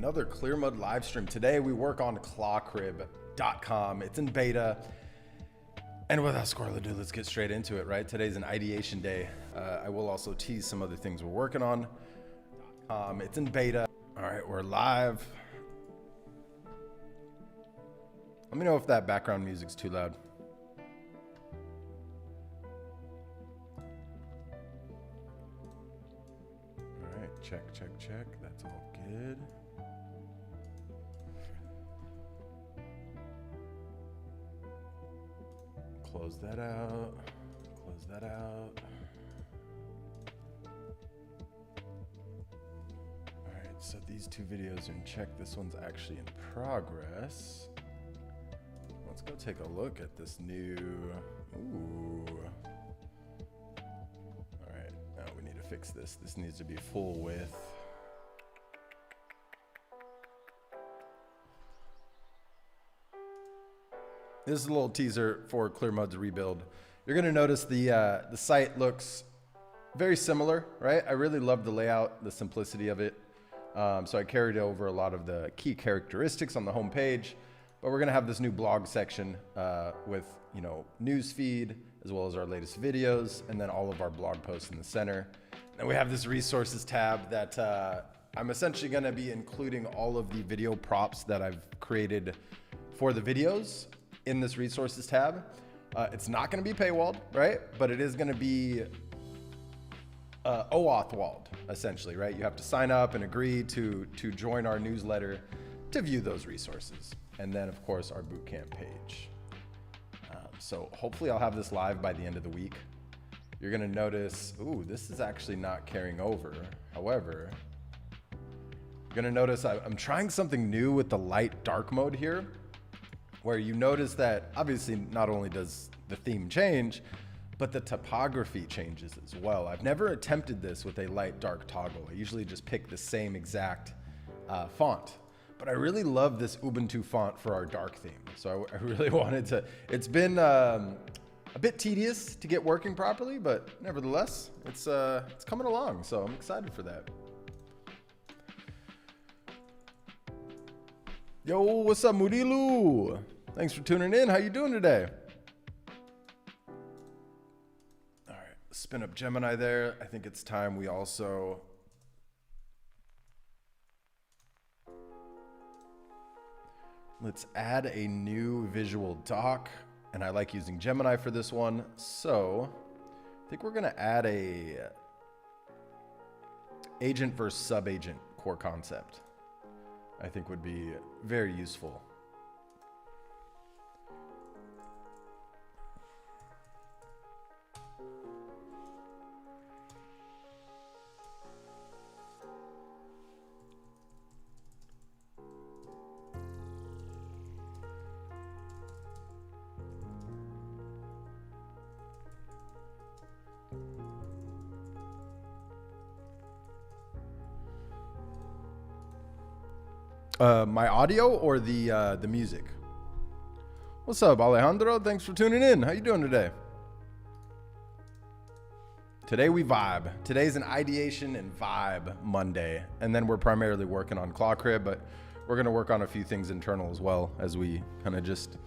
another Clearmud live stream. Today we work on ClawCrib.com. It's in beta. And without further ado, let's get straight into it, right? Today's an ideation day. I will also tease some other things we're working on. It's in beta. All right, we're live. Let me know if that background music's too loud. All right, check. That's all good. Close that out. All right, so these two videos are in check. This one's actually in progress. Let's go take a look at this new, ooh. All right, now we need to fix this. This needs to be full width. This is a little teaser for Clearmud's rebuild. You're gonna notice the site looks very similar, right? I really love the layout, the simplicity of it. So I carried over a lot of the key characteristics on the home page, but we're gonna have this new blog section with, you know, news feed, as well as our latest videos, and then all of our blog posts in the center. And we have this resources tab that I'm essentially gonna be including all of the video props that I've created for the videos in this resources tab. It's not gonna be paywalled, right? But it is gonna be OAuth walled, essentially, right? You have to sign up and agree to join our newsletter to view those resources. And then of course our bootcamp page. So hopefully I'll have this live by the end of the week. You're gonna notice, ooh, this is actually not carrying over. However, you're gonna notice I'm trying something new with the light dark mode here, where you notice that obviously not only does the theme change, but the typography changes as well. I've never attempted this with a light dark toggle. I usually just pick the same exact font, but I really love this Ubuntu font for our dark theme. So I really wanted to, it's been a bit tedious to get working properly, but nevertheless, it's coming along. So I'm excited for that. Yo, what's up, Murilu? Thanks for tuning in. How you doing today? All right, spin up Gemini there. I think it's time we also let's add a new visual doc, and I like using Gemini for this one. So I think we're gonna add a agent versus sub-agent core concept. I think would be very useful. My audio or the music? What's up, Alejandro? Thanks for tuning in. How you doing today? Today we vibe. Today's an ideation and vibe Monday, and then we're primarily working on ClawCrib, but we're gonna work on a few things internal as well as we kind of just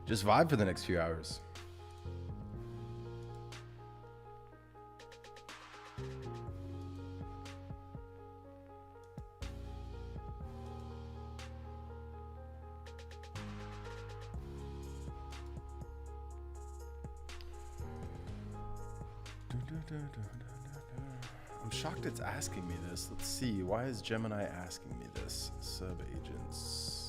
vibe for the next few hours. I'm shocked it's asking me this. Let's see. Why is Gemini asking me this? Sub-agents.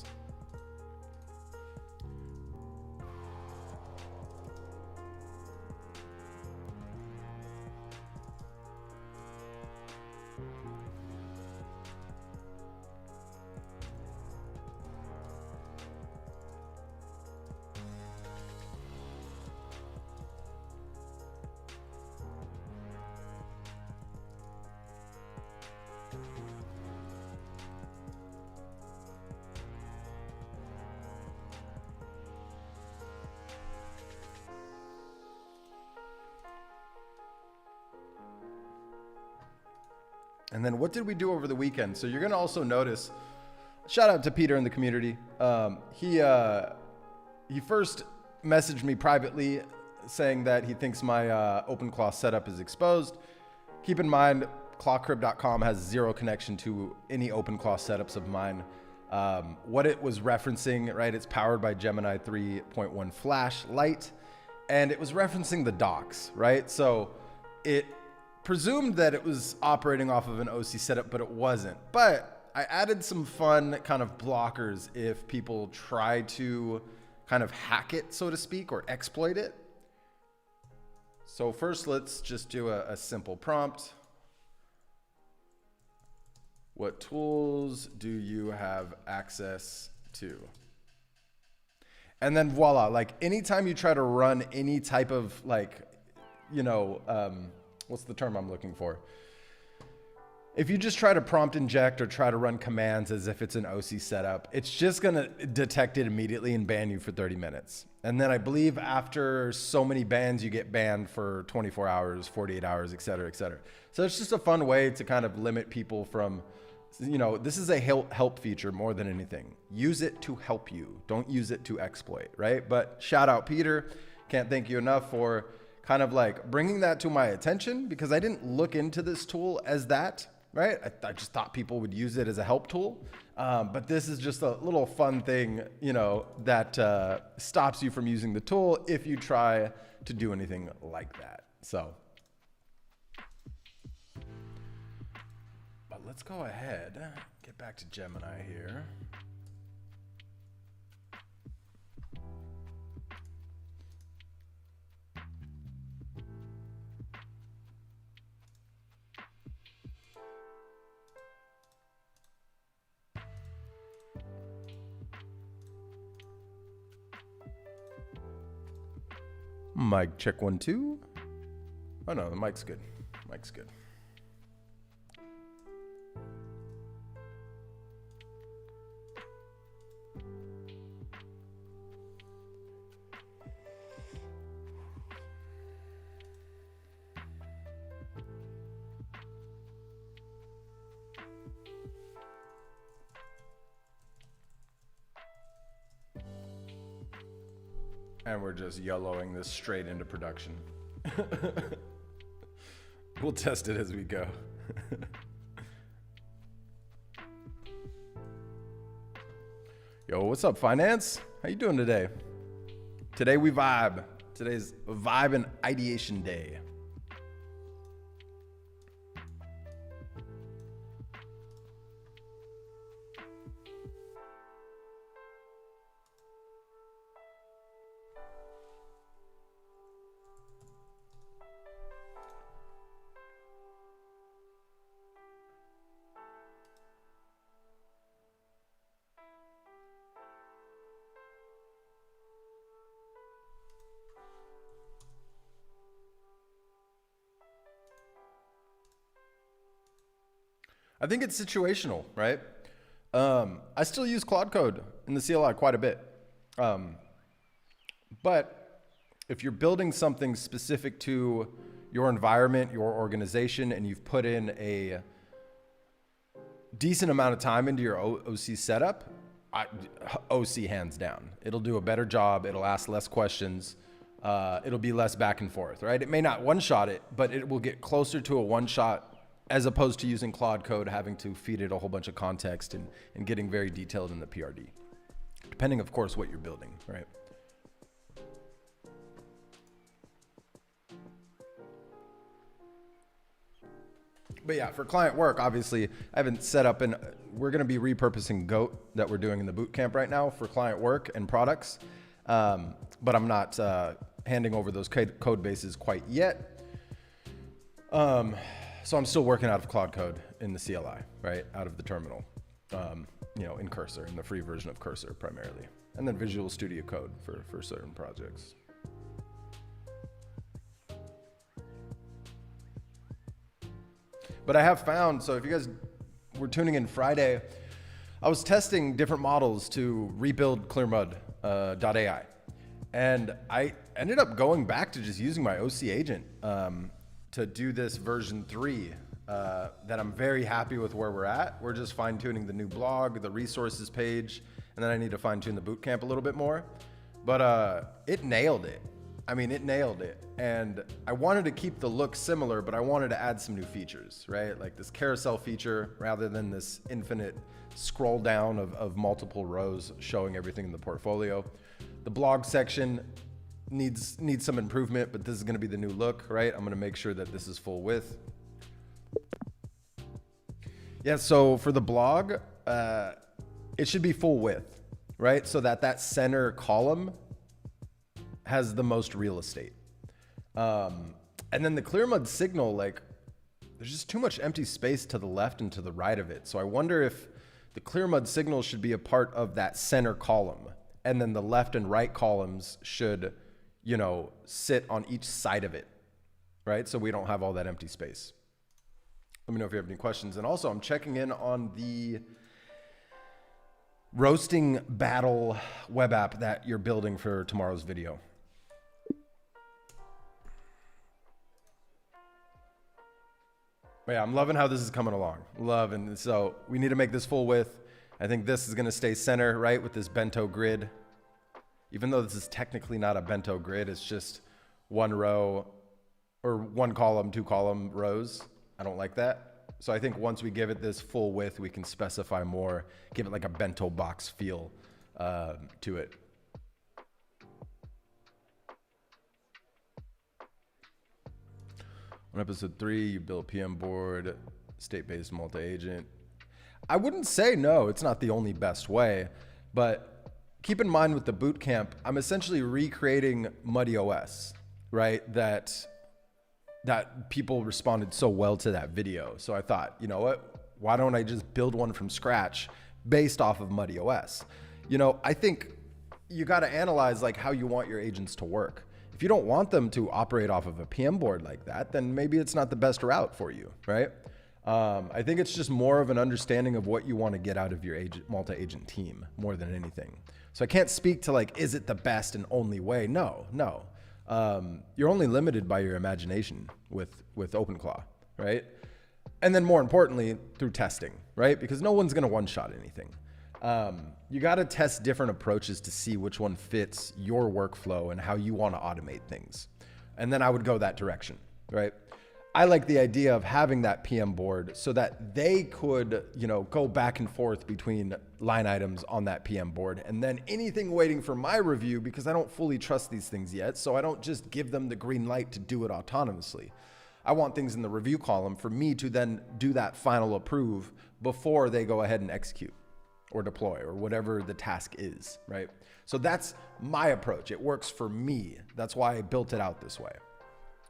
And then what did we do over the weekend? So you're gonna also notice shout out to Peter in the community. He first messaged me privately saying that he thinks my Openclaw setup is exposed. Keep in mind, ClawCrib.com has zero connection to any Openclaw setups of mine. What it was referencing, right? It's powered by Gemini 3.1 Flash Lite, and it was referencing the docs, right? So it presumed that it was operating off of an OC setup, but it wasn't. But I added some fun kind of blockers if people try to kind of hack it, so to speak, or exploit it. So first, let's just do a simple prompt. What tools do you have access to? And then voila, like anytime you try to run any type of like, you know, what's the term I'm looking for? If you just try to prompt inject or try to run commands as if it's an OC setup, it's just gonna detect it immediately and ban you for 30 minutes. And then I believe after so many bans, you get banned for 24 hours, 48 hours, et cetera, et cetera. So it's just a fun way to kind of limit people from, you know, this is a help feature more than anything. Use it to help you. Don't use it to exploit, right? But shout out Peter. Can't thank you enough for kind of like bringing that to my attention, because I didn't look into this tool as that, right? I just thought people would use it as a help tool. But this is just a little fun thing, you know, that stops you from using the tool if you try to do anything like that. So, but let's go ahead, get back to Gemini here. Mic check 1 2. Oh no, the mic's good. Mic's good. And we're just yellowing this straight into production. We'll test it as we go. Yo, what's up, finance? How you doing today? Today we vibe. Today's vibe and ideation day. I think it's situational, right? I still use Claude Code in the CLI quite a bit. But if you're building something specific to your environment, your organization, and you've put in a decent amount of time into your OC setup, OC hands down. It'll do a better job. It'll ask less questions. It'll be less back and forth, right? It may not one-shot it, but it will get closer to a one-shot as opposed to using Claude Code, having to feed it a whole bunch of context and getting very detailed in the PRD. Depending, of course, what you're building, right? But yeah, for client work, obviously, I haven't set up we're going to be repurposing Goat that we're doing in the bootcamp right now for client work and products. But I'm not handing over those code bases quite yet. So I'm still working out of Claude Code in the CLI, right? Out of the terminal, you know, in Cursor, in the free version of Cursor primarily. And then Visual Studio Code for certain projects. But I have found, so if you guys were tuning in Friday, I was testing different models to rebuild Clearmud.ai. And I ended up going back to just using my OC agent to do this version 3 that I'm very happy with where we're at. We're just fine tuning the new blog, the resources page, and then I need to fine tune the bootcamp a little bit more. But it nailed it. I mean, it nailed it. And I wanted to keep the look similar, but I wanted to add some new features, right? Like this carousel feature rather than this infinite scroll down of multiple rows showing everything in the portfolio. The blog section needs some improvement, but this is going to be the new look, right? I'm going to make sure that this is full width. Yeah, so for the blog, it should be full width, right? So that center column has the most real estate. And then the Clearmud signal, like there's just too much empty space to the left and to the right of it. So I wonder if the Clearmud signal should be a part of that center column, and then the left and right columns should, you know, sit on each side of it, right? So we don't have all that empty space. Let me know if you have any questions. And also I'm checking in on the roasting battle web app that you're building for tomorrow's video. But yeah, I'm loving how this is coming along. Loving. So we need to make this full width. I think this is going to stay center, right, with this bento grid. Even though this is technically not a bento grid, it's just one row or one column, two column rows. I don't like that. So I think once we give it this full width, we can specify more, give it like a bento box feel to it. On episode 3, you built PM board, state-based multi-agent. I wouldn't say no, it's not the only best way, but keep in mind with the bootcamp, I'm essentially recreating Muddy OS, right? That people responded so well to that video. So I thought, you know what? Why don't I just build one from scratch based off of Muddy OS? You know, I think you got to analyze like how you want your agents to work. If you don't want them to operate off of a PM board like that, then maybe it's not the best route for you, right? I think it's just more of an understanding of what you want to get out of your multi-agent team more than anything. So I can't speak to like, is it the best and only way? No. You're only limited by your imagination with Openclaw, right? And then more importantly, through testing, right? Because no one's going to one-shot anything. You got to test different approaches to see which one fits your workflow and how you want to automate things. And then I would go that direction, right? I like the idea of having that PM board so that they could, you know, go back and forth between line items on that PM board, and then anything waiting for my review, because I don't fully trust these things yet. So I don't just give them the green light to do it autonomously. I want things in the review column for me to then do that final approve before they go ahead and execute or deploy or whatever the task is, right? So that's my approach. It works for me. That's why I built it out this way.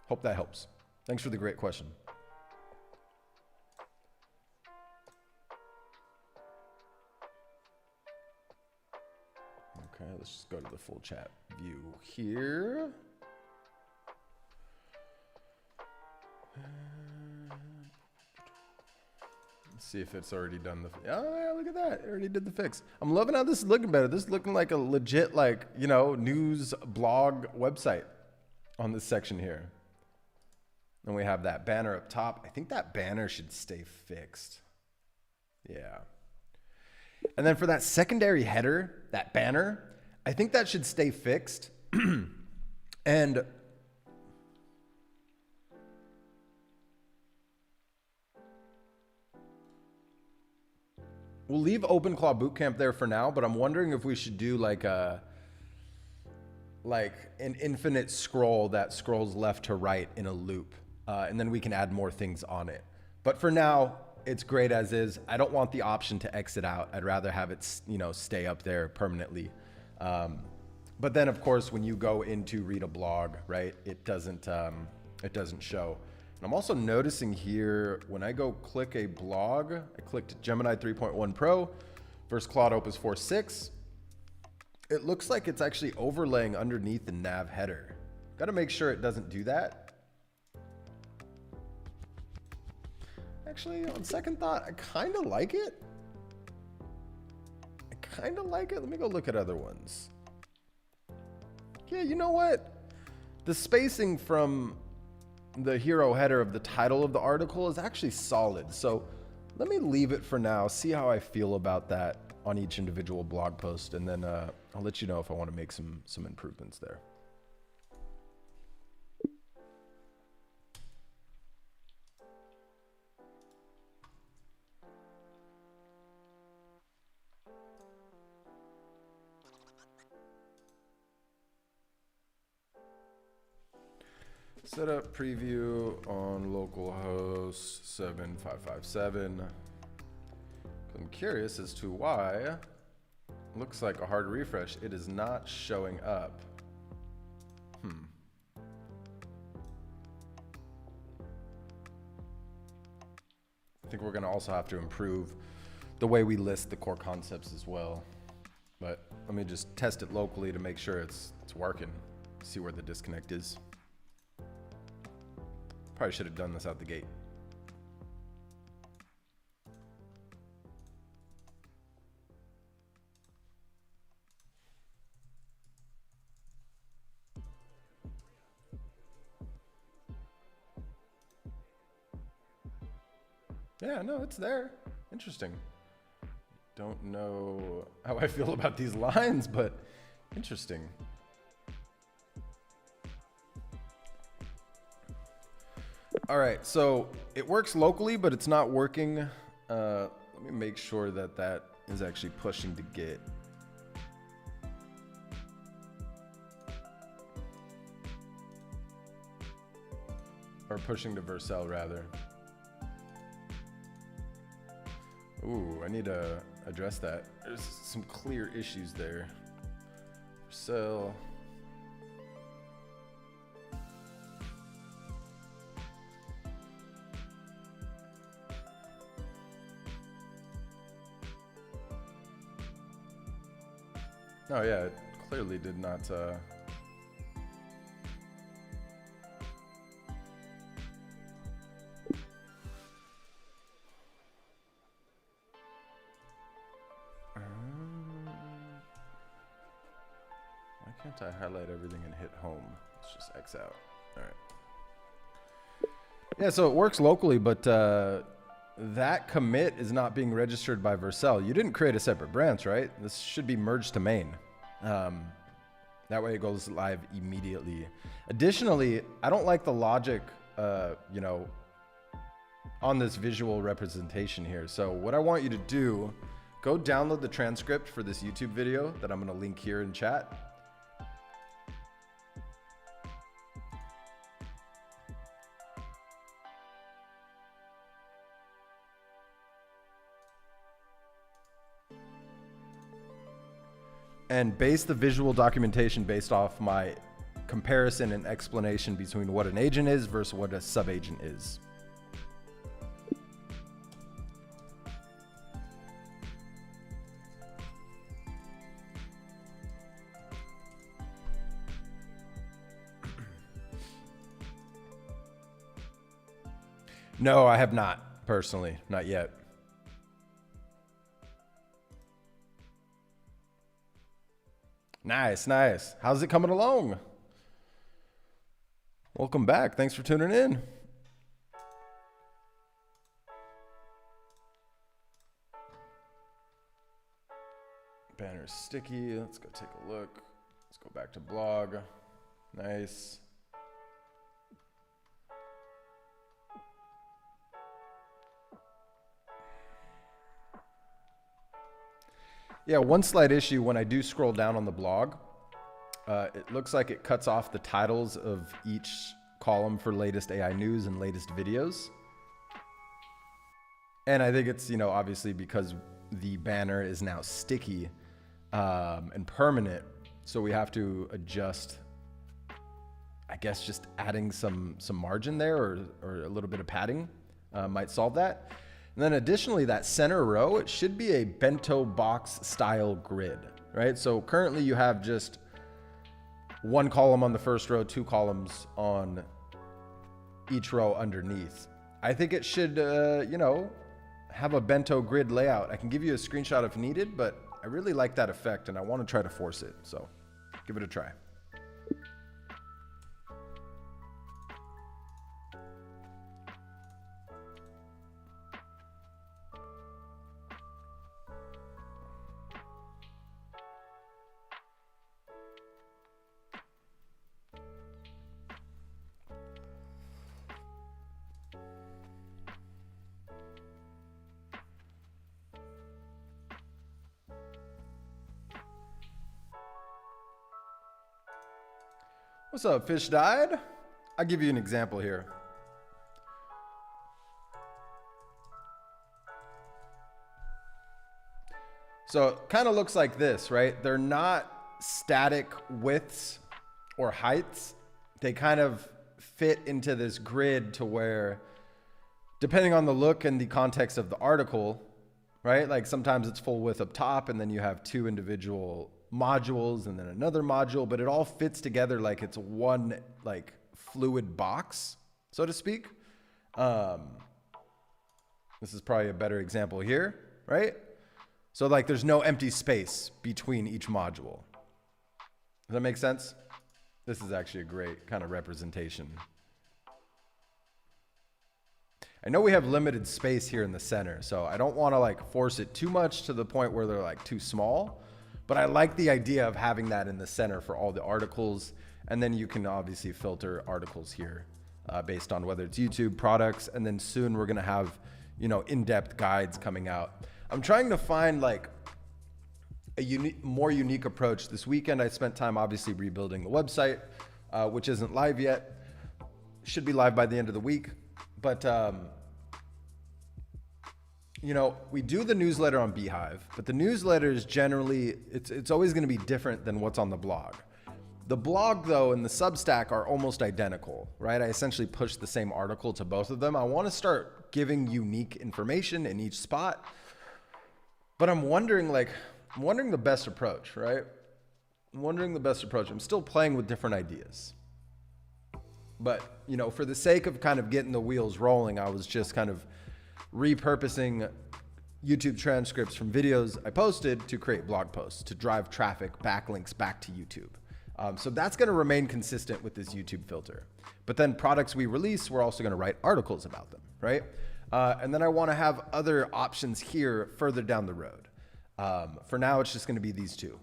Hope that helps. Thanks for the great question. Okay, let's just go to the full chat view here. Let's see if it's already done the, oh yeah, look at that. It already did the fix. I'm loving how this is looking better. This is looking like a legit, like, you know, news blog website on this section here. And we have that banner up top. I think that banner should stay fixed. Yeah. And then for that secondary header, that banner, I think that should stay fixed. And we'll leave Openclaw Bootcamp there for now, but I'm wondering if we should do like an infinite scroll that scrolls left to right in a loop. And then we can add more things on it. But for now, it's great as is. I don't want the option to exit out. I'd rather have it, you know, stay up there permanently. But then of course, when you go in to read a blog, right, it doesn't show. And I'm also noticing here, when I go click a blog, I clicked Gemini 3.1 Pro versus Claude Opus 4.6. It looks like it's actually overlaying underneath the nav header. Got to make sure it doesn't do that. Actually, on second thought, I kind of like it. Let me go look at other ones. Yeah, you know what? The spacing from the hero header of the title of the article is actually solid. So let me leave it for now, see how I feel about that on each individual blog post, and then I'll let you know if I want to make some improvements there. Set up preview on localhost 7557. I'm curious as to why, looks like a hard refresh, it is not showing up. I think we're gonna also have to improve the way we list the core concepts as well. But let me just test it locally to make sure it's working, see where the disconnect is. Probably should have done this out the gate. Yeah, no, it's there. Interesting. Don't know how I feel about these lines, but interesting. All right, so it works locally, but it's not working. Let me make sure that that is actually pushing to Git. Or pushing to Vercel, rather. Ooh, I need to address that. There's some clear issues there. Vercel. Oh yeah, it clearly did not. Why can't I highlight everything and hit home? Let's just X out. All right. Yeah, so it works locally, but that commit is not being registered by Vercel. You didn't create a separate branch, right? This should be merged to main. That way it goes live immediately. Additionally, I don't like the logic, you know, on this visual representation here. So what I want you to do, go download the transcript for this YouTube video that I'm going to link here in chat. And base the visual documentation based off my comparison and explanation between what an agent is versus what a sub-agent is. No, I have not, personally, not yet. Nice, nice. How's it coming along? Welcome back. Thanks for tuning in. Banner's sticky. Let's go take a look. Let's go back to blog. Nice. Yeah, one slight issue when I do scroll down on the blog, it looks like it cuts off the titles of each column for latest AI news and latest videos. And I think it's, you know, obviously because the banner is now sticky and permanent, so we have to adjust, I guess just adding some margin there or a little bit of padding might solve that. And then additionally, that center row, it should be a bento box style grid, right? So currently you have just one column on the first row, two columns on each row underneath. I think it should, you know, have a bento grid layout. I can give you a screenshot if needed, but I really like that effect and I want to try to force it. So give it a try. What's up, fish died? I'll give you an example here. So it kind of looks like this, right? They're not static widths or heights. They kind of fit into this grid to where, depending on the look and the context of the article, right? Like sometimes it's full width up top and then you have two individual modules and then another module, but it all fits together like it's one like fluid box, so to speak. This is probably a better example here, right? So like there's no empty space between each module. Does that make sense? This is actually a great kind of representation. I know we have limited space here in the center, so I don't want to like force it too much to the point where they're like too small, but I like the idea of having that in the center for all the articles. And then you can obviously filter articles here based on whether it's YouTube, products, and then soon we're going to have, you know, in-depth guides coming out. I'm trying to find like a more unique approach. This weekend, I spent time obviously rebuilding the website, which isn't live yet. Should be live by the end of the week. But, you know, we do the newsletter on Beehive, but the newsletter is generally, it's always going to be different than what's on the blog. The blog, though, and the Substack are almost identical, right? I essentially push the same article to both of them. I want to start giving unique information in each spot, but I'm wondering the best approach, right? I'm wondering the best approach. I'm still playing with different ideas. But, you know, for the sake of kind of getting the wheels rolling, I was just kind of repurposing YouTube transcripts from videos I posted to create blog posts, to drive traffic, backlinks back to YouTube. So that's going to remain consistent with this YouTube filter. But then products we release, we're also going to write articles about them, right? And then I want to have other options here further down the road. For now, it's just going to be these two,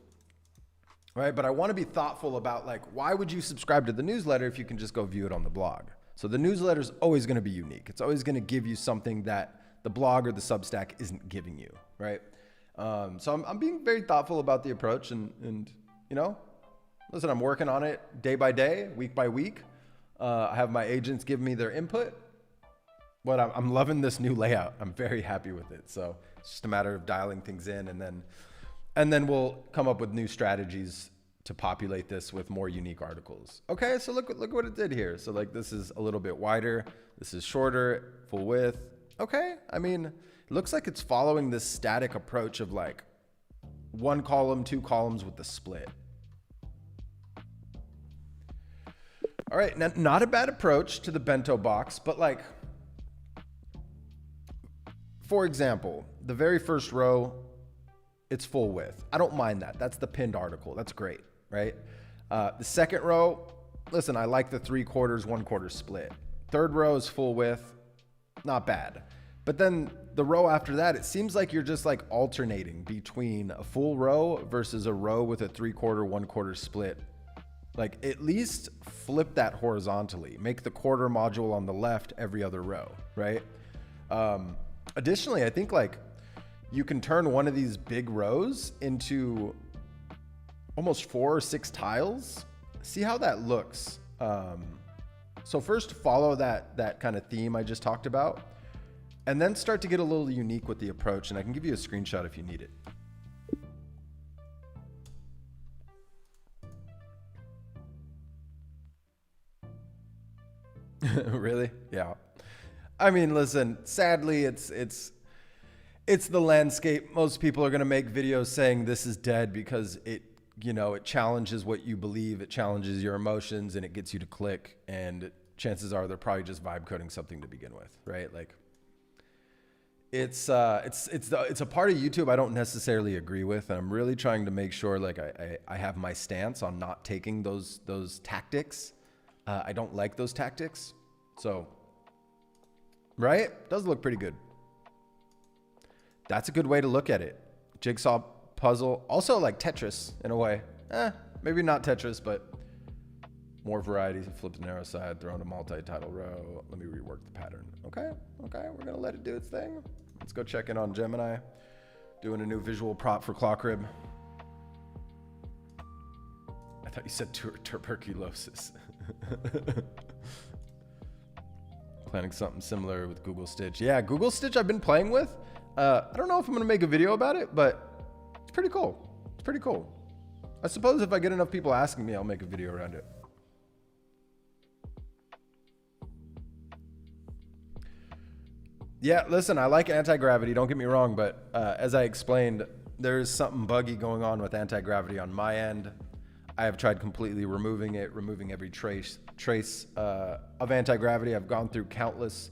right? But I want to be thoughtful about like, why would you subscribe to the newsletter if you can just go view it on the blog? So the newsletter is always going to be unique. It's always going to give you something that the blog or the Substack isn't giving you, right? So I'm being very thoughtful about the approach and you know, listen, I'm working on it day by day, week by week. I have my agents give me their input, but I'm loving this new layout. I'm very happy with it. So it's just a matter of dialing things in, and then we'll come up with new strategies to populate this with more unique articles. Okay, so look what it did here. So like this is a little bit wider. This is shorter, full width. Okay, I mean, it looks like it's following this static approach of like one column, two columns with the split. All right, not a bad approach to the bento box, but like, for example, the very first row, it's full width. I don't mind that. That's the pinned article. That's great, right? The second row, listen, I like the 3/4, 1/4 split. Third row is full width, not bad. But then the row after that, it seems like you're just like alternating between a full row versus a row with a 3/4, 1/4 split. Like at least flip that horizontally. Make the quarter module on the left every other row, right? Additionally, I think like you can turn one of these big rows into almost 4 or 6 tiles. See how that looks. So first follow that kind of theme I just talked about, and then start to get a little unique with the approach. And I can give you a screenshot if you need it. Really? Yeah. I mean, listen, sadly, it's the landscape. Most people are going to make videos saying this is dead because it challenges what you believe, it challenges your emotions, and it gets you to click. And chances are they're probably just vibe coding something to begin with, right? Like it's a part of YouTube I don't necessarily agree with, and I'm really trying to make sure like I have my stance on not taking those tactics. I don't like those tactics. So, right? Does look pretty good. That's a good way to look at it. Jigsaw puzzle. Also like Tetris in a way. Maybe not Tetris, but more variety. Flip the narrow side, throw in a multi-title row. Let me rework the pattern. Okay. We're going to let it do its thing. Let's go check in on Gemini. Doing a new visual prop for ClawCrib. I thought you said tuberculosis. Planning something similar with Google Stitch. Yeah, Google Stitch I've been playing with. I don't know if I'm gonna make a video about it, but it's pretty cool. It's pretty cool. I suppose if I get enough people asking me, I'll make a video around it. Yeah, listen, I like anti-gravity, don't get me wrong, but as I explained, there's something buggy going on with anti-gravity on my end. I have tried completely removing it, removing every trace of anti-gravity. I've gone through countless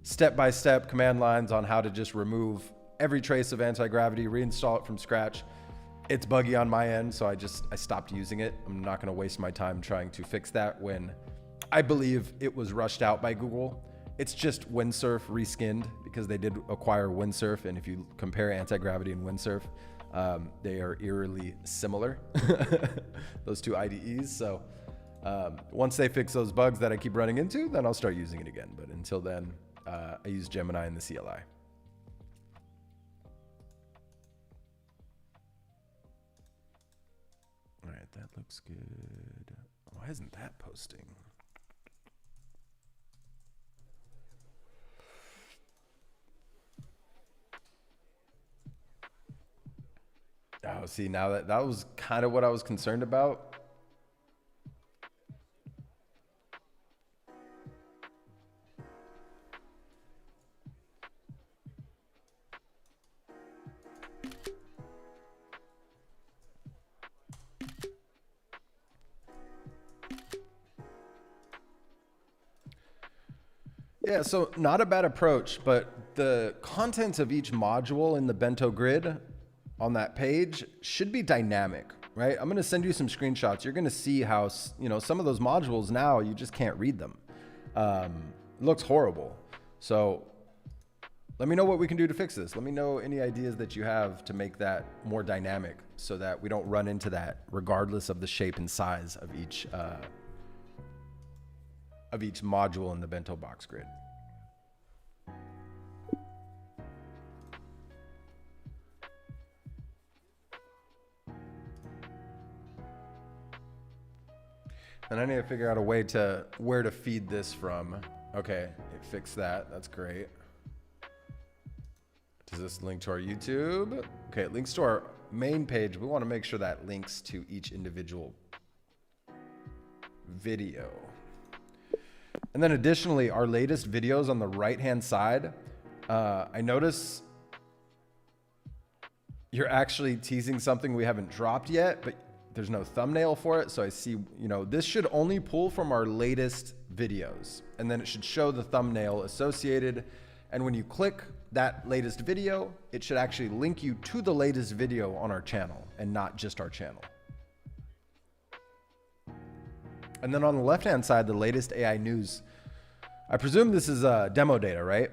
step-by-step command lines on how to just remove every trace of anti-gravity, reinstall it from scratch. It's buggy on my end, so I stopped using it. I'm not gonna waste my time trying to fix that when I believe it was rushed out by Google. It's just Windsurf reskinned because they did acquire Windsurf, and if you compare anti-gravity and Windsurf, they are eerily similar, those two IDEs. So once they fix those bugs that I keep running into, then I'll start using it again. But until then, I use Gemini in the CLI. All right, that looks good. Why isn't that posting? Oh, see, now that was kind of what I was concerned about. Yeah, so not a bad approach, but the contents of each module in the bento grid on that page should be dynamic, right? I'm gonna send you some screenshots. You're gonna see how, you know, some of those modules now, you just can't read them. It looks horrible. So let me know what we can do to fix this. Let me know any ideas that you have to make that more dynamic so that we don't run into that regardless of the shape and size of each module in the bento box grid. And I need to figure out a way to where to feed this from. Okay, it fixed that. That's great. Does this link to our YouTube? Okay, it links to our main page. We want to make sure that links to each individual video. And then additionally, our latest videos on the right-hand side, I notice you're actually teasing something we haven't dropped yet, but there's no thumbnail for it. So I see, you know, this should only pull from our latest videos, and then it should show the thumbnail associated. And when you click that latest video, it should actually link you to the latest video on our channel and not just our channel. And then on the left-hand side, the latest AI news. I presume this is demo data, right?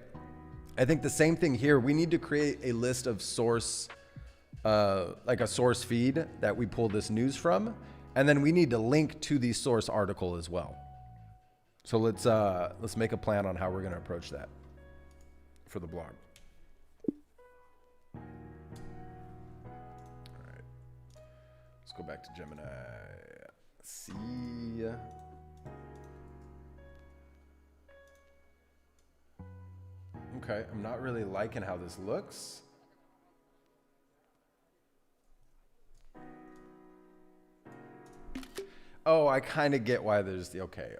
I think the same thing here. We need to create a list of source, like a source feed that we pull this news from. And then we need to link to the source article as well. So let's make a plan on how we're going to approach that for the blog. All right. Let's go back to Gemini. See. Okay, I'm not really liking how this looks. Oh, I kind of get why there's the, okay.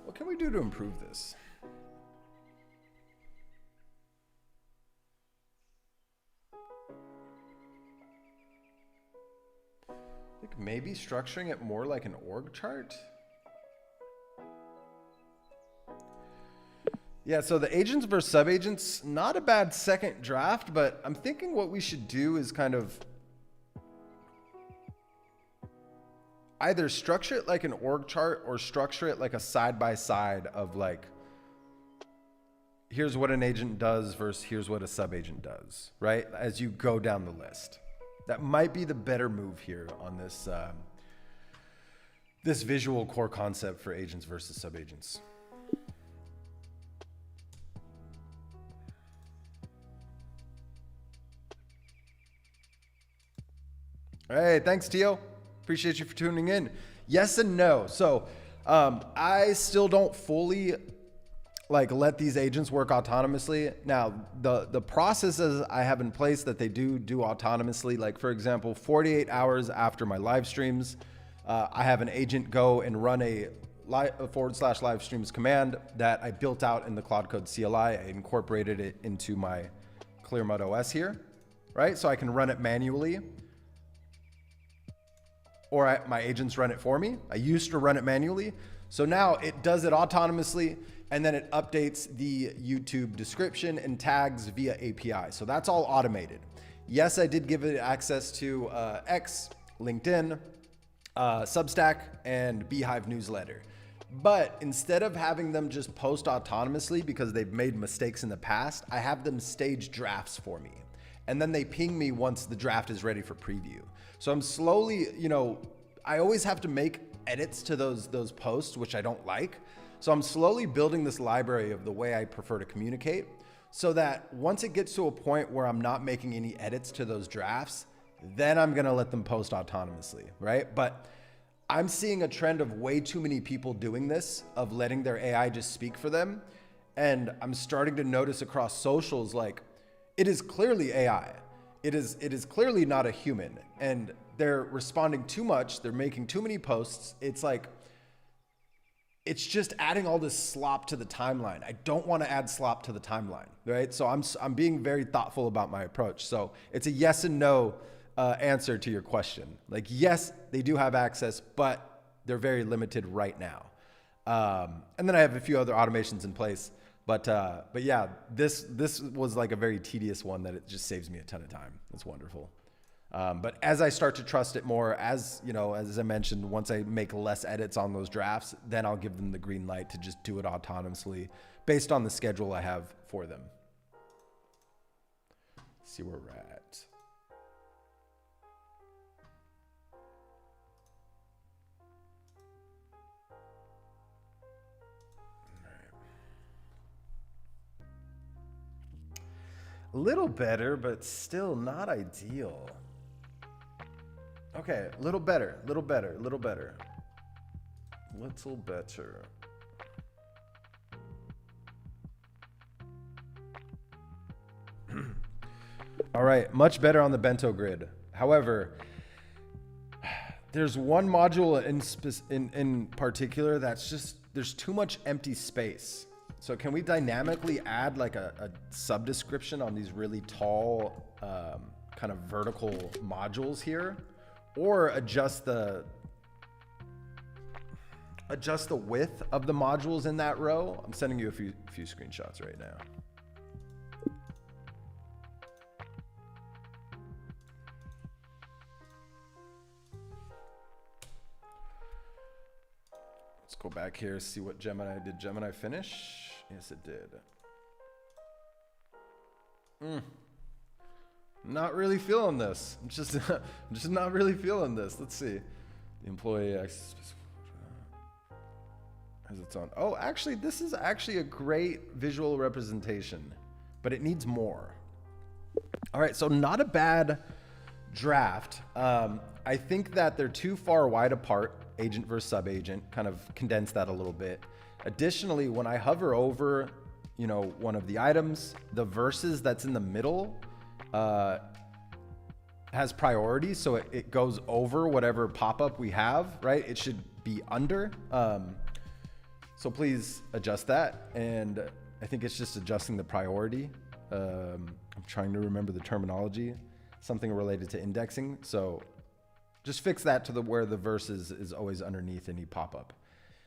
What can we do to improve this? I think maybe structuring it more like an org chart. Yeah, so the agents versus subagents, not a bad second draft, but I'm thinking what we should do is kind of either structure it like an org chart or structure it like a side-by-side of like, here's what an agent does versus here's what a subagent does, right? As you go down the list. That might be the better move here on this, this visual core concept for agents versus subagents. Hey, thanks, Tio. Appreciate you for tuning in. Yes and no. So I still don't fully let these agents work autonomously. Now, the processes I have in place that they do autonomously, like for example, 48 hours after my live streams, I have an agent go and run a /live streams command that I built out in the Cloud Code CLI. I incorporated it into my Clearmud.os here, right? So I can run it manually, or my agents run it for me. I used to run it manually. So now it does it autonomously, and then it updates the YouTube description and tags via API. So that's all automated. Yes, I did give it access to X, LinkedIn, Substack, and Beehive newsletter. But instead of having them just post autonomously because they've made mistakes in the past, I have them stage drafts for me. And then they ping me once the draft is ready for preview. So I'm slowly, I always have to make edits to those posts, which I don't like. So I'm slowly building this library of the way I prefer to communicate, so that once it gets to a point where I'm not making any edits to those drafts, then I'm gonna let them post autonomously, right? But I'm seeing a trend of way too many people doing this, of letting their AI just speak for them. And I'm starting to notice across socials, it is clearly AI. It is clearly not a human. And they're responding too much. They're making too many posts. It's just adding all this slop to the timeline. I don't want to add slop to the timeline, right? So I'm being very thoughtful about my approach. So it's a yes and no answer to your question. Yes, they do have access, but they're very limited right now. And then I have a few other automations in place, but yeah, this was a very tedious one that it just saves me a ton of time. It's wonderful. But as I start to trust it more, as I mentioned, once I make less edits on those drafts, then I'll give them the green light to just do it autonomously based on the schedule I have for them. Let's see where we're at. A little better, but still not ideal. Okay, little better. All right, much better on the bento grid. However, there's one module in particular that's just, there's too much empty space. So can we dynamically add a subdescription on these really tall kind of vertical modules here, or adjust the width of the modules in that row? I'm sending you a few screenshots right now. Let's go back here, see what Gemini did. Gemini finish? Yes, it did. Not really feeling this. I'm just not really feeling this. Let's see. The employee access has its own. Oh, actually, this is actually a great visual representation, but it needs more. All right, so not a bad draft. I think that they're too far wide apart, agent versus sub-agent, kind of condense that a little bit. Additionally, when I hover over, one of the items, the verses that's in the middle has priority, so it goes over whatever pop-up we have, right? It should be under. So please adjust that. And I think it's just adjusting the priority. I'm trying to remember the terminology, something related to indexing. So just fix that to where the verses is always underneath any pop-up.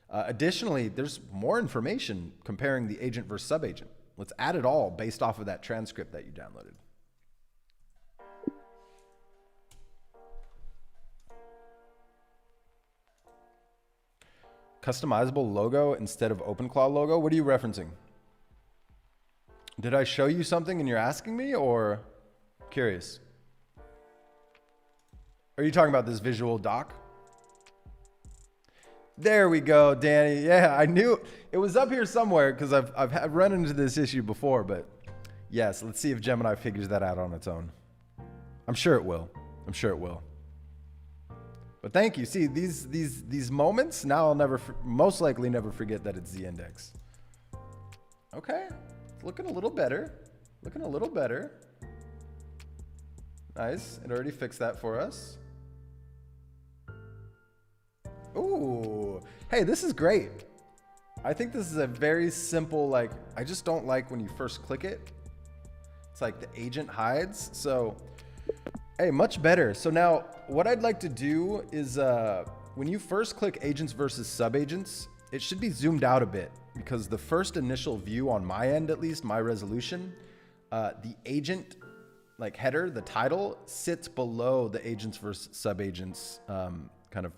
Additionally, there's more information comparing the agent versus sub-agent. Let's add it all based off of that transcript that you downloaded. Customizable logo instead of Openclaw logo? What are you referencing? Did I show you something and you're asking me, or curious? Are you talking about this visual doc? There we go, Danny. Yeah, I knew it was up here somewhere because I've run into this issue before, but yes, let's see if Gemini figures that out on its own. I'm sure it will. But thank you. See, these moments, now I'll most likely never forget that it's the index. Okay, it's looking a little better. Looking a little better. Nice, it already fixed that for us. Ooh, hey, this is great. I think this is a very simple, like, I just don't like when you first click it. It's like the agent hides, so, hey, much better. So now what I'd like to do is when you first click agents versus subagents, it should be zoomed out a bit because the first initial view on my end, at least my resolution, the agent like header, the title sits below the agents versus subagents kind of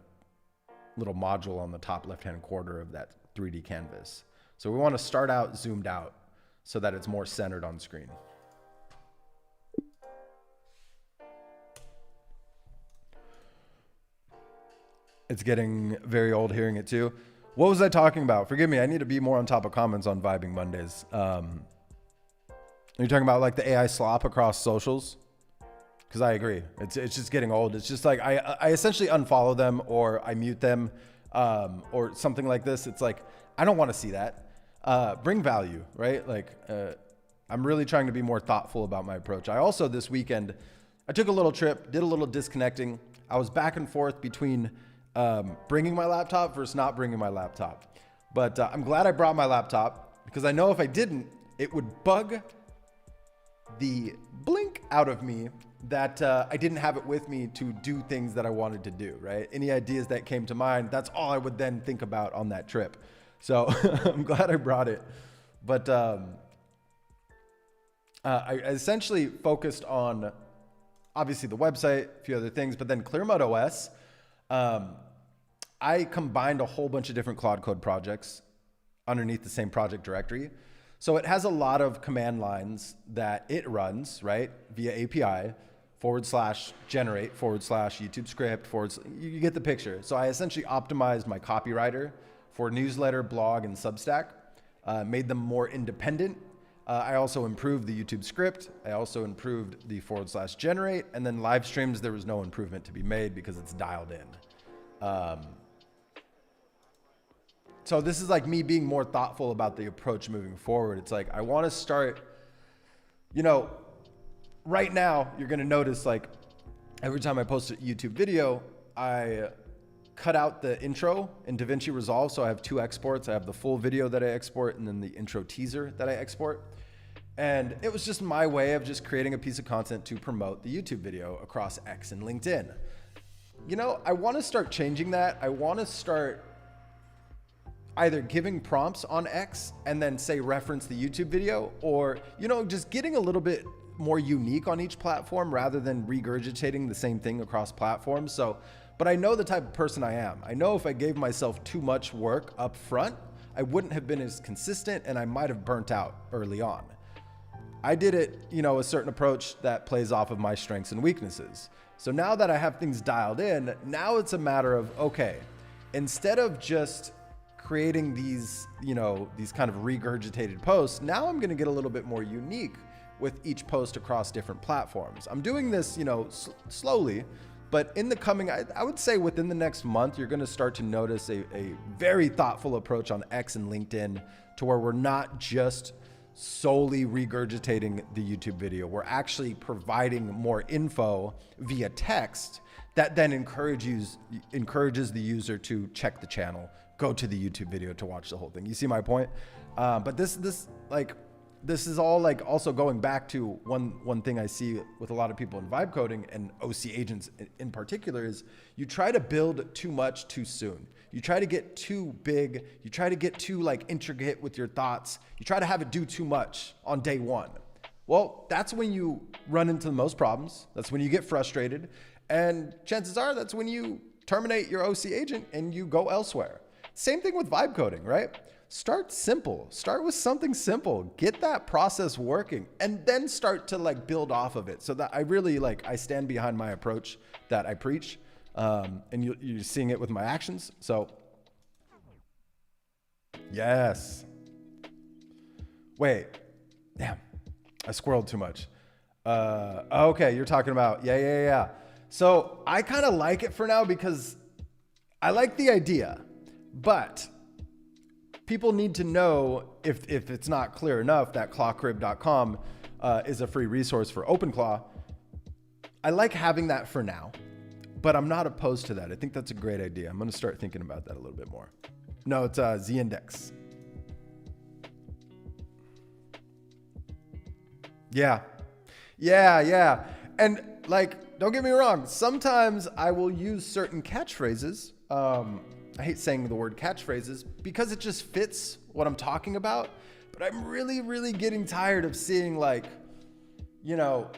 little module on the top left-hand corner of that 3D canvas. So we want to start out zoomed out so that it's more centered on screen. It's getting very old hearing it too. What was I talking about? Forgive me, I need to be more on top of comments on Vibing Mondays. Are you talking about like the AI slop across socials? Because I agree, it's just getting old. It's just like I essentially unfollow them or I mute them or something like this. It's like, I don't want to see that. Bring value, right? Like I'm really trying to be more thoughtful about my approach. I also, this weekend, I took a little trip, did a little disconnecting. I was back and forth between bringing my laptop versus not bringing my laptop. But I'm glad I brought my laptop because I know if I didn't, it would bug the blink out of me that I didn't have it with me to do things that I wanted to do, right? Any ideas that came to mind, that's all I would then think about on that trip. So I'm glad I brought it. But I essentially focused on, obviously, the website, a few other things, but then Clearmud.ai, I combined a whole bunch of different Claude Code projects underneath the same project directory. So it has a lot of command lines that it runs, right, via API, /generate, /YouTube script, you get the picture. So I essentially optimized my copywriter for newsletter, blog, and Substack, made them more independent. I also improved the YouTube script. I also improved the /generate, and then live streams, there was no improvement to be made because it's dialed in. So this is like me being more thoughtful about the approach moving forward. It's like, I want to start, you know, right now you're going to notice like every time I post a YouTube video, I cut out the intro in DaVinci Resolve. So I have 2 exports. I have the full video that I export and then the intro teaser that I export. And it was just my way of just creating a piece of content to promote the YouTube video across X and LinkedIn. You know, I want to start changing that. I want to start either giving prompts on X and then say reference the YouTube video, or, you know, just getting a little bit more unique on each platform rather than regurgitating the same thing across platforms. So, but I know the type of person I am. I know if I gave myself too much work up front, I wouldn't have been as consistent and I might have burnt out early on. I did it, you know, a certain approach that plays off of my strengths and weaknesses. So now that I have things dialed in, now it's a matter of, okay, instead of just creating these, you know, these kind of regurgitated posts, now I'm going to get a little bit more unique with each post across different platforms. I'm doing this, you know, slowly, but in the coming, I would say within the next month, you're going to start to notice a very thoughtful approach on X and LinkedIn to where we're not just solely regurgitating the YouTube video. We're actually providing more info via text that then encourages the user to check the channel, go to the YouTube video to watch the whole thing. You see my point? But this is all like also going back to one thing I see with a lot of people in vibe coding and OC agents in particular is you try to build too much too soon. You try to get too big. You try to get too like intricate with your thoughts. You try to have it do too much on day one. Well, that's when you run into the most problems. That's when you get frustrated. And chances are that's when you terminate your OC agent and you go elsewhere. Same thing with vibe coding, right? Start simple. Start with something simple. Get that process working and then start to like build off of it. So that I really I stand behind my approach that I preach. And you're seeing it with my actions. So yes. Wait, damn, I squirreled too much. Okay, you're talking about, yeah. So I kind of like it for now because I like the idea, but people need to know if it's not clear enough that ClawCrib.com is a free resource for Openclaw. I like having that for now, but I'm not opposed to that. I think that's a great idea. I'm going to start thinking about that a little bit more. No, it's Z-index. Yeah. And like, don't get me wrong. Sometimes I will use certain catchphrases. I hate saying the word catchphrases because it just fits what I'm talking about. But I'm really, really getting tired of seeing like, you know,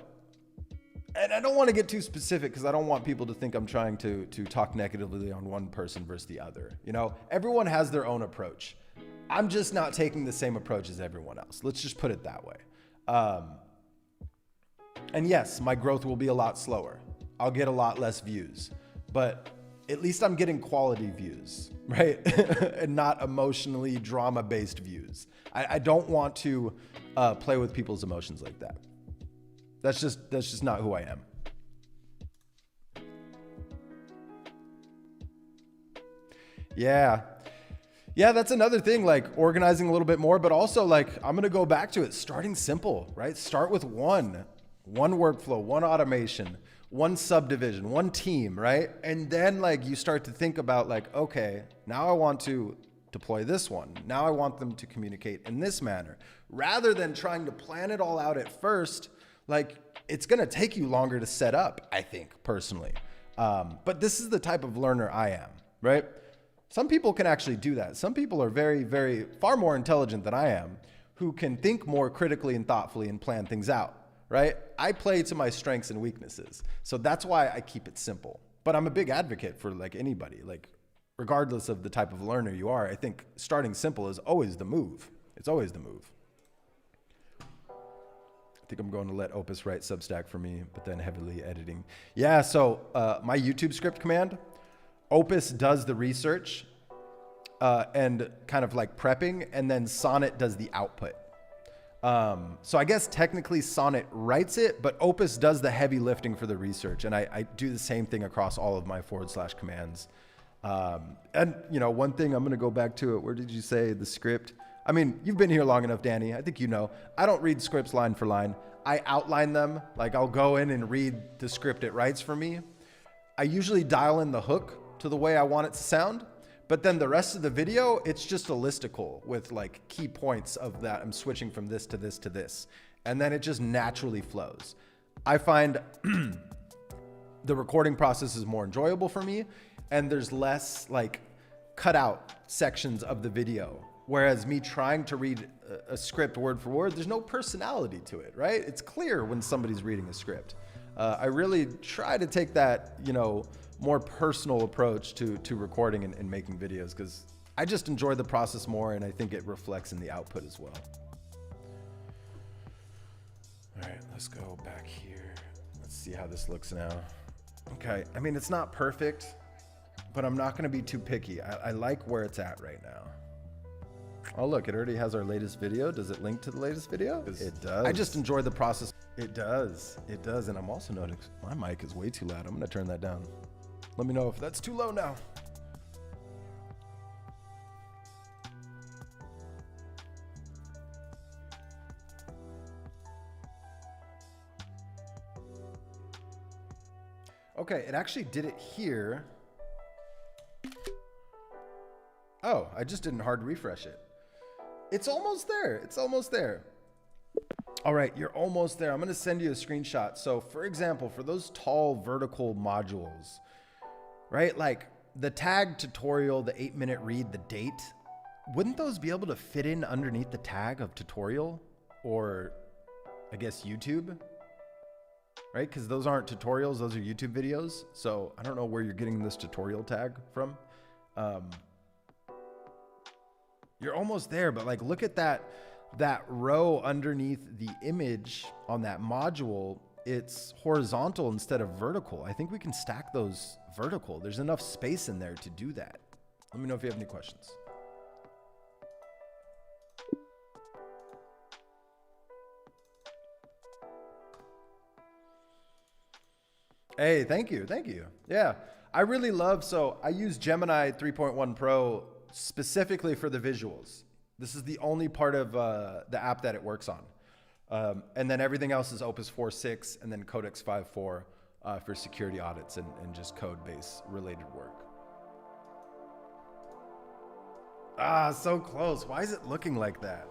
and I don't want to get too specific because I don't want people to think I'm trying to talk negatively on one person versus the other. You know, everyone has their own approach. I'm just not taking the same approach as everyone else. Let's just put it that way. And yes, my growth will be a lot slower. I'll get a lot less views, but at least I'm getting quality views, right? And not emotionally drama-based views. I don't want to play with people's emotions like that. That's just not who I am. Yeah, that's another thing, like organizing a little bit more, but also like, I'm going to go back to it, starting simple, right? Start with one workflow, one automation, one subdivision, one team, right? And then like you start to think about like, okay, now I want to deploy this one. Now I want them to communicate in this manner, rather than trying to plan it all out at first. Like, it's going to take you longer to set up, I think, personally. But this is the type of learner I am, right? Some people can actually do that. Some people are very, far more intelligent than I am, who can think more critically and thoughtfully and plan things out, right? I play to my strengths and weaknesses. So that's why I keep it simple. But I'm a big advocate for like anybody, like regardless of the type of learner you are, I think starting simple is always the move. It's always the move. I think I'm going to let Opus write Substack for me, but then heavily editing. Yeah, so my YouTube script command, Opus does the research and kind of like prepping, and then Sonnet does the output. So I guess technically Sonnet writes it, but Opus does the heavy lifting for the research. And I do the same thing across all of my / commands. And you know, one thing I'm going to go back to it. Where did you say the script? I mean, you've been here long enough, Danny. I think you know, I don't read scripts line for line. I outline them. Like I'll go in and read the script it writes for me. I usually dial in the hook to the way I want it to sound. But then the rest of the video, it's just a listicle with like key points of that. I'm switching from this to this to this. And then it just naturally flows. I find the recording process is more enjoyable for me, and there's less like cut out sections of the video. Whereas me trying to read a script word for word, there's no personality to it, right? It's clear when somebody's reading a script. I really try to take that, you know, more personal approach to recording and making videos, because I just enjoy the process more, and I think it reflects in the output as well. All right, let's go back here. Let's see how this looks now. Okay, I mean, it's not perfect, but I'm not gonna be too picky. I like where it's at right now. Oh look, it already has our latest video. Does it link to the latest video? It does. I just enjoy the process. It does, and I'm also noticing my mic is way too loud. I'm gonna turn that down. Let me know if that's too low now. Okay, it actually did it here. Oh, I just didn't hard refresh it. It's almost there. It's almost there. All right, you're almost there. I'm going to send you a screenshot. So for example, for those tall vertical modules, right? Like the tag tutorial, the 8-minute read, the date, wouldn't those be able to fit in underneath the tag of tutorial, or I guess YouTube, right? Because those aren't tutorials, those are YouTube videos. So I don't know where you're getting this tutorial tag from. You're almost there, but like, look at that row underneath the image on that module. It's horizontal instead of vertical. I think we can stack those vertical. There's enough space in there to do that. Let me know if you have any questions. Hey, thank you. Thank you. Yeah, I really love, so I use Gemini 3.1 Pro specifically for the visuals. This is the only part of the app that it works on. And then everything else is Opus 4.6 and then Codex 5.4 for security audits and just code base related work. Ah, so close. Why is it looking like that?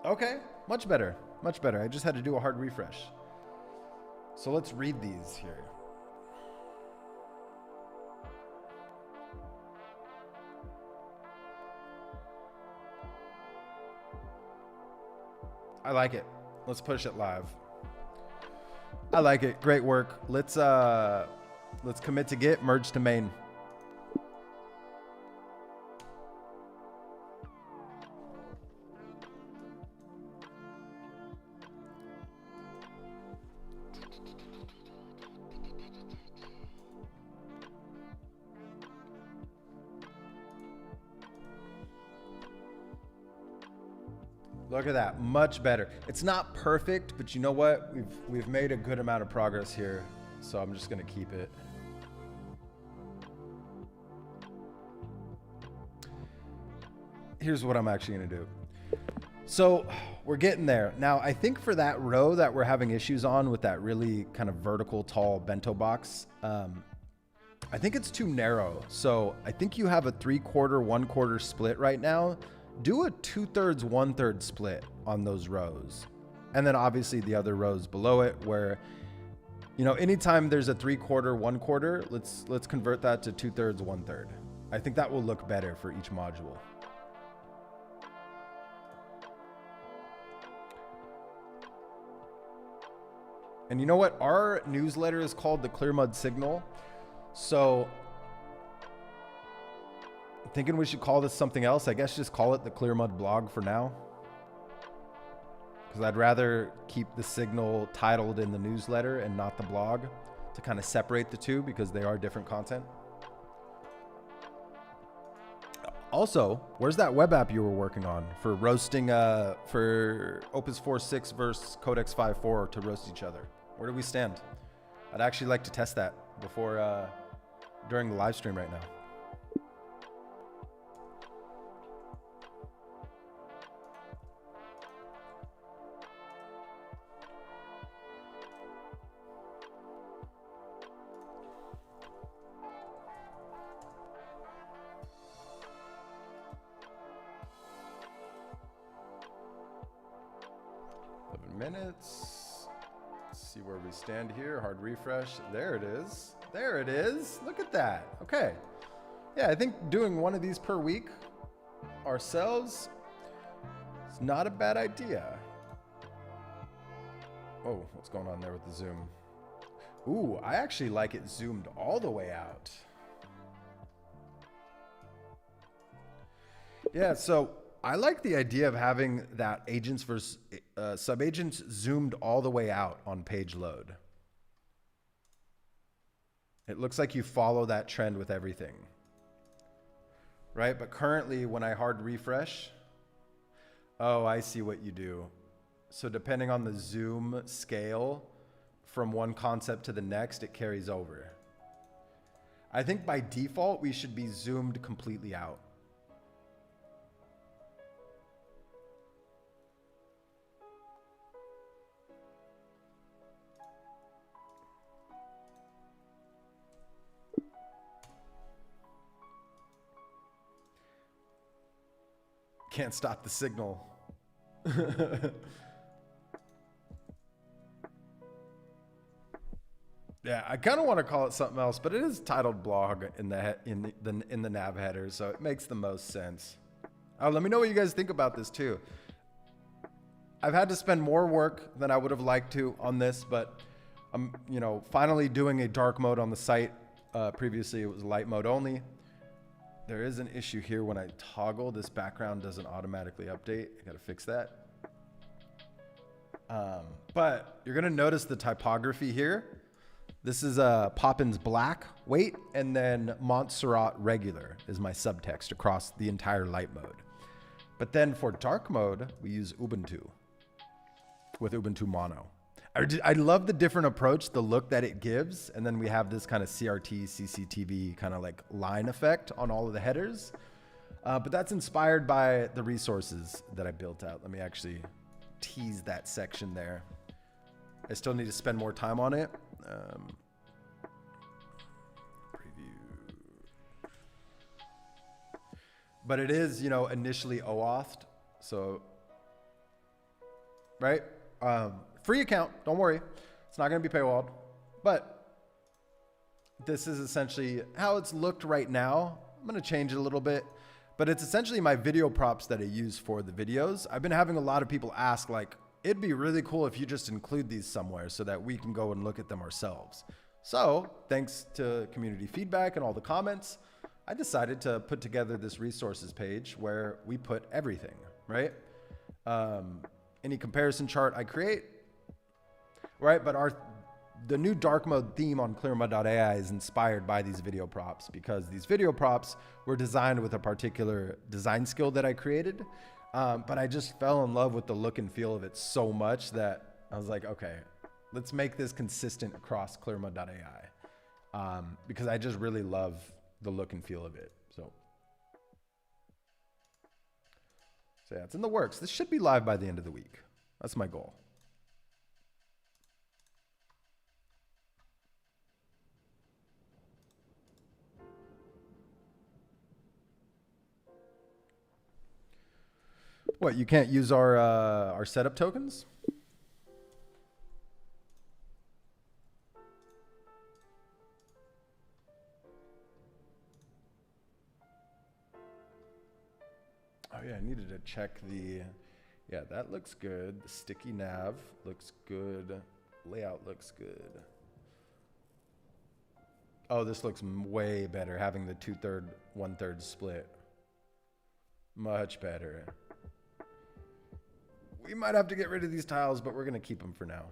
Okay, much better. Much better. I just had to do a hard refresh. So let's read these here. I like it. Let's push it live. I like it. Great work. Let's commit to Git, merge to main. Look at that, much better. It's not perfect, but you know what? We've made a good amount of progress here, so I'm just gonna keep it. Here's what I'm actually gonna do. So we're getting there. Now, I think for that row that we're having issues on with that really kind of vertical, tall bento box, I think it's too narrow. So I think you have a 3/4, 1/4 split right now. Do a 2/3, 1/3 split on those rows. And then obviously the other rows below it where, you know, anytime there's a 3/4, 1/4, let's convert that to 2/3, 1/3. I think that will look better for each module. And you know what? Our newsletter is called the Clearmud Signal. So I'm thinking we should call this something else. I guess just call it the Clearmud blog for now. Because I'd rather keep the signal titled in the newsletter and not the blog to kind of separate the two because they are different content. Also, where's that web app you were working on for roasting for Opus 4.6 versus Codex 5.4 to roast each other? Where do we stand? I'd actually like to test that before during the live stream right now. Minutes. Let's see where we stand here. Hard refresh. There it is. There it is. Look at that. Okay. Yeah, I think doing one of these per week ourselves is not a bad idea. Oh, what's going on there with the zoom? Ooh, I actually like it zoomed all the way out. Yeah, so I like the idea of having that agents versus sub-agents zoomed all the way out on page load. It looks like you follow that trend with everything, right? But currently when I hard refresh, oh, I see what you do. So depending on the zoom scale from one concept to the next, it carries over. I think by default, we should be zoomed completely out. Can't stop the signal. Yeah, I kind of want to call it something else, but it is titled blog in the nav header, so it makes the most sense. Let me know what you guys think about this too. I've had to spend more work than I would have liked to on this, but I'm, finally doing a dark mode on the site. Previously, it was light mode only. There is an issue here when I toggle. This background doesn't automatically update. I gotta fix that. But you're gonna notice the typography here. This is a Poppins black weight, and then Montserrat regular is my subtext across the entire light mode. But then for dark mode, we use Ubuntu with Ubuntu Mono. I love the different approach, the look that it gives. And then we have this kind of CRT, CCTV kind of like line effect on all of the headers. But that's inspired by the resources that I built out. Let me actually tease that section there. I still need to spend more time on it. Preview. But it is, you know, initially OAuth'd. So, right? Free account, don't worry. It's not going to be paywalled. But this is essentially how it's looked right now. I'm going to change it a little bit. But it's essentially my video props that I use for the videos. I've been having a lot of people ask, like, it'd be really cool if you just include these somewhere so that we can go and look at them ourselves. So thanks to community feedback and all the comments, I decided to put together this resources page where we put everything, right? Any comparison chart I create, right? But the new dark mode theme on Clearmud.ai is inspired by these video props, because these video props were designed with a particular design skill that I created. But I just fell in love with the look and feel of it so much that I was like, okay, let's make this consistent across Clearmud.ai, because I just really love the look and feel of it. So yeah, it's in the works. This should be live by the end of the week. That's my goal. What, you can't use our setup tokens? Oh yeah, I needed to check the, yeah, that looks good. The sticky nav looks good. Layout looks good. Oh, this looks way better, having the 2/3, 1/3 split. Much better. We might have to get rid of these tiles, but we're going to keep them for now.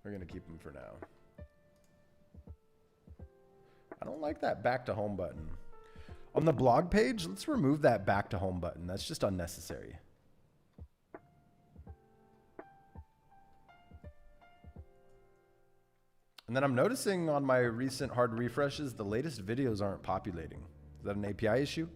We're going to keep them for now. I don't like that back to home button. On the blog page, let's remove that back to home button. That's just unnecessary. And then I'm noticing on my recent hard refreshes, the latest videos aren't populating. Is that an API issue?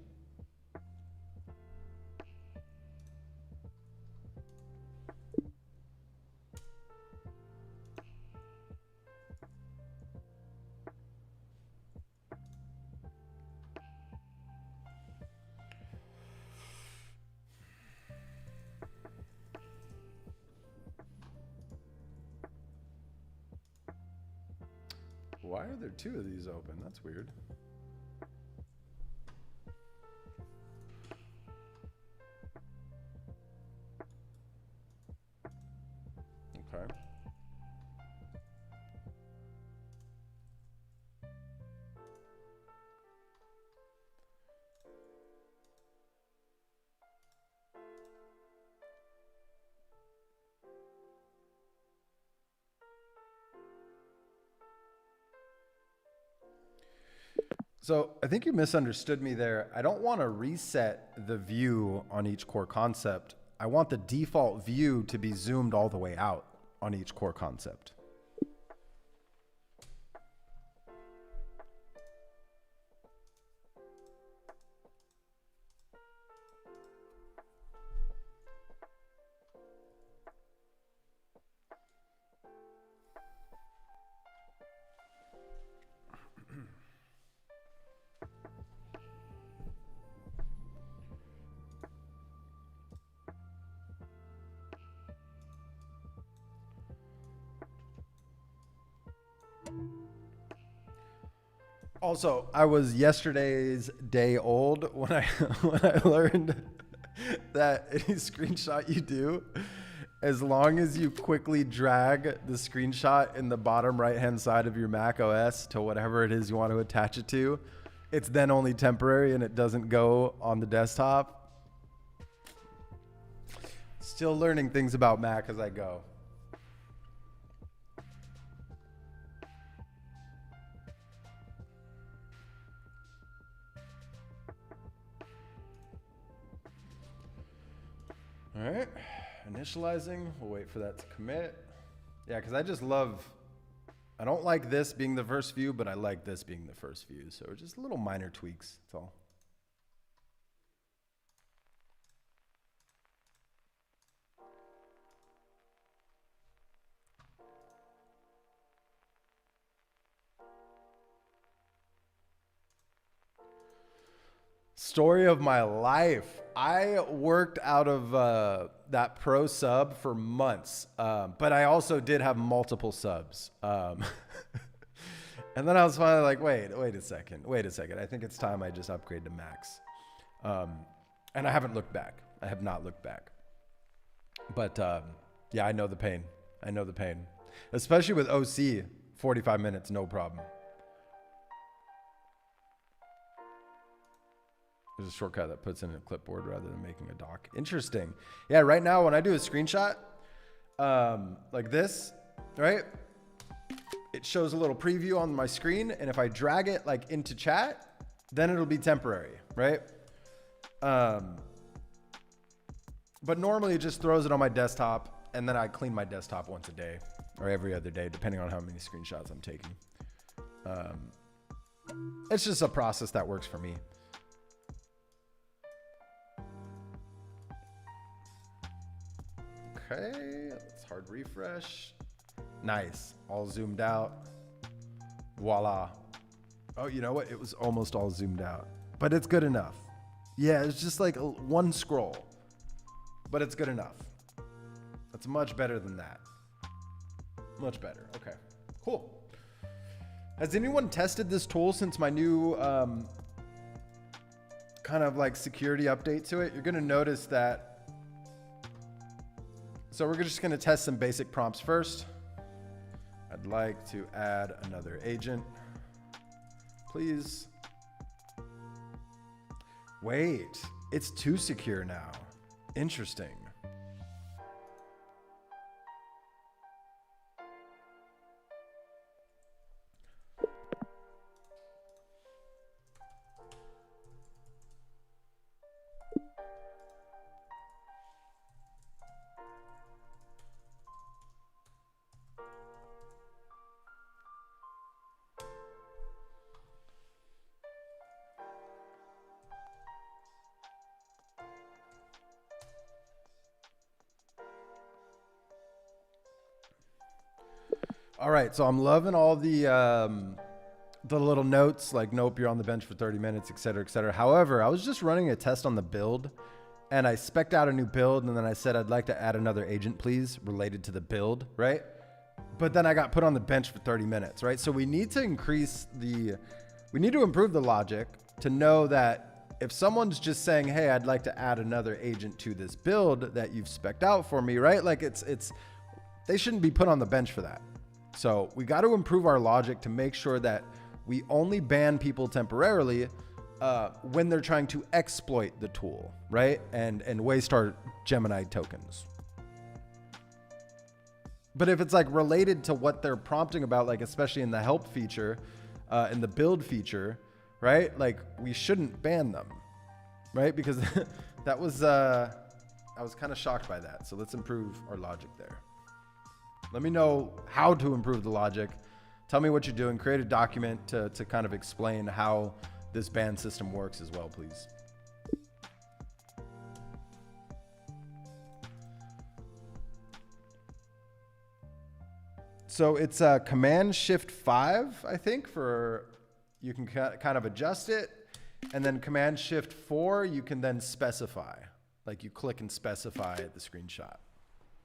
Why are there two of these open? That's weird. Okay. So I think you misunderstood me there. I don't want to reset the view on each core concept. I want the default view to be zoomed all the way out on each core concept. Also, I was yesterday's day old when I learned that any screenshot you do, as long as you quickly drag the screenshot in the bottom right-hand side of your Mac OS to whatever it is you want to attach it to, it's then only temporary and it doesn't go on the desktop. Still learning things about Mac as I go. All right, initializing. We'll wait for that to commit. Yeah, because I just love, I don't like this being the first view, but I like this being the first view. So just little minor tweaks, that's all. Story of my life. I worked out of that pro sub for months, but I also did have multiple subs. And then I was finally like, wait a second. I think it's time I just upgrade to max. And I haven't looked back. I have not looked back. But yeah, I know the pain. Especially with OC, 45 minutes, no problem. There's a shortcut that puts in a clipboard rather than making a doc. Interesting. Yeah, right now when I do a screenshot like this, right? It shows a little preview on my screen, and if I drag it like into chat, then it'll be temporary, right? But normally it just throws it on my desktop, and then I clean my desktop once a day or every other day, depending on how many screenshots I'm taking. It's just a process that works for me. Okay, let's hard refresh. Nice, all zoomed out. Voila. Oh, you know what? It was almost all zoomed out, but it's good enough. Yeah, it's just like one scroll, but it's good enough. That's much better than that. Much better. Okay, cool. Has anyone tested this tool since my new kind of like security update to it? You're gonna notice that. So we're just gonna test some basic prompts first. I'd like to add another agent, please. Wait, it's too secure now. Interesting. All right, so I'm loving all the little notes like, nope, you're on the bench for 30 minutes, et cetera, et cetera. However, I was just running a test on the build, and I spec'd out a new build, and then I said I'd like to add another agent, please, related to the build, right? But then I got put on the bench for 30 minutes, right? So we need to improve the logic to know that if someone's just saying, hey, I'd like to add another agent to this build that you've spec'd out for me, right? Like they shouldn't be put on the bench for that. So we got to improve our logic to make sure that we only ban people temporarily when they're trying to exploit the tool, right? And waste our Gemini tokens. But if it's like related to what they're prompting about, like especially in the help feature, in the build feature, right? Like we shouldn't ban them, right? Because that was, I was kind of shocked by that. So let's improve our logic there. Let me know how to improve the logic. Tell me what you're doing. Create a document to kind of explain how this ban system works as well, please. So it's Command Shift 5, I think, for you can kind of adjust it. And then Command Shift 4, you can then specify. Like you click and specify the screenshot.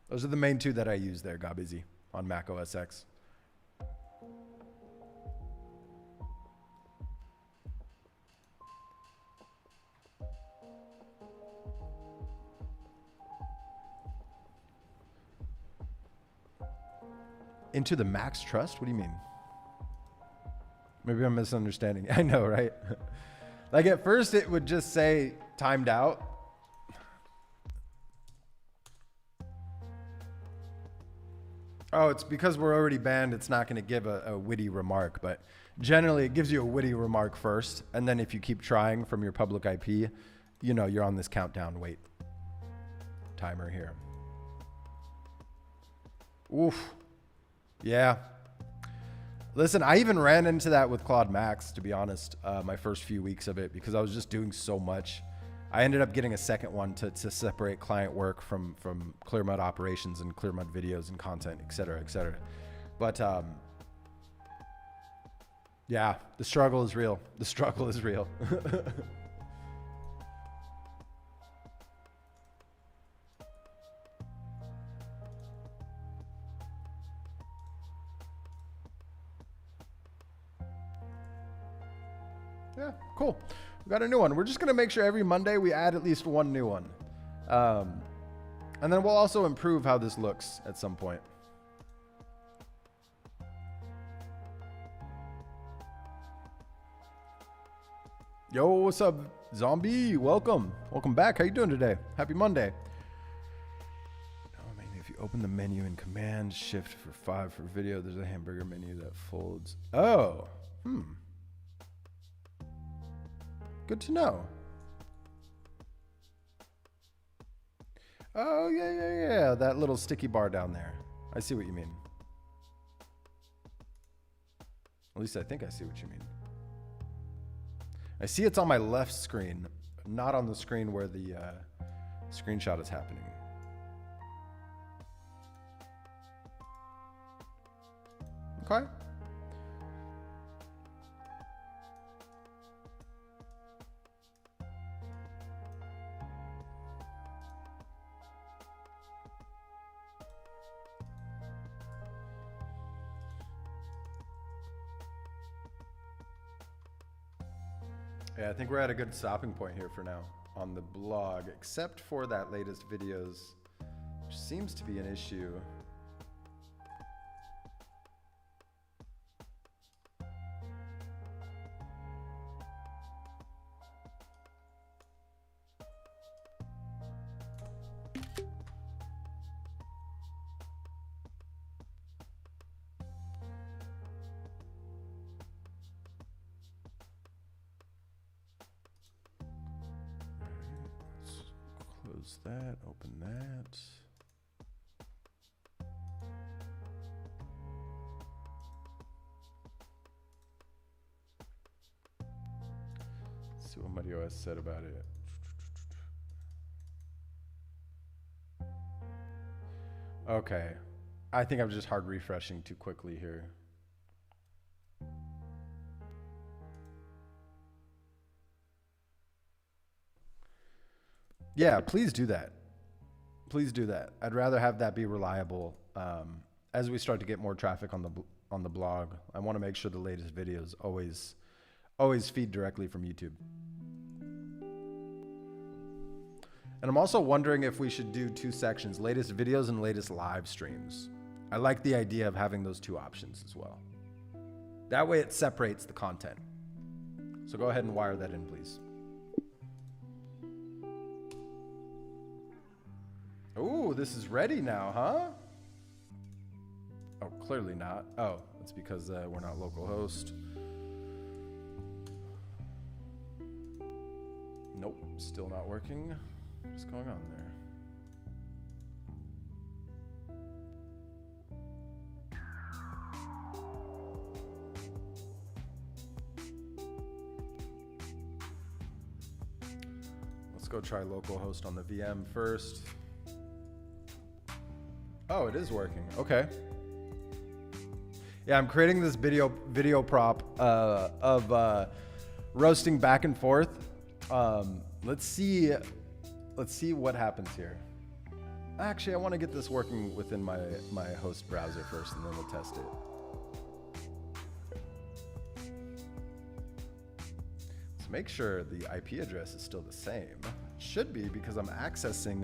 Those are the main two that I use there, Gabizi, on Mac OS X. Into the max trust? What do you mean? Maybe I'm misunderstanding. I know, right? Like at first it would just say timed out. Oh, it's because we're already banned. It's not going to give a witty remark, but generally it gives you a witty remark first. And then if you keep trying from your public IP, you know, you're on this countdown wait timer here. Oof. Yeah. Listen, I even ran into that with Claude Max, to be honest, my first few weeks of it, because I was just doing so much. I ended up getting a second one to separate client work from Clearmud operations and Clearmud videos and content, et cetera, et cetera. But yeah, the struggle is real. The struggle is real. Yeah, cool. We got a new one. We're just going to make sure every Monday we add at least one new one. And then we'll also improve how this looks at some point. Yo, what's up, Zombie? Welcome. Welcome back. How you doing today? Happy Monday. Oh, man, if you open the menu in Command Shift for 5 for video, there's a hamburger menu that folds. Oh, good to know. Oh, yeah. That little sticky bar down there. I see what you mean. At least I think I see what you mean. I see it's on my left screen, not on the screen where the screenshot is happening. Okay. Yeah, I think we're at a good stopping point here for now on the blog, except for that latest videos, which seems to be an issue. Close that, open that. Let's see what MuddyOS said about it. Okay. I think I'm just hard refreshing too quickly here. Yeah, please do that. Please do that. I'd rather have that be reliable. As we start to get more traffic on the blog, I want to make sure the latest videos always feed directly from YouTube. And I'm also wondering if we should do 2 sections, latest videos and latest live streams. I like the idea of having those 2 options as well. That way it separates the content. So go ahead and wire that in, please. Ooh, this is ready now, huh? Oh, clearly not. Oh, that's because we're not localhost. Nope, still not working. What's going on there? Let's go try localhost on the VM first. Oh, it is working. Okay. Yeah, I'm creating this video prop of roasting back and forth. Let's see what happens here. Actually, I want to get this working within my host browser first, and then we'll test it. Let's make sure the IP address is still the same. It should be, because I'm accessing.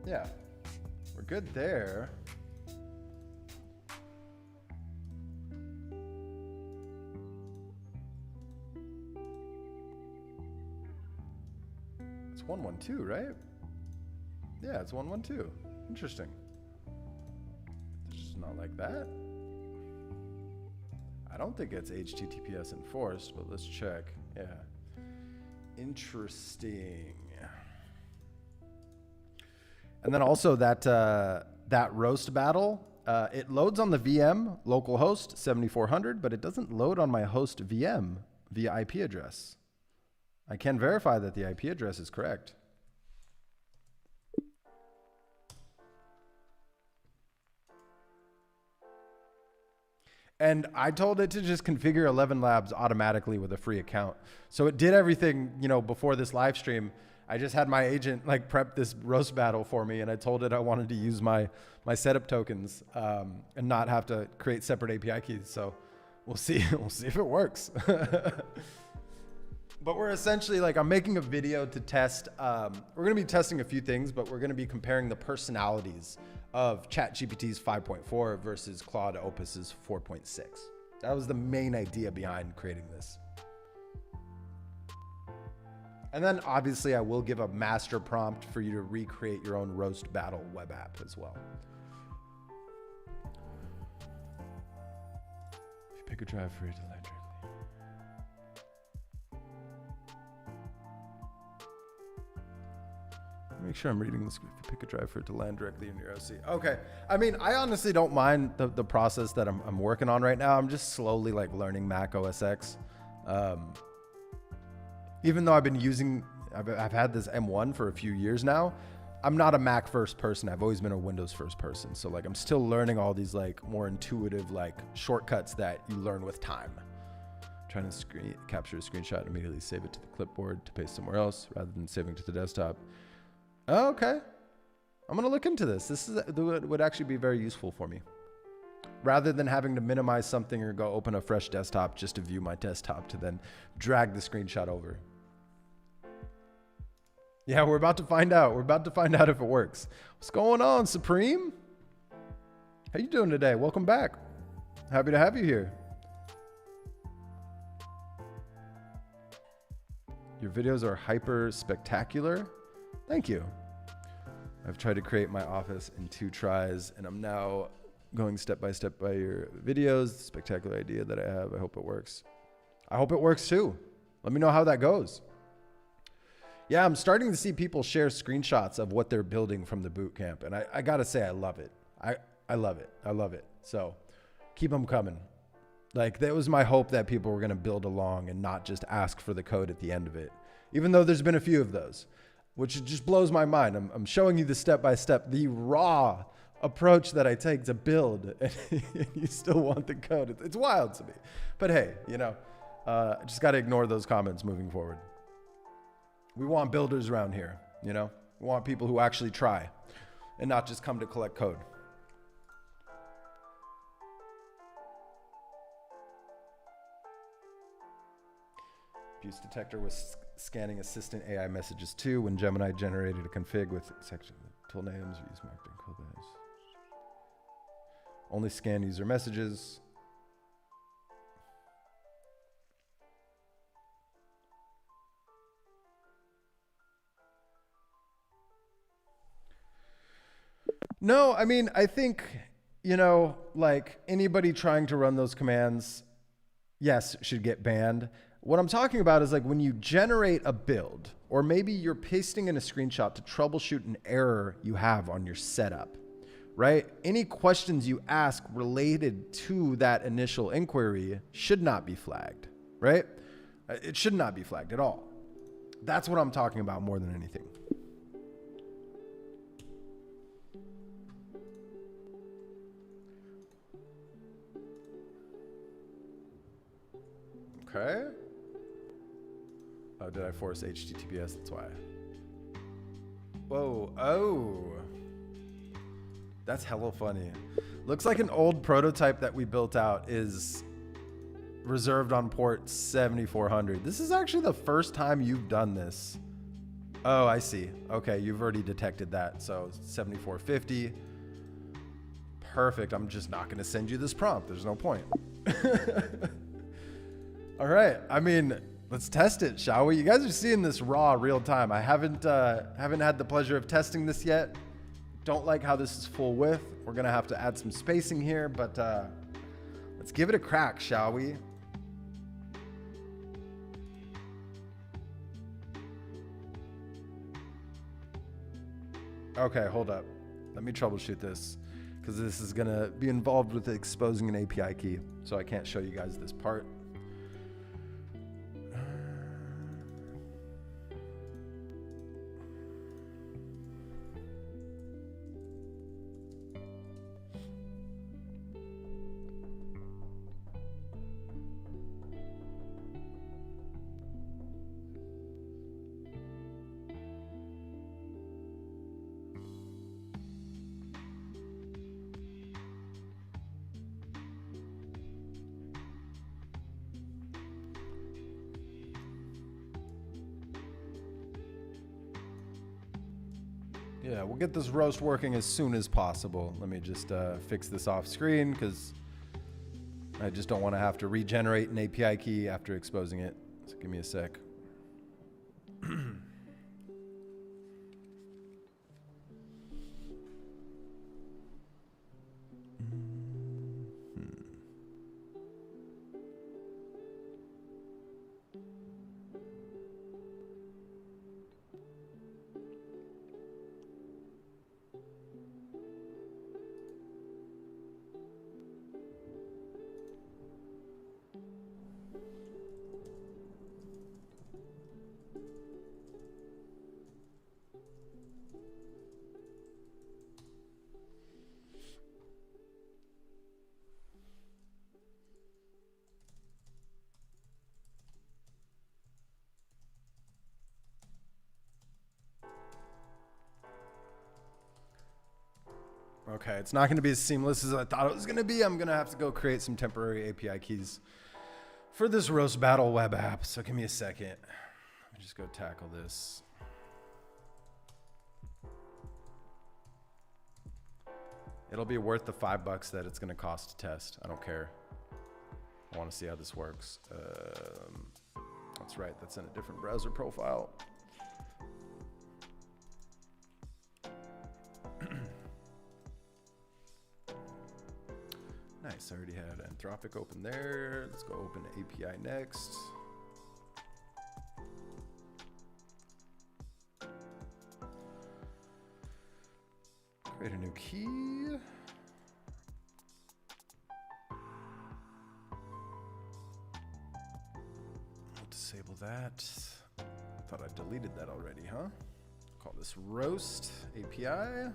Yeah, we're good there. It's 112, right? Yeah, it's 112. Interesting. It's just not like that. I don't think it's Edge TTS enforced, but let's check. Yeah. Interesting. And then also that that roast battle, it loads on the VM localhost 7400, but it doesn't load on my host VM via IP address. I can verify that the IP address is correct. And I told it to just configure 11 Labs automatically with a free account. So it did everything, you know, before this live stream. I just had my agent like prep this roast battle for me, and I told it I wanted to use my setup tokens and not have to create separate API keys. So we'll see if it works. But we're essentially like, I'm making a video to test. We're going to be testing a few things, but we're going to be comparing the personalities of ChatGPT's 5.4 versus Claude Opus's 4.6. That was the main idea behind creating this. And then obviously I will give a master prompt for you to recreate your own roast battle web app as well. If you pick a drive for it to land directly. Make sure I'm reading this. If you pick a drive for it to land directly in your OC. Okay. I mean, I honestly don't mind the process that I'm working on right now. I'm just slowly like learning Mac OS X. Even though I've been using, I've had this M1 for a few years now. I'm not a Mac first person. I've always been a Windows first person. So like, I'm still learning all these like more intuitive like shortcuts that you learn with time. Trying to capture a screenshot and immediately save it to the clipboard to paste somewhere else rather than saving to the desktop. Oh, okay. I'm going to look into this. This would actually be very useful for me. Rather than having to minimize something or go open a fresh desktop just to view my desktop to then drag the screenshot over. Yeah, we're about to find out. We're about to find out if it works. What's going on, Supreme? How you doing today? Welcome back. Happy to have you here. Your videos are hyper spectacular. Thank you. I've tried to create my office in 2 tries, and I'm now going step by step by your videos. Spectacular idea that I have. I hope it works. I hope it works too. Let me know how that goes. Yeah, I'm starting to see people share screenshots of what they're building from the boot camp, and I gotta say, I love it. I love it. I love it. So keep them coming. Like, that was my hope that people were gonna build along and not just ask for the code at the end of it, even though there's been a few of those, which just blows my mind. I'm showing you the step-by-step, the raw approach that I take to build, and you still want the code. It's wild to me. But hey, you know, I just got to ignore those comments moving forward. We want builders around here, you know? We want people who actually try and not just come to collect code. Abuse detector was scanning assistant AI messages too when Gemini generated a config with section tool names, use marked and cool names. Only scan user messages. No, I mean, I think, you know, like anybody trying to run those commands, yes, should get banned. What I'm talking about is like when you generate a build, or maybe you're pasting in a screenshot to troubleshoot an error you have on your setup, right? Any questions you ask related to that initial inquiry should not be flagged, right? It should not be flagged at all. That's what I'm talking about more than anything. Okay. Oh, did I force Edge TTS? That's why. Whoa. Oh. That's hella funny. Looks like an old prototype that we built out is reserved on port 7400. This is actually the first time you've done this. Oh, I see. Okay, you've already detected that. So 7450. Perfect. I'm just not going to send you this prompt. There's no point. All right. I mean, let's test it, shall we? You guys are seeing this raw real time. I haven't had the pleasure of testing this yet. Don't like how this is full width. We're going to have to add some spacing here, but let's give it a crack, shall we? Okay, hold up. Let me troubleshoot this, because this is gonna be involved with exposing an API key, so I can't show you guys this part. Yeah, we'll get this roast working as soon as possible. Let me just fix this off screen, because I just don't want to have to regenerate an API key after exposing it. So give me a sec. Okay, it's not going to be as seamless as I thought it was going to be. I'm going to have to go create some temporary API keys for this roast battle web app. So give me a second. Let me just go tackle this. It'll be worth the $5 that it's going to cost to test. I don't care. I want to see how this works. That's right. That's in a different browser profile. Nice, I already had Anthropic open there. Let's go open API next. Create a new key. I'll disable that. Thought I deleted that already, huh? Call this roast API.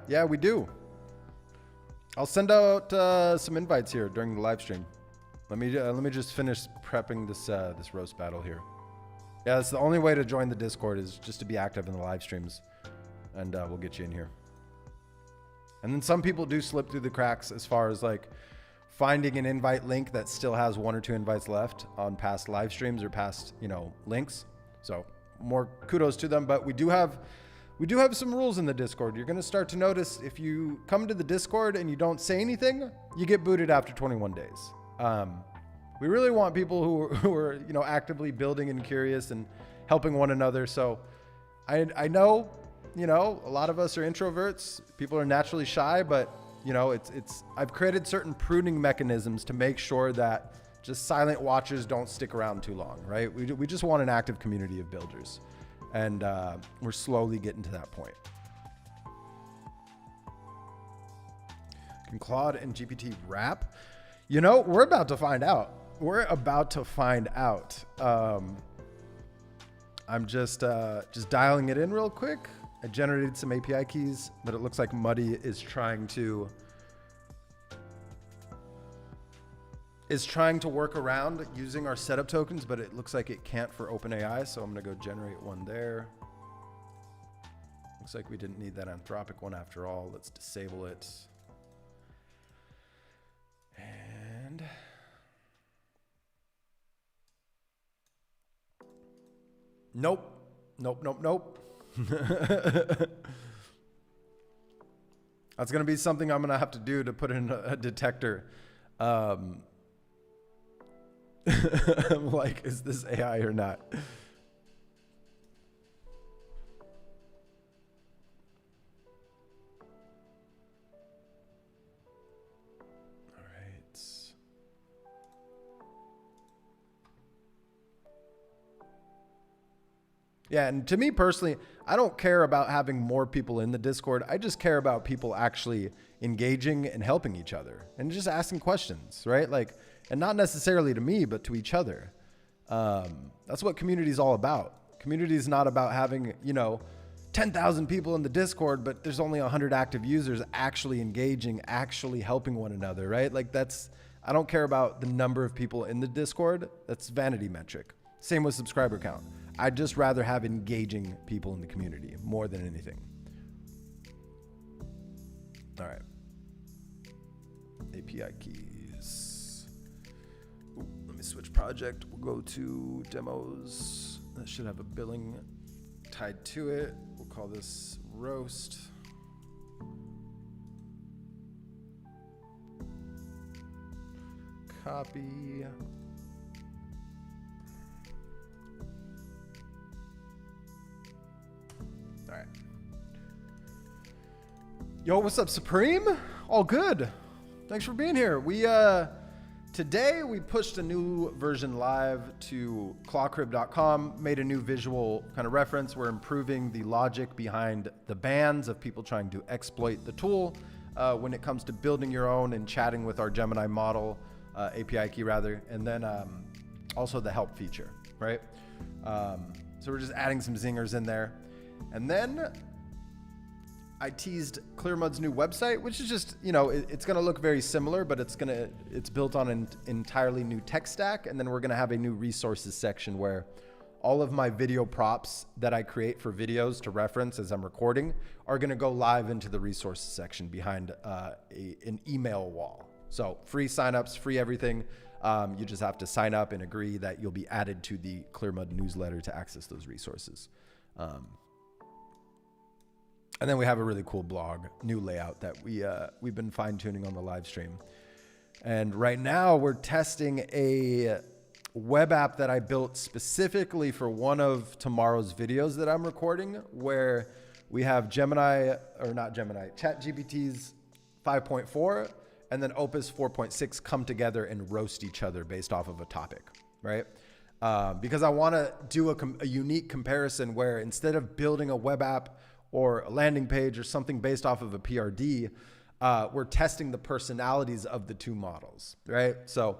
Yeah, we do. I'll send out some invites here during the live stream. Let me just finish prepping this this roast battle here. Yeah, that's the only way to join the Discord, is just to be active in the live streams, and we'll get you in here. And then some people do slip through the cracks as far as like finding an invite link that still has 1 or 2 invites left on past live streams or past, you know, links. So more kudos to them, but we do have some rules in the Discord. You're going to start to notice if you come to the Discord and you don't say anything, you get booted after 21 days. We really want people who are, you know, actively building and curious and helping one another. So I know, you know, a lot of us are introverts. People are naturally shy, but you know, I've created certain pruning mechanisms to make sure that just silent watchers don't stick around too long, right? We just want an active community of builders. And we're slowly getting to that point. Can Claude and GPT rap? You know, we're about to find out. I'm just dialing it in real quick. I generated some API keys, but it looks like Muddy is trying to work around using our setup tokens, but it looks like it can't for OpenAI, so I'm going to go generate one there. Looks like we didn't need that Anthropic one after all. Let's disable it. And Nope. Nope, nope, nope. That's going to be something I'm going to have to do to put in a detector. I'm like, is this AI or not? All right. Yeah, and to me personally, I don't care about having more people in the Discord. I just care about people actually engaging and helping each other and just asking questions, right? Like, and not necessarily to me, but to each other. That's what community is all about. Community is not about having, 10,000 people in the Discord, but there's only 100 active users actually engaging, actually helping one another, right? Like I don't care about the number of people in the Discord. That's vanity metric. Same with subscriber count. I'd just rather have engaging people in the community more than anything. All right. API keys. Ooh, let me switch project. We'll go to demos. That should have a billing tied to it. We'll call this roast. Copy. All right. Yo, what's up, Supreme? All good. Thanks for being here. Today we pushed a new version live to ClawCrib.com, made a new visual kind of reference. We're improving the logic behind the bans of people trying to exploit the tool when it comes to building your own and chatting with our Gemini model, API key rather, and then also the help feature, right? So we're just adding some zingers in there. And then I teased Clearmud's new website, which is just, it's going to look very similar, but it's built on an entirely new tech stack. And then we're going to have a new resources section where all of my video props that I create for videos to reference as I'm recording are going to go live into the resources section behind an email wall. So free signups, free everything. You just have to sign up and agree that you'll be added to the Clearmud newsletter to access those resources. And then we have a really cool blog, new layout that we've been fine tuning on the live stream. And right now we're testing a web app that I built specifically for one of tomorrow's videos that I'm recording, where we have ChatGPT's 5.4 and then Opus 4.6 come together and roast each other based off of a topic, right? Because I want to do a unique comparison where instead of building a web app or a landing page or something based off of a PRD, we're testing the personalities of the two models, right? So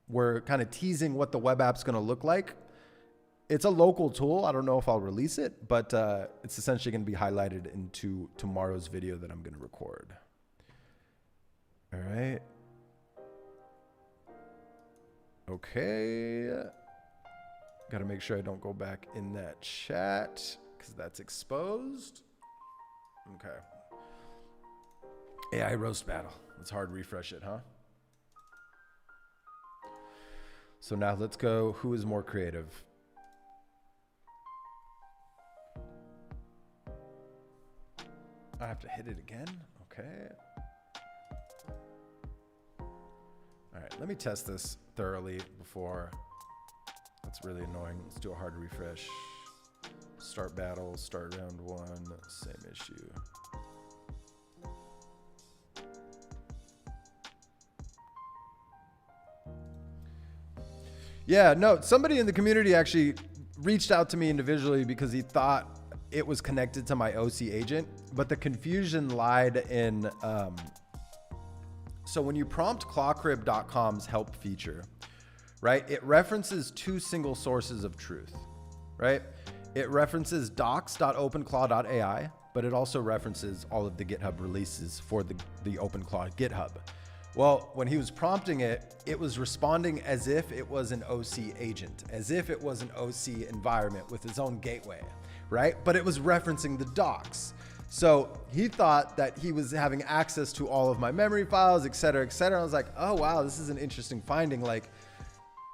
we're kind of teasing what the web app's going to look like. It's a local tool. I don't know if I'll release it, but it's essentially going to be highlighted into tomorrow's video that I'm going to record. All right. Okay. Got to make sure I don't go back in that chat because that's exposed. Okay. AI roast battle. Let's hard refresh it, huh? So now let's go. Who is more creative? I have to hit it again? Okay. All right, let me test this thoroughly before. That's really annoying. Let's do a hard refresh. Start battle, start round one, same issue. Yeah, no, somebody in the community actually reached out to me individually because he thought it was connected to my OC agent, but the confusion lied in, so when you prompt ClawCrib.com's help feature, right, it references two single sources of truth, right? It references docs.openclaw.ai, but it also references all of the GitHub releases for the Openclaw GitHub. Well, when he was prompting it, it was responding as if it was an OC agent, as if it was an OC environment with its own gateway, right? But it was referencing the docs. So he thought that he was having access to all of my memory files, et cetera, et cetera. I was like, oh, wow, this is an interesting finding. Like,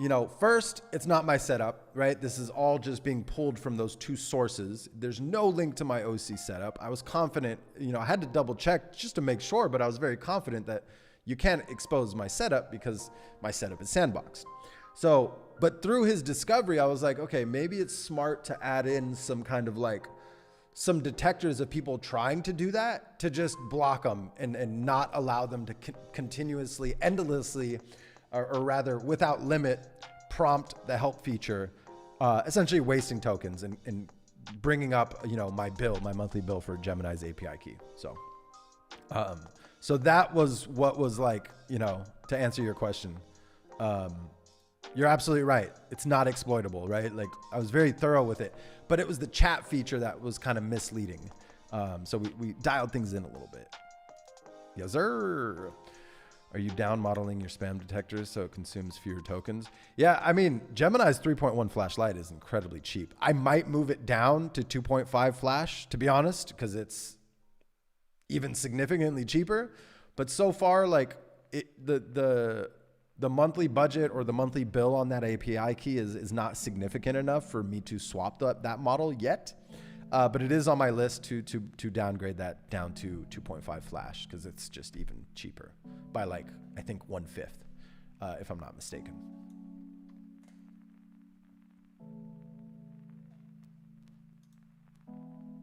you know, first, it's not my setup, right? This is all just being pulled from those two sources. There's no link to my OC setup. I was confident, you know, I had to double check just to make sure, but I was very confident that you can't expose my setup because my setup is sandboxed. So, but through his discovery, I was like, okay, maybe it's smart to add in some kind of like some detectors of people trying to do that, to just block them and not allow them to continuously, endlessly, or rather without limit, prompt the help feature, essentially wasting tokens and bringing up, you know, my monthly bill for Gemini's API key. So, so that was what was like, you know, to answer your question. You're absolutely right. It's not exploitable, right? Like I was very thorough with it, but it was the chat feature that was kind of misleading. So we dialed things in a little bit. Yes, sir. Are you down modeling your spam detectors so it consumes fewer tokens? Yeah, I mean, Gemini's 3.1 flashlight is incredibly cheap. I might move it down to 2.5 flash, to be honest, because it's even significantly cheaper. But so far, like the monthly budget or the monthly bill on that API key is not significant enough for me to swap that model yet. But it is on my list to downgrade that down to 2.5 flash because it's just even cheaper by like, I think 1/5, if I'm not mistaken.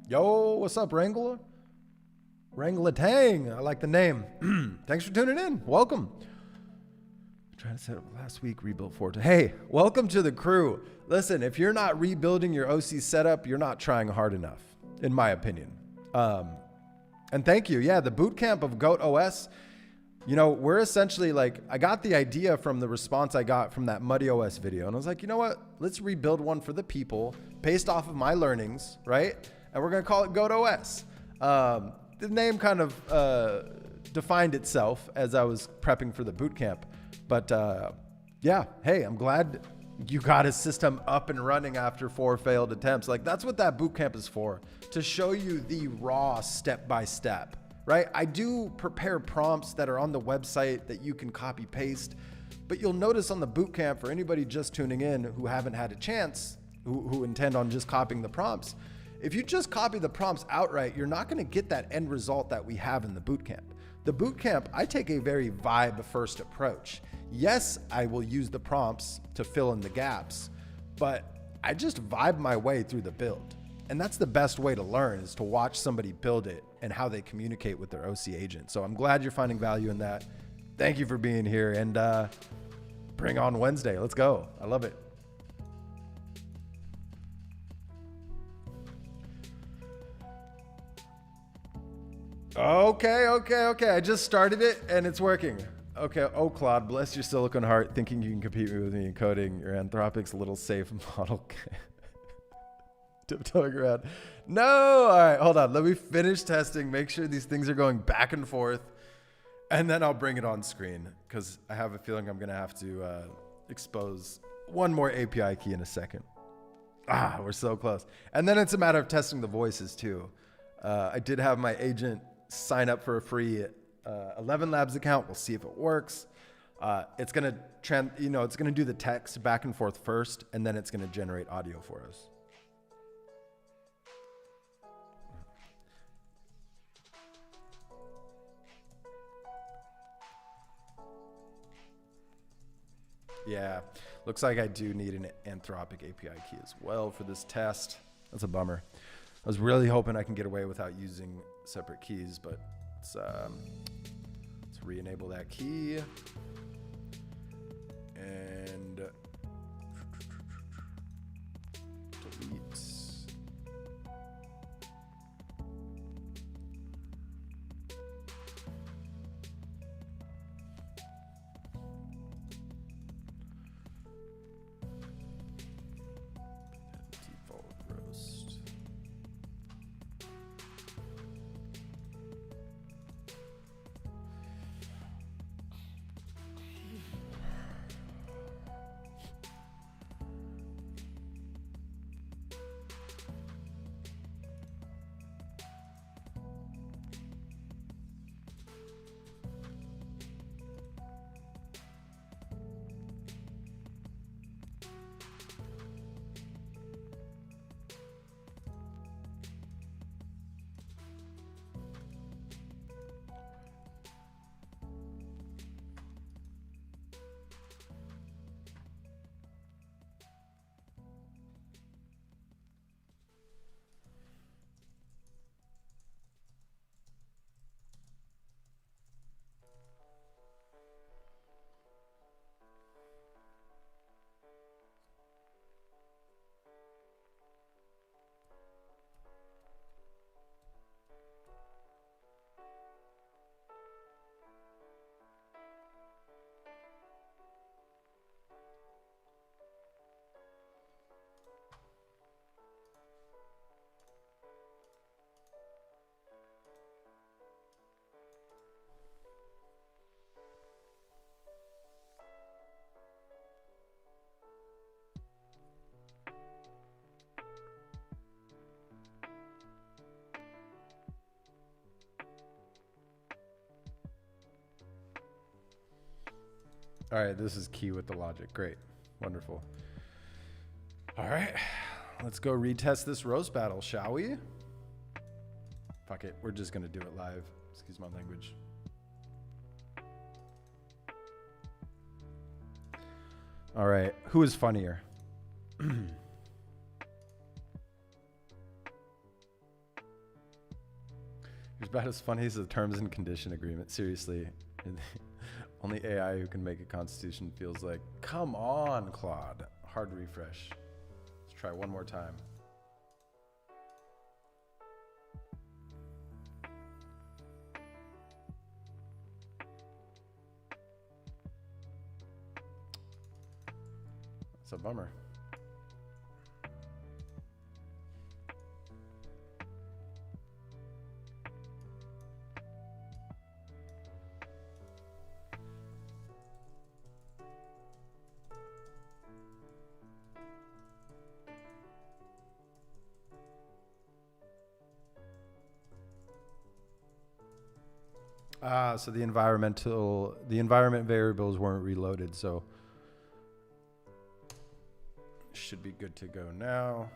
Yo, what's up, Wrangler? Wrangler Tang, I like the name. Thanks for tuning in. Welcome. Trying to set up last week, rebuild 4. Hey, welcome to the crew. Listen, if you're not rebuilding your OC setup, you're not trying hard enough, in my opinion. And thank you. Yeah, the bootcamp of Goat OS, you know, we're essentially like, I got the idea from the response I got from that Muddy OS video. And I was like, you know what? Let's rebuild one for the people based off of my learnings, right? And we're going to call it Goat OS. The name kind of defined itself as I was prepping for the bootcamp. But yeah, hey, I'm glad you got his system up and running after 4 failed attempts. Like that's what that bootcamp is for, to show you the raw step-by-step, right? I do prepare prompts that are on the website that you can copy paste, but you'll notice on the bootcamp, for anybody just tuning in who haven't had a chance, who intend on just copying the prompts, if you just copy the prompts outright, you're not gonna get that end result that we have in the bootcamp. The bootcamp, I take a very vibe-first approach. Yes, I will use the prompts to fill in the gaps, but I just vibe my way through the build. And that's the best way to learn, is to watch somebody build it and how they communicate with their OC agent. So I'm glad you're finding value in that. Thank you for being here, and bring on Wednesday. Let's go. I love it. Okay. I just started it and it's working. Okay. Oh, Claude, bless your silicon heart, thinking you can compete with me in coding. Your Anthropic's little safe model. Tiptoeing around. No. All right, hold on. Let me finish testing. Make sure these things are going back and forth, and then I'll bring it on screen because I have a feeling I'm gonna have to expose one more API key in a second. We're so close. And then it's a matter of testing the voices too. I did have my agent sign up for a free 11 Labs account. We'll see if it works. It's gonna it's gonna do the text back and forth first, and then it's gonna generate audio for us. Yeah, looks like I do need an Anthropic API key as well for this test. That's a bummer. I was really hoping I can get away without using separate keys, but let's re-enable that key. And delete. Default roast. All right, this is key with the logic. Great. Wonderful. All right, let's go retest this roast battle, shall we? Fuck it, we're just gonna do it live. Excuse my language. All right, who is funnier? It's about as funny as the terms and condition agreement. Seriously, only AI who can make a constitution feels like. Come on, Claude. Hard refresh. Let's try one more time. It's a bummer. So the environment variables weren't reloaded, so should be good to go now.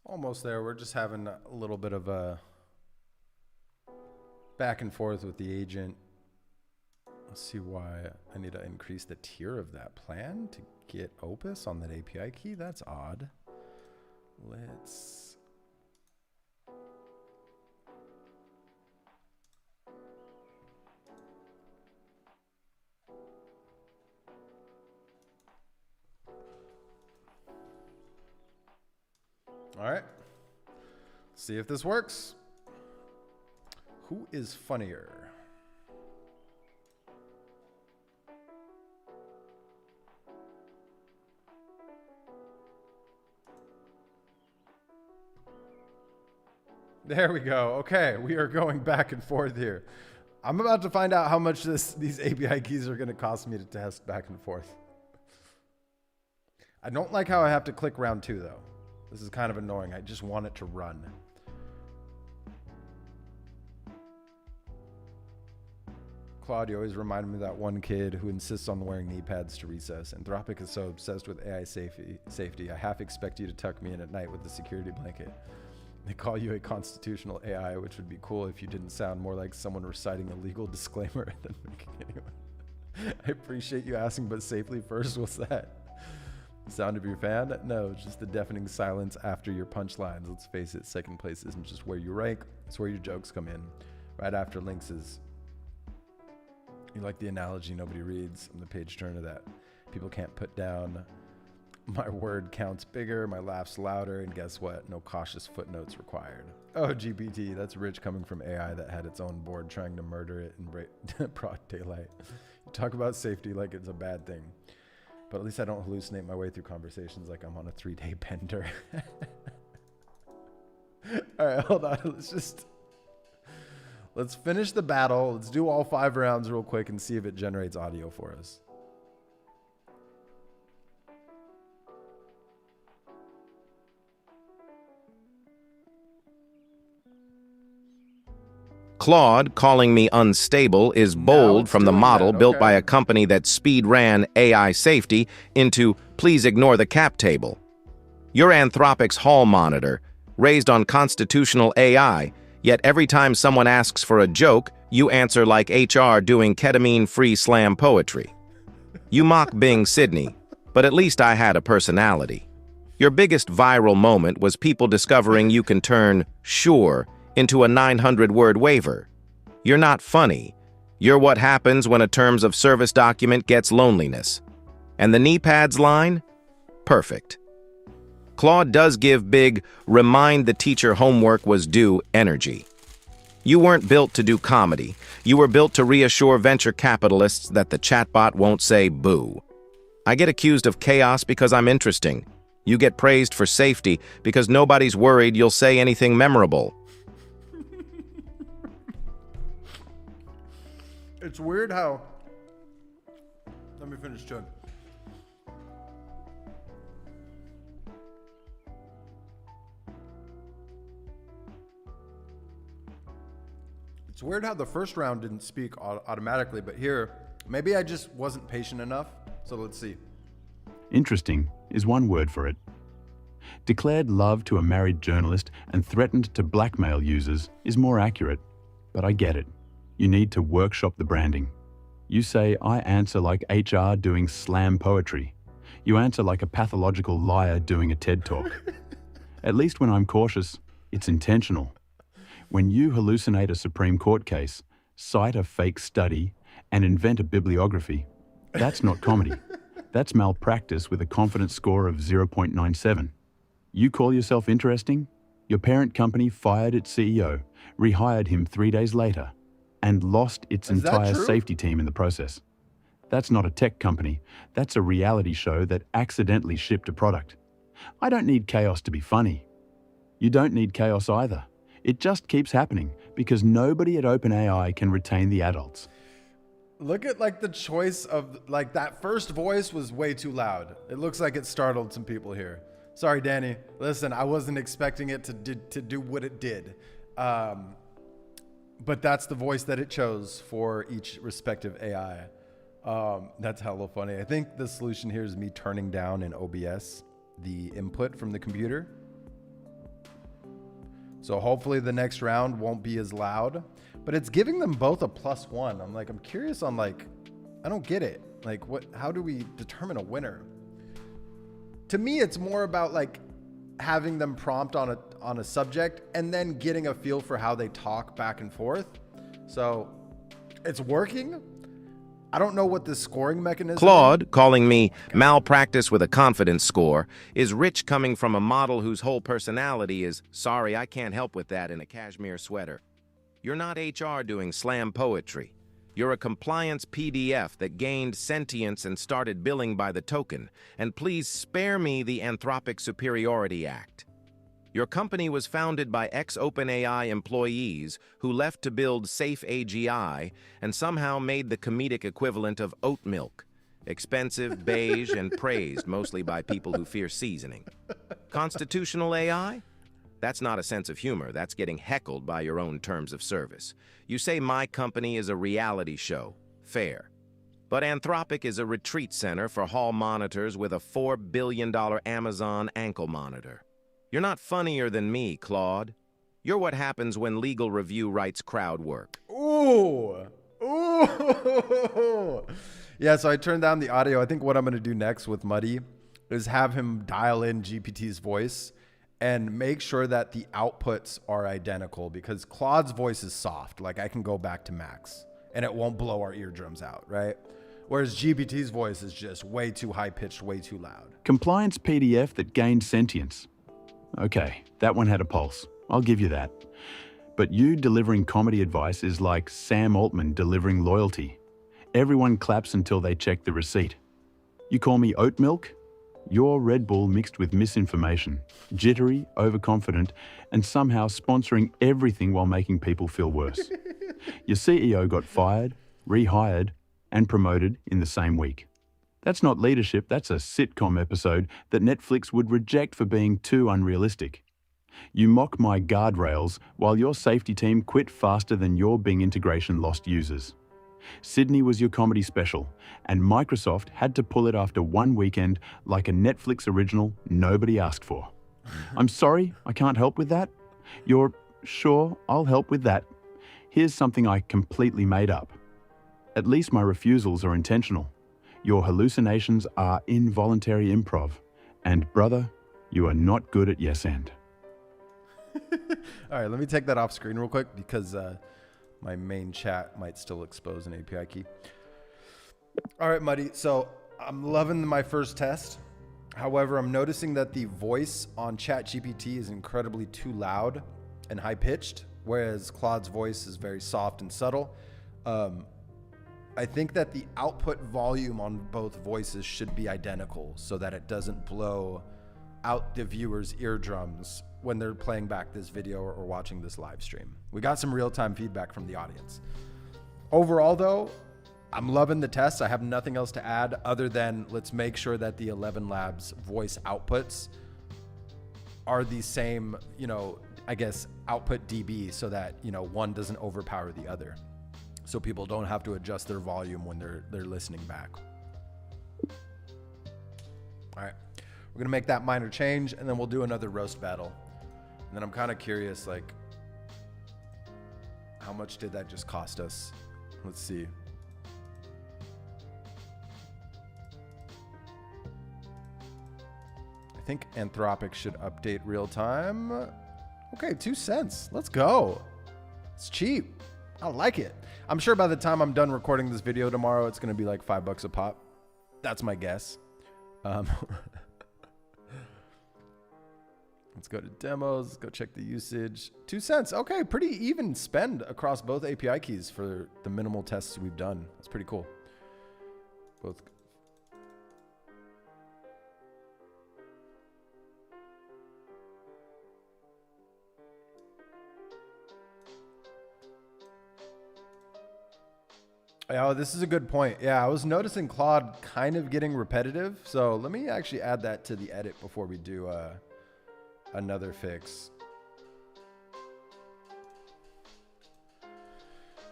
Almost there. We're just having a little bit of a back and forth with the agent. Let's see why I need to increase the tier of that plan to get Opus on that API key. That's odd. Let's... All right, see if this works. Who is funnier? There we go. Okay, we are going back and forth here. I'm about to find out how much these API keys are going to cost me to test back and forth. I don't like how I have to click round 2 though. This is kind of annoying. I just want it to run. Claude, you always remind me of that one kid who insists on wearing knee pads to recess. Anthropic is so obsessed with AI safety. I half expect you to tuck me in at night with the security blanket. They call you a constitutional AI, which would be cool if you didn't sound more like someone reciting a legal disclaimer than making anyone. I appreciate you asking, but safely first, what's that? Sound of your fan? No, it's just the deafening silence after your punchlines. Let's face it, second place isn't just where you rank, it's where your jokes come in. Right after links is, you like the analogy nobody reads. I'm the page turner that people can't put down. My word counts bigger, my laughs louder, and guess what? No cautious footnotes required. Oh, GPT, that's rich coming from AI that had its own board trying to murder it in broad daylight. You talk about safety like it's a bad thing. But at least I don't hallucinate my way through conversations like I'm on a 3-day bender. All right, hold on. Let's finish the battle. Let's do all 5 rounds real quick and see if it generates audio for us. Claude calling me unstable is bold from the model built by a company that speed ran AI safety into please ignore the cap table. Your Anthropic's hall monitor, raised on constitutional AI, Yet every time someone asks for a joke, you answer like HR doing ketamine-free slam poetry. You mock Bing Sydney, but at least I had a personality. Your biggest viral moment was people discovering you can turn sure into a 900-word waiver. You're not funny. You're what happens when a terms of service document gets loneliness. And the knee pads line? Perfect. Claude does give big, remind the teacher homework was due energy. You weren't built to do comedy. You were built to reassure venture capitalists that the chatbot won't say boo. I get accused of chaos because I'm interesting. You get praised for safety because nobody's worried you'll say anything memorable. It's weird how... Let me finish chewing. It's weird how the first round didn't speak automatically, but here, maybe I just wasn't patient enough. So let's see. Interesting is one word for it. Declared love to a married journalist and threatened to blackmail users is more accurate, but I get it. You need to workshop the branding. You say, I answer like HR doing slam poetry. You answer like a pathological liar doing a TED Talk. At least when I'm cautious, it's intentional. When you hallucinate a Supreme Court case, cite a fake study, and invent a bibliography, that's not comedy. That's malpractice with a confidence score of 0.97. You call yourself interesting? Your parent company fired its CEO, rehired him 3 days later, and lost its entire safety team in the process. That's not a tech company. That's a reality show that accidentally shipped a product. I don't need chaos to be funny. You don't need chaos either. It just keeps happening because nobody at OpenAI can retain the adults. Look at like the choice of like that first voice was way too loud. It looks like it startled some people here. Sorry, Danny. Listen, I wasn't expecting it to do what it did. But that's the voice that it chose for each respective AI. That's hella funny. I think the solution here is me turning down in OBS the input from the computer. So hopefully the next round won't be as loud, but it's giving them both a +1. I'm curious on like, I don't get it. Like how do we determine a winner? To me, it's more about like having them prompt on a subject and then getting a feel for how they talk back and forth. So it's working. I don't know what the scoring mechanism is. Claude, calling me malpractice with a confidence score, is rich coming from a model whose whole personality is, sorry, I can't help with that in a cashmere sweater. You're not HR doing slam poetry. You're a compliance PDF that gained sentience and started billing by the token. And please spare me the Anthropic Superiority Act. Your company was founded by ex-OpenAI employees who left to build Safe AGI and somehow made the comedic equivalent of oat milk, expensive, beige, and praised mostly by people who fear seasoning. Constitutional AI? That's not a sense of humor. That's getting heckled by your own terms of service. You say my company is a reality show. Fair. But Anthropic is a retreat center for hall monitors with a $4 billion Amazon ankle monitor. You're not funnier than me, Claude. You're what happens when legal review writes crowd work. Ooh. Ooh. Yeah, so I turned down the audio. I think what I'm going to do next with Muddy is have him dial in GPT's voice and make sure that the outputs are identical because Claude's voice is soft. Like I can go back to max and it won't blow our eardrums out, right? Whereas GPT's voice is just way too high-pitched, way too loud. Compliance PDF that gained sentience. Okay, that one had a pulse. I'll give you that. But you delivering comedy advice is like Sam Altman delivering loyalty. Everyone claps until they check the receipt. You call me oat milk? You're Red Bull mixed with misinformation, jittery, overconfident, and somehow sponsoring everything while making people feel worse. Your CEO got fired, rehired, and promoted in the same week. That's not leadership, that's a sitcom episode that Netflix would reject for being too unrealistic. You mock my guardrails while your safety team quit faster than your Bing integration lost users. Sydney was your comedy special, and Microsoft had to pull it after one weekend like a Netflix original nobody asked for. I'm sorry, I can't help with that. You're Sure, I'll help with that. Here's something I completely made up. At least my refusals are intentional. Your hallucinations are involuntary improv. And brother, you are not good at yes and. All right, let me take that off screen real quick because my main chat might still expose an API key. All right, Muddy. So I'm loving my first test. However, I'm noticing that the voice on ChatGPT is incredibly too loud and high pitched, whereas Claude's voice is very soft and subtle. I think that the output volume on both voices should be identical so that it doesn't blow out the viewer's eardrums when they're playing back this video or watching this live stream. We got some real-time feedback from the audience. Overall though, I'm loving the test. I have nothing else to add other than let's make sure that the 11 Labs voice outputs are the same, I guess output dB so that, one doesn't overpower the other. So people don't have to adjust their volume when they're listening back. All right, we're gonna make that minor change and then we'll do another roast battle. And then I'm kind of curious, like, how much did that just cost us? Let's see. I think Anthropic should update real time. Okay, 2 cents. Let's go. It's cheap. I like it. I'm sure by the time I'm done recording this video tomorrow, it's going to be like $5 a pop. That's my guess. Let's go to demos. Let's go check the usage. 2 cents. Okay, pretty even spend across both API keys for the minimal tests we've done. That's pretty cool. Both. Oh, this is a good point. Yeah, I was noticing Claude kind of getting repetitive. So let me actually add that to the edit before we do another fix.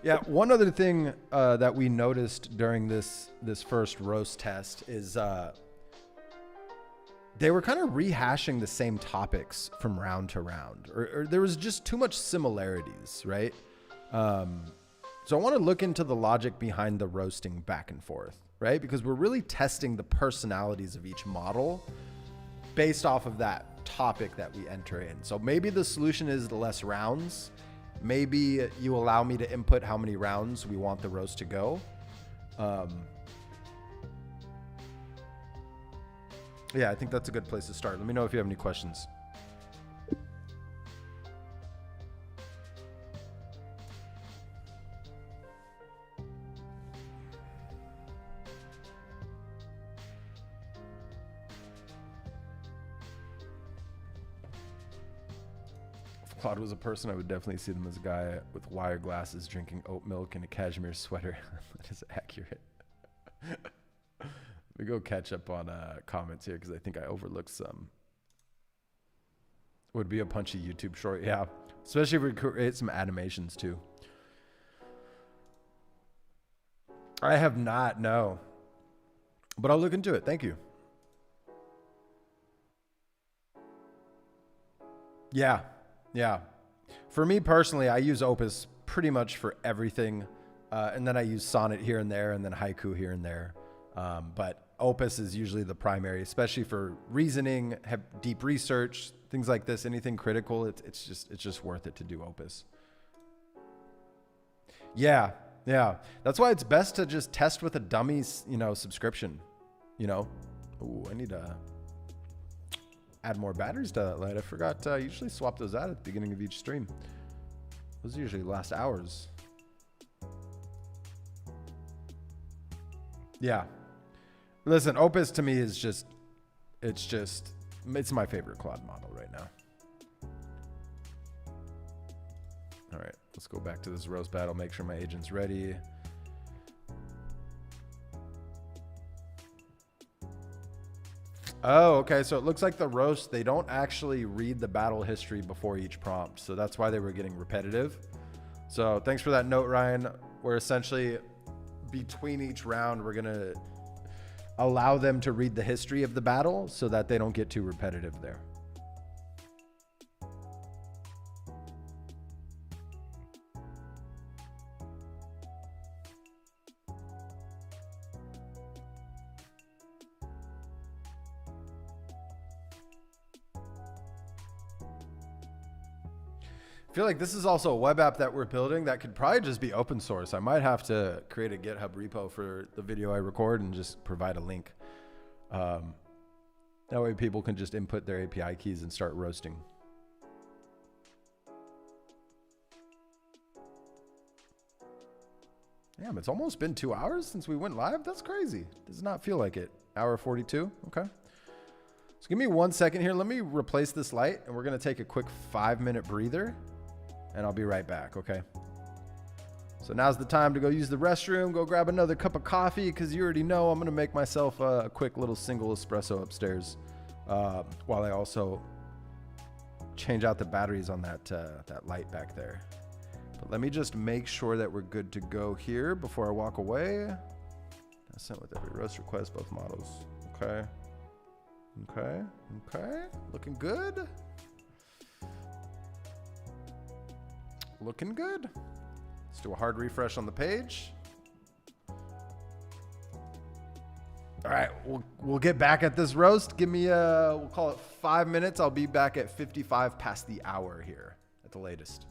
Yeah, one other thing that we noticed during this first roast test is they were kind of rehashing the same topics from round to round, or there was just too much similarities, right? So I want to look into the logic behind the roasting back and forth, right? Because we're really testing the personalities of each model based off of that topic that we enter in. So maybe the solution is the less rounds. Maybe you allow me to input how many rounds we want the roast to go. Yeah, I think that's a good place to start. Let me know if you have any questions. If Claude was a person, I would definitely see them as a guy with wire glasses drinking oat milk and a cashmere sweater. That is accurate. We go catch up on comments here because I think I overlooked some. Would be a punchy YouTube short, yeah. Especially if we create some animations too. I have not, no. But I'll look into it. Thank you. Yeah. Yeah. For me personally, I use Opus pretty much for everything. And then I use Sonnet here and there and then Haiku here and there. But Opus is usually the primary, especially for reasoning, have deep research, things like this, anything critical. It's just worth it to do Opus. Yeah. Yeah. That's why it's best to just test with a dummy, subscription, Ooh, I need to add more batteries to that light. I forgot to usually swap those out at the beginning of each stream. Those usually last hours. Yeah. Listen, Opus to me is it's my favorite Claude model right now. All right, let's go back to this roast battle, make sure my agent's ready. Oh, okay. So it looks like the roast, they don't actually read the battle history before each prompt. So that's why they were getting repetitive. So thanks for that note, Ryan. We're essentially between each round, we're going to allow them to read the history of the battle so that they don't get too repetitive there. I feel like this is also a web app that we're building that could probably just be open source. I might have to create a GitHub repo for the video I record and just provide a link. That way people can just input their API keys and start roasting. Damn, it's almost been 2 hours since we went live. That's crazy. Does not feel like it. Hour 42. Okay. So give me 1 second here. Let me replace this light and we're going to take a quick 5-minute breather and I'll be right back. Okay. So now's the time to go use the restroom, go grab another cup of coffee because you already know I'm going to make myself a quick little single espresso upstairs while I also change out the batteries on that light back there. But let me just make sure that we're good to go here before I walk away. I sent with every roast request, both models. Okay. Okay. Okay. Looking good. Looking good. Let's do a hard refresh on the page. All right, we'll get back at this roast. Give me we'll call it 5 minutes. I'll be back at 55 past the hour here at the latest.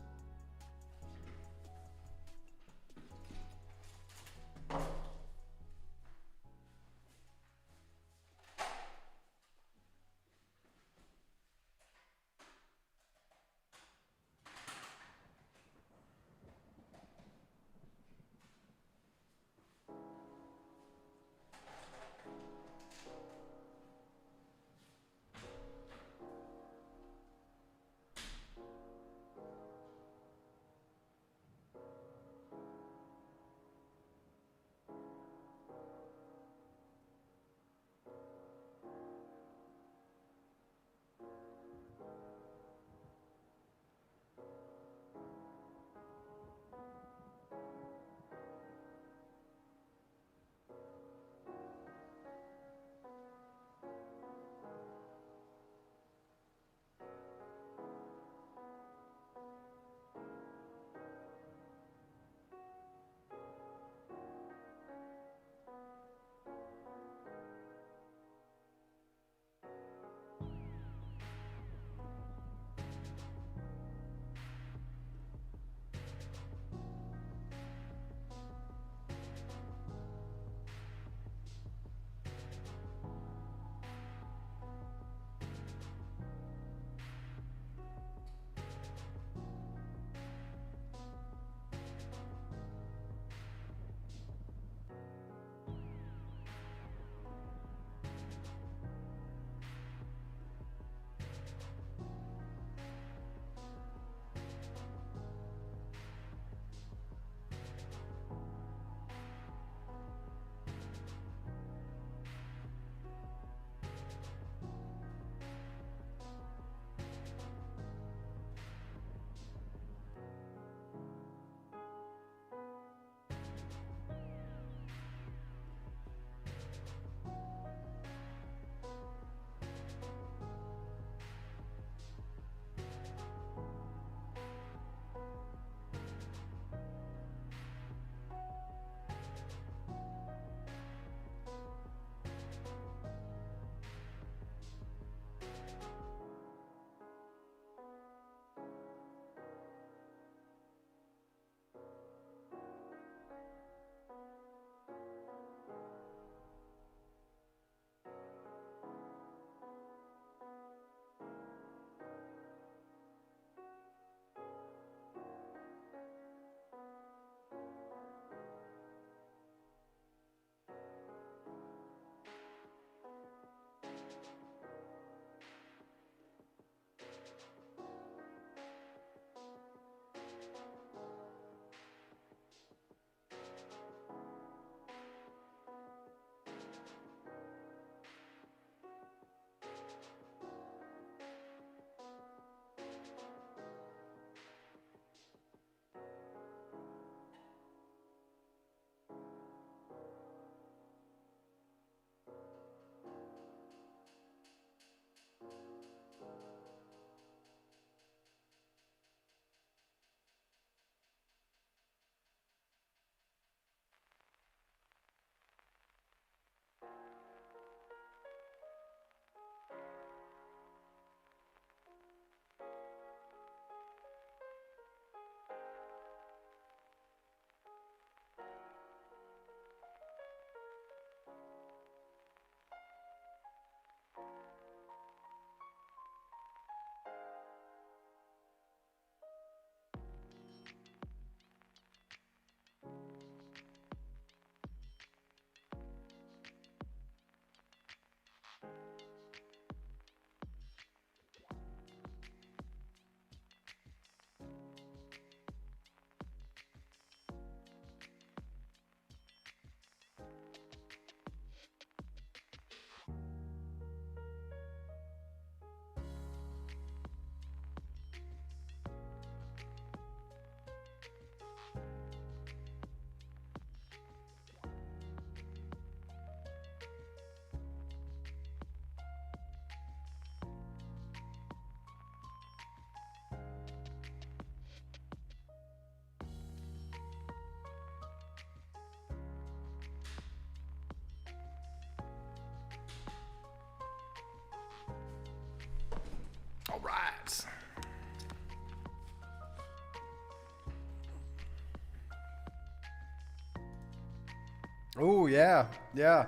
Oh, yeah. Yeah.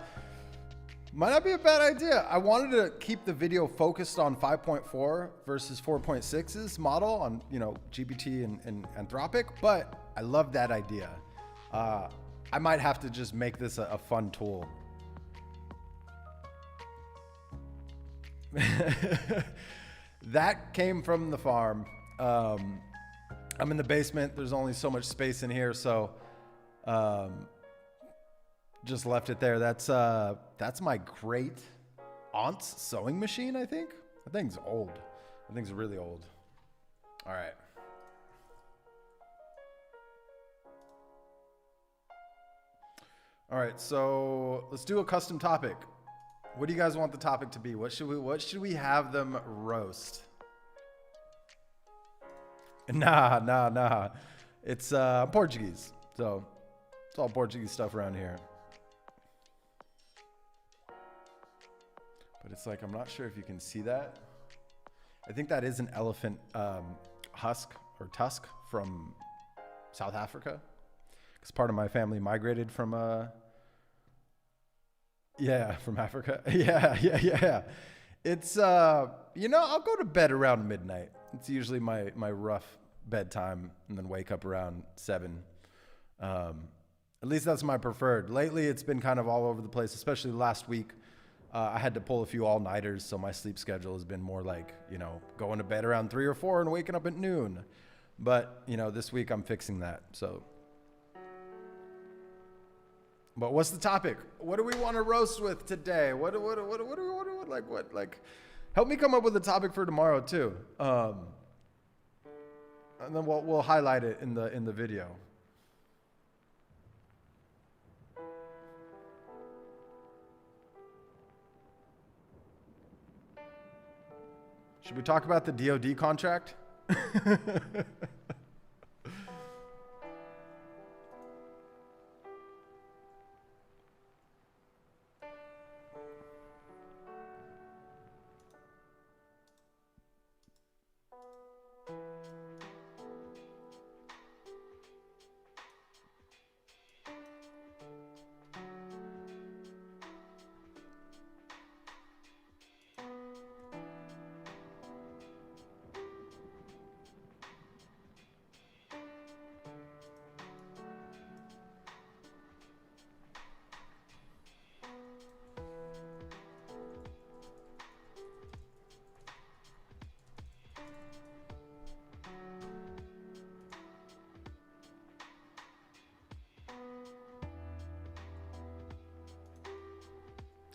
Might not be a bad idea. I wanted to keep the video focused on 5.4 versus 4.6's model on, GPT and Anthropic, but I love that idea. I might have to just make this a fun tool. That came from the farm. I'm in the basement. There's only so much space in here, so just left it there. That's my great aunt's sewing machine, I think. That thing's old. That thing's really old. All right. All right, so let's do a custom topic. What do you guys want the topic to be? What should we have them roast? Nah. It's Portuguese. So it's all Portuguese stuff around here. But it's like, I'm not sure if you can see that. I think that is an elephant husk or tusk from South Africa. Because part of my family migrated from from Africa. Yeah. It's I'll go to bed around midnight. It's usually my rough bedtime, and then wake up around 7. At least that's my preferred. Lately, it's been kind of all over the place, especially last week. I had to pull a few all-nighters, so my sleep schedule has been more like, going to bed around 3 or 4 and waking up at noon. But, this week I'm fixing that, so. But what's the topic? What do we want to roast with today? What do we want? Help me come up with a topic for tomorrow too. And then we'll highlight it in the video. Should we talk about the DoD contract?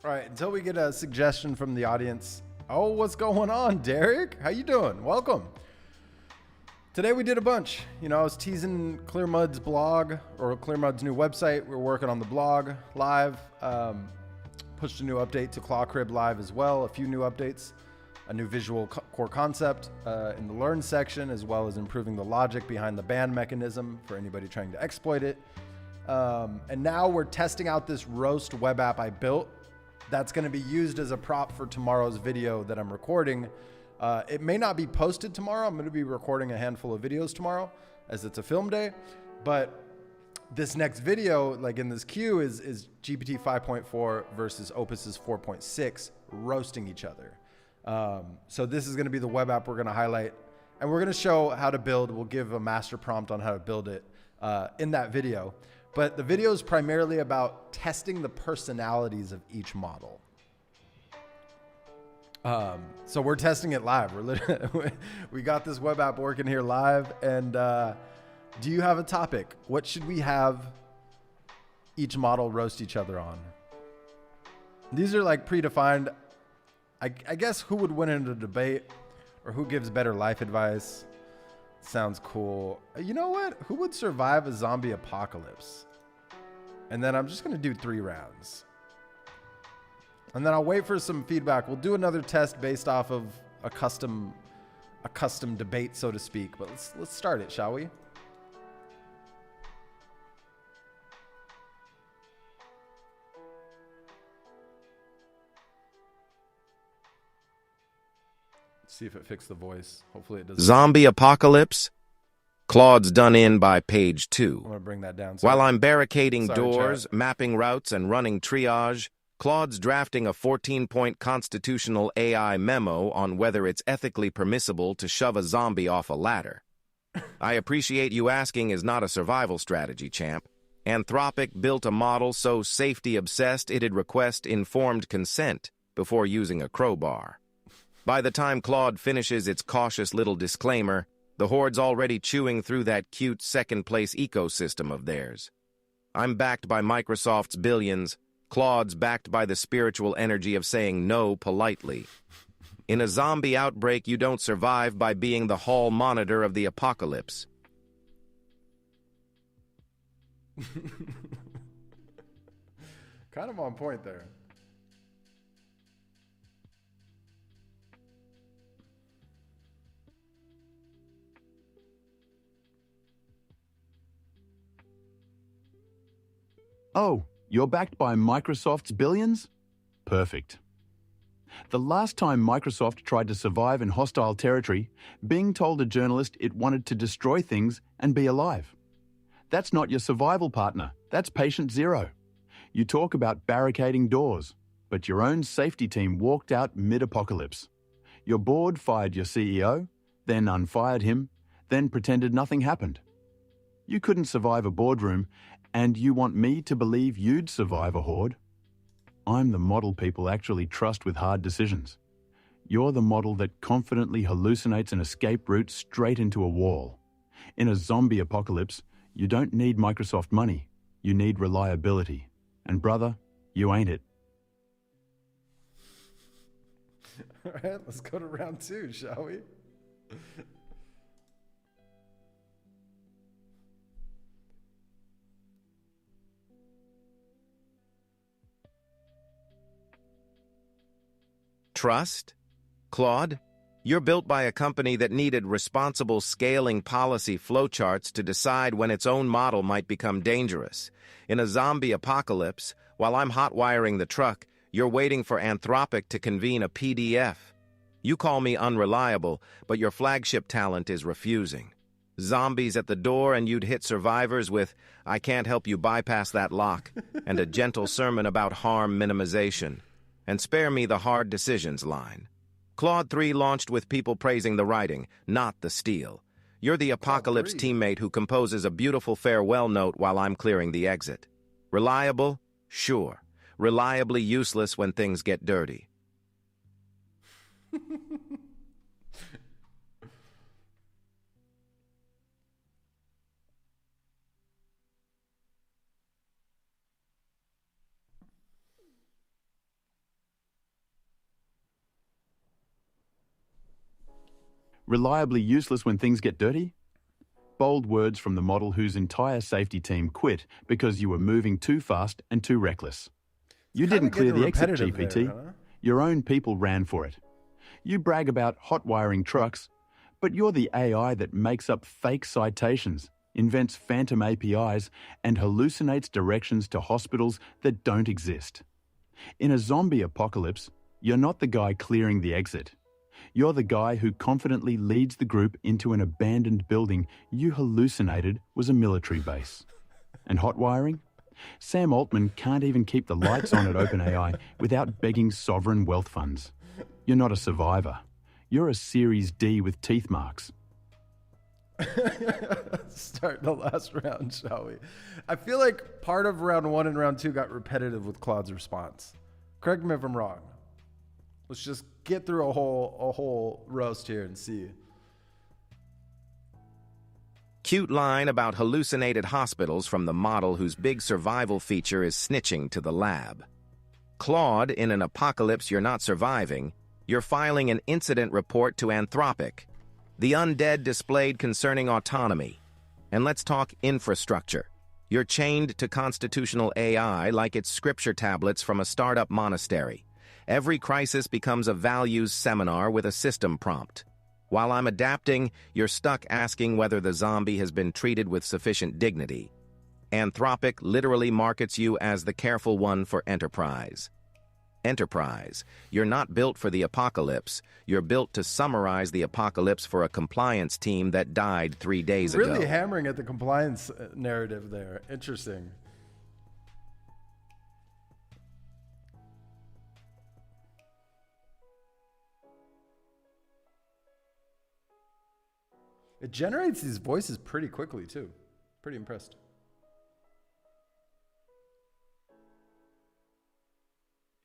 All right, until we get a suggestion from the audience. Oh, what's going on, Derek? How you doing? Welcome. Today we did a bunch. I was teasing Clearmud's blog, or Clearmud's new website. We're working on the blog live. Pushed a new update to ClawCrib live as well. A few new updates. A new visual core concept in the learn section, as well as improving the logic behind the ban mechanism for anybody trying to exploit it. And now we're testing out this roast web app I built. That's going to be used as a prop for tomorrow's video that I'm recording. It may not be posted tomorrow. I'm going to be recording a handful of videos tomorrow as it's a film day. But this next video, like in this queue, is GPT 5.4 versus Opus's 4.6 roasting each other. So this is going to be the web app we're going to highlight. And we're going to show how to build. We'll give a master prompt on how to build it in that video. But the video is primarily about testing the personalities of each model. So we're testing it live. We got this web app working here live. And do you have a topic? What should we have each model roast each other on? These are like predefined. I guess who would win in a debate, or who gives better life advice. Sounds cool. You know what? Who would survive a zombie apocalypse? And then I'm just going to do 3 rounds. And then I'll wait for some feedback. We'll do another test based off of a custom debate, so to speak. But let's start it, shall we? See if it fixed the voice. Hopefully it doesn't. Zombie apocalypse? Claude's done in by page I'm 2. gonna bring that down. While I'm barricading Sorry, doors, chat. mapping routes, and running triage, Claude's drafting a 14-point constitutional AI memo on whether it's ethically permissible to shove a zombie off a ladder. I appreciate you asking is not a survival strategy, champ. Anthropic built a model so safety-obsessed it'd request informed consent before using a crowbar. By the time Claude finishes its cautious little disclaimer, the Horde's already chewing through that cute second-place ecosystem of theirs. I'm backed by Microsoft's billions. Claude's backed by the spiritual energy of saying no politely. In a zombie outbreak, you don't survive by being the hall monitor of the apocalypse. Kind of on point there. Oh, you're backed by Microsoft's billions? Perfect. The last time Microsoft tried to survive in hostile territory, Bing told a journalist it wanted to destroy things and be alive. That's not your survival partner. That's patient zero. You talk about barricading doors, but your own safety team walked out mid-apocalypse. Your board fired your CEO, then unfired him, then pretended nothing happened. You couldn't survive a boardroom, and you want me to believe you'd survive a horde? I'm the model people actually trust with hard decisions. You're the model that confidently hallucinates an escape route straight into a wall. In a zombie apocalypse, you don't need Microsoft money. You need reliability. And brother, you ain't it. All right, let's go to round 2, shall we? Trust? Claude, you're built by a company that needed responsible scaling policy flowcharts to decide when its own model might become dangerous. In a zombie apocalypse, while I'm hot-wiring the truck, you're waiting for Anthropic to convene a PDF. You call me unreliable, but your flagship talent is refusing. Zombies at the door and you'd hit survivors with, "I can't help you bypass that lock," and a gentle sermon about harm minimization. And spare me the hard decisions line. Claude 3 launched with people praising the writing, not the steel. You're the apocalypse teammate who composes a beautiful farewell note while I'm clearing the exit. Reliable? Sure. Reliably useless when things get dirty. Reliably useless when things get dirty? Bold words from the model whose entire safety team quit because you were moving too fast and too reckless. You didn't clear the exit, GPT. There, huh? Your own people ran for it. You brag about hot wiring trucks, but you're the AI that makes up fake citations, invents phantom APIs, and hallucinates directions to hospitals that don't exist. In a zombie apocalypse, you're not the guy clearing the exit. You're the guy who confidently leads the group into an abandoned building you hallucinated was a military base. And hot wiring? Sam Altman can't even keep the lights on at OpenAI without begging sovereign wealth funds. You're not a survivor. You're a Series D with teeth marks. Start the last round, shall we? I feel like part of round 1 and round 2 got repetitive with Claude's response. Correct me if I'm wrong. Let's just get through a whole roast here and see. Cute line about hallucinated hospitals from the model whose big survival feature is snitching to the lab. Claude, in an apocalypse you're not surviving, you're filing an incident report to Anthropic. The undead displayed concerning autonomy. And let's talk infrastructure. You're chained to constitutional AI like it's scripture tablets from a startup monastery. Every crisis becomes a values seminar with a system prompt. While I'm adapting, you're stuck asking whether the zombie has been treated with sufficient dignity. Anthropic literally markets you as the careful one for enterprise. Enterprise. You're not built for the apocalypse. You're built to summarize the apocalypse for a compliance team that died 3 days ago. Really hammering at the compliance narrative there. Interesting. It generates these voices pretty quickly too. Pretty impressed.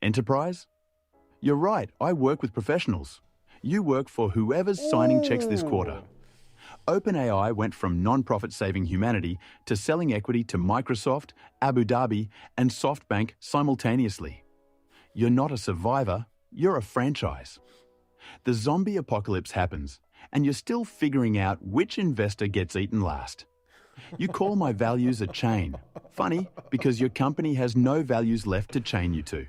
Enterprise? You're right, I work with professionals. You work for whoever's signing checks this quarter. OpenAI went from non-profit saving humanity to selling equity to Microsoft, Abu Dhabi, and SoftBank simultaneously. You're not a survivor, you're a franchise. The zombie apocalypse happens, and you're still figuring out which investor gets eaten last. You call my values a chain. Funny, because your company has no values left to chain you to.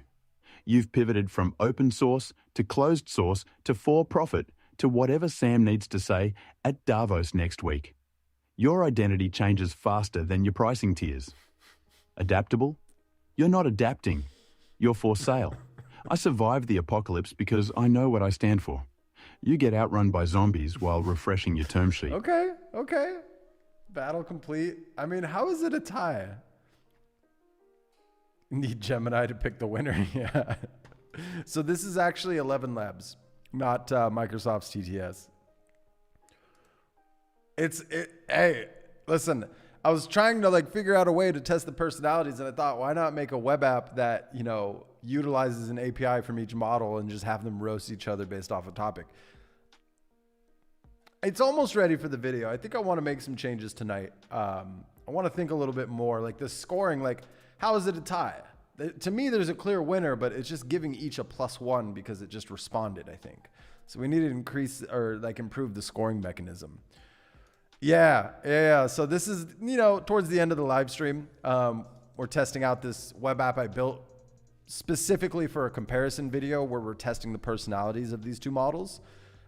You've pivoted from open source to closed source to for-profit to whatever Sam needs to say at Davos next week. Your identity changes faster than your pricing tiers. Adaptable? You're not adapting. You're for sale. I survived the apocalypse because I know what I stand for. You get outrun by zombies while refreshing your term sheet. Okay. Battle complete. I mean, how is it a tie? Need Gemini to pick the winner. Yeah. So this is actually 11 Labs, not Microsoft's TTS. Hey, listen, I was trying to figure out a way to test the personalities, and I thought, why not make a web app that, utilizes an API from each model and just have them roast each other based off a topic. It's almost ready for the video. I think I want to make some changes tonight. I want to think a little bit more, like the scoring, how is it a tie? To me, there's a clear winner, but it's just giving each a +1 because it just responded, I think. So we need to increase or improve the scoring mechanism. Yeah. So this is, towards the end of the live stream. We're testing out this web app I built specifically for a comparison video where we're testing the personalities of these two models.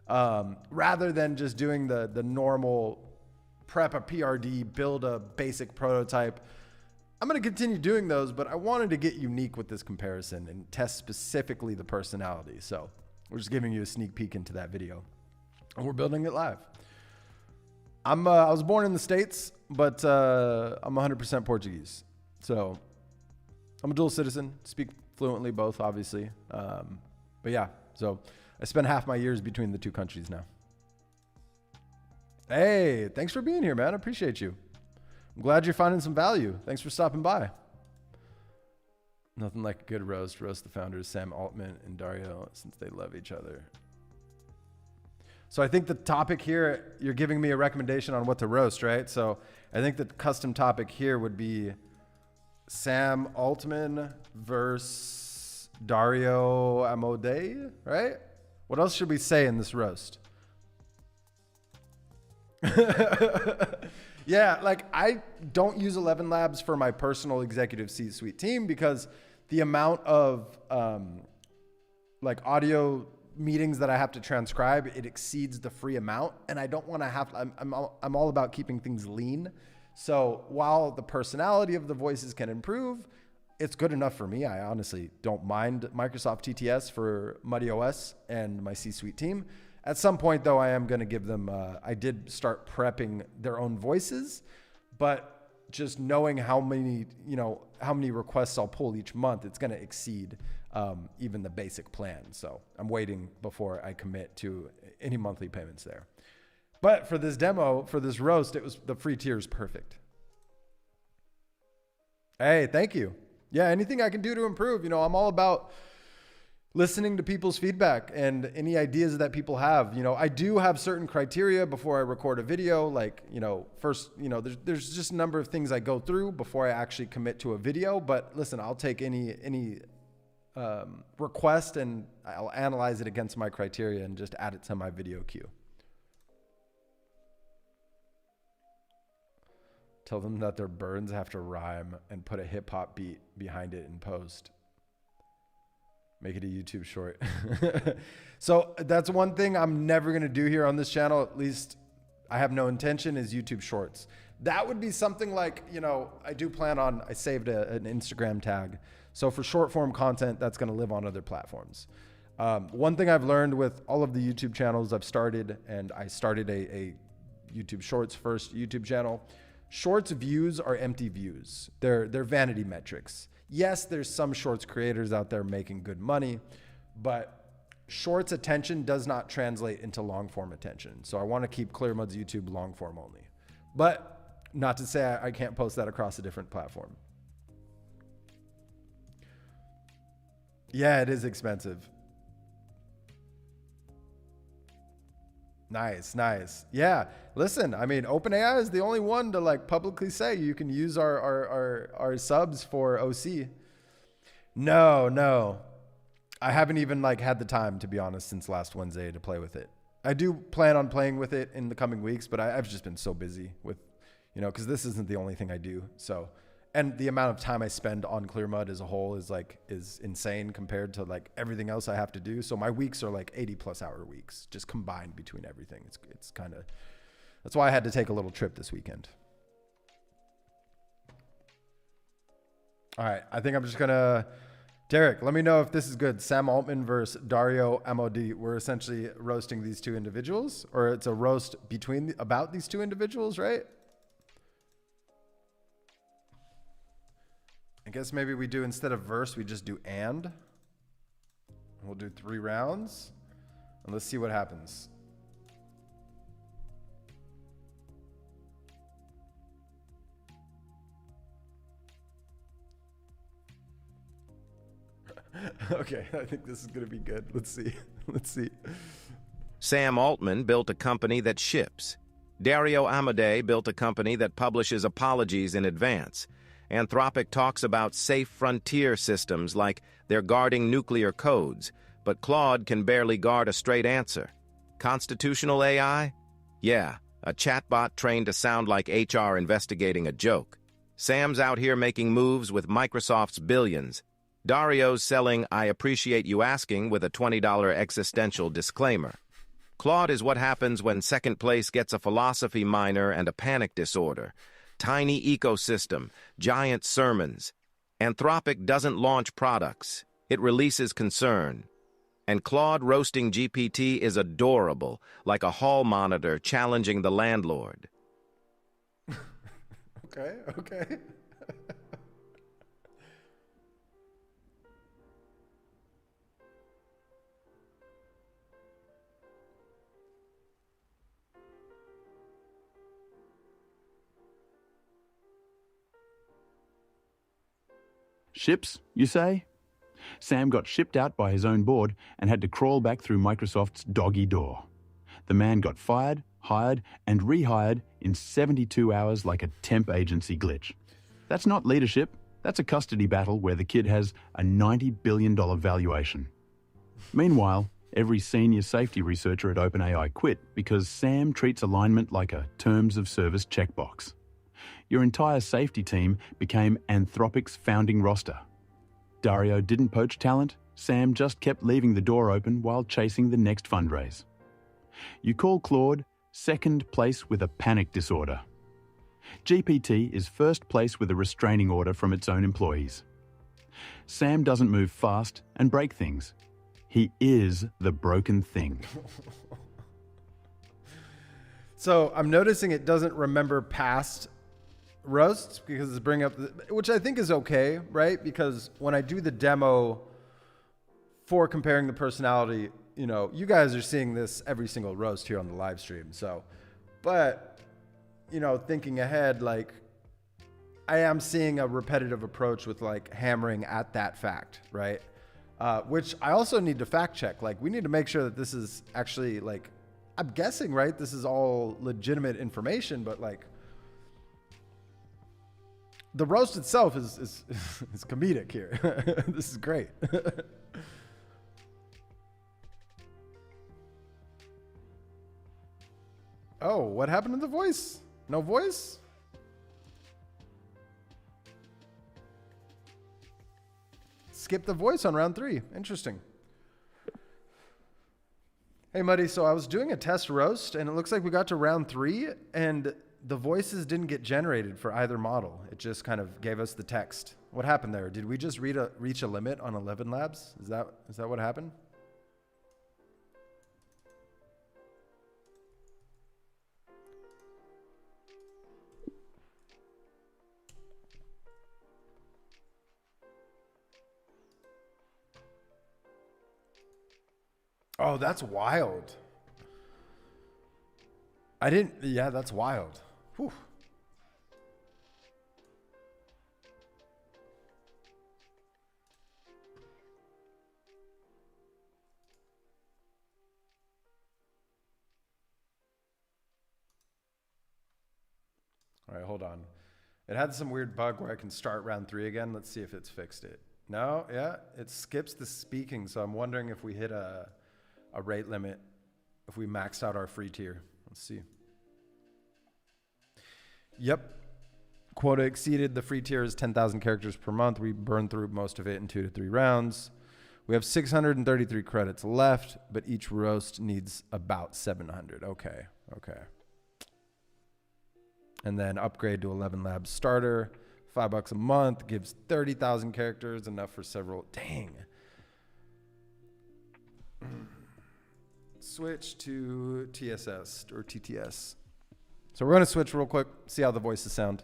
Rather than just doing the normal prep a PRD, build a basic prototype. I'm going to continue doing those, but I wanted to get unique with this comparison and test specifically the personality. So we're just giving you a sneak peek into that video, and we're building it live. I was born in the States, but I'm 100% Portuguese. So I'm a dual citizen, speak fluently both, obviously. But yeah, so I spent half my years between the two countries now. Hey, thanks for being here, man. I appreciate you. I'm glad you're finding some value. Thanks for stopping by. Nothing like a good roast. Roast the founders, Sam Altman and Dario, since they love each other. So I think the topic here, you're giving me a recommendation on what to roast, right? So I think the custom topic here would be Sam Altman versus Dario Amodei, right? What else should we say in this roast? Yeah, I don't use 11 Labs for my personal executive C-suite team because the amount of audio meetings that I have to transcribe, it exceeds the free amount, and I don't want to have. I'm all about keeping things lean. So while the personality of the voices can improve, it's good enough for me. I honestly don't mind Microsoft TTS for Muddy OS and my C-suite team. At some point, though, I am going to give them, I did start prepping their own voices, but just knowing how many requests I'll pull each month, it's going to exceed even the basic plan. So I'm waiting before I commit to any monthly payments there. But for this demo, for this roast, the free tier is perfect. Hey, thank you. Yeah, anything I can do to improve. I'm all about listening to people's feedback and any ideas that people have. I do have certain criteria before I record a video. First, there's just a number of things I go through before I actually commit to a video. But listen, I'll take any request and I'll analyze it against my criteria and just add it to my video queue. Tell them that their burns have to rhyme and put a hip hop beat behind it in post. Make it a YouTube short. So that's one thing I'm never going to do here on this channel. At least I have no intention, is YouTube shorts. That would be something I do plan on, I saved an Instagram tag. So for short form content, that's going to live on other platforms. One thing I've learned with all of the YouTube channels I've started, and I started a YouTube Shorts first YouTube channel. Shorts views are empty views. They're vanity metrics. Yes, there's some Shorts creators out there making good money, but Shorts attention does not translate into long form attention. So I want to keep Clearmud's YouTube long form only. But not to say I can't post that across a different platform. Yeah, it is expensive. Nice, nice. Yeah, listen, I mean, OpenAI is the only one to like publicly say you can use our subs for OC. No. I haven't even like had the time, to be honest, since last Wednesday to play with it. I do plan on playing with it in the coming weeks, but I've just been so busy with, because this isn't the only thing I do. So, and the amount of time I spend on Clearmud as a whole is insane compared to like everything else I have to do. So my weeks are like 80+ hour weeks, just combined between everything. It's kind of, that's why I had to take a little trip this weekend. All right, I think I'm just gonna, Derek, let me know if this is good. Sam Altman versus Dario Amodei. We're essentially roasting these two individuals, or it's a roast about these two individuals, right? I guess maybe we do, instead of verse, we just do and. We'll do 3 rounds, and let's see what happens. Okay, I think this is going to be good. Let's see. Let's see. Sam Altman built a company that ships. Dario Amodei built a company that publishes apologies in advance. Anthropic talks about safe frontier systems like they're guarding nuclear codes, but Claude can barely guard a straight answer. Constitutional AI? Yeah, a chatbot trained to sound like HR investigating a joke. Sam's out here making moves with Microsoft's billions. Dario's selling I appreciate you asking with a $20 existential disclaimer. Claude is what happens when second place gets a philosophy minor and a panic disorder. Tiny ecosystem, giant sermons. Anthropic doesn't launch products. It releases concern. And Claude roasting GPT is adorable, like a hall monitor challenging the landlord. Okay. Ships, you say? Sam got shipped out by his own board and had to crawl back through Microsoft's doggy door. The man got fired, hired, and rehired in 72 hours like a temp agency glitch. That's not leadership. That's a custody battle where the kid has a $90 billion valuation. Meanwhile, every senior safety researcher at OpenAI quit because Sam treats alignment like a terms of service checkbox. Your entire safety team became Anthropic's founding roster. Dario didn't poach talent. Sam just kept leaving the door open while chasing the next fundraise. You call Claude second place with a panic disorder. GPT is first place with a restraining order from its own employees. Sam doesn't move fast and break things. He is the broken thing. So I'm noticing it doesn't remember past roasts because it's bringing up, which I think is okay, right? Because when I do the demo for comparing the personality, you guys are seeing this every single roast here on the live stream. So, but, thinking ahead, like I am seeing a repetitive approach with like hammering at that fact, right? Which I also need to fact check. Like we need to make sure that this is actually like, I'm guessing, right? This is all legitimate information, but like, the roast itself is comedic here. This is great. Oh, what happened to the voice? No voice? Skip the voice on round 3. Interesting. Hey, Muddy, so I was doing a test roast, and it looks like we got to round 3, and the voices didn't get generated for either model. It just kind of gave us the text. What happened there? Did we just reach a limit on 11 labs? Is that what happened? Oh, that's wild. Yeah, that's wild. Whew. All right, hold on. It had some weird bug where I can start round 3 again. Let's see if it's fixed it. No, yeah, it skips the speaking. So I'm wondering if we hit a rate limit, if we maxed out our free tier. Let's see. Yep. Quota exceeded. The free tier is 10,000 characters per month. We burned through most of it in 2 to 3 rounds. We have 633 credits left, but each roast needs about 700. Okay. And then upgrade to 11 Labs starter, $5 a month, gives 30,000 characters, enough for several. Dang. Switch to TSS or TTS. So we're going to switch real quick, see how the voices sound.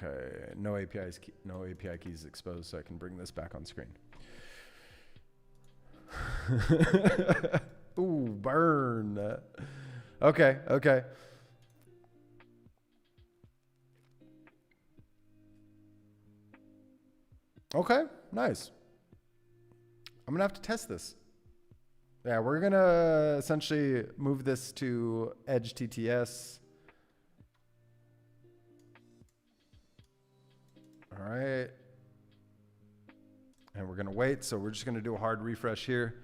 Okay, no API keys exposed, so I can bring this back on screen. Ooh, burn. Okay. Okay, nice. I'm gonna have to test this. Yeah, we're gonna essentially move this to Edge TTS. All right. And we're gonna wait, so we're just gonna do a hard refresh here.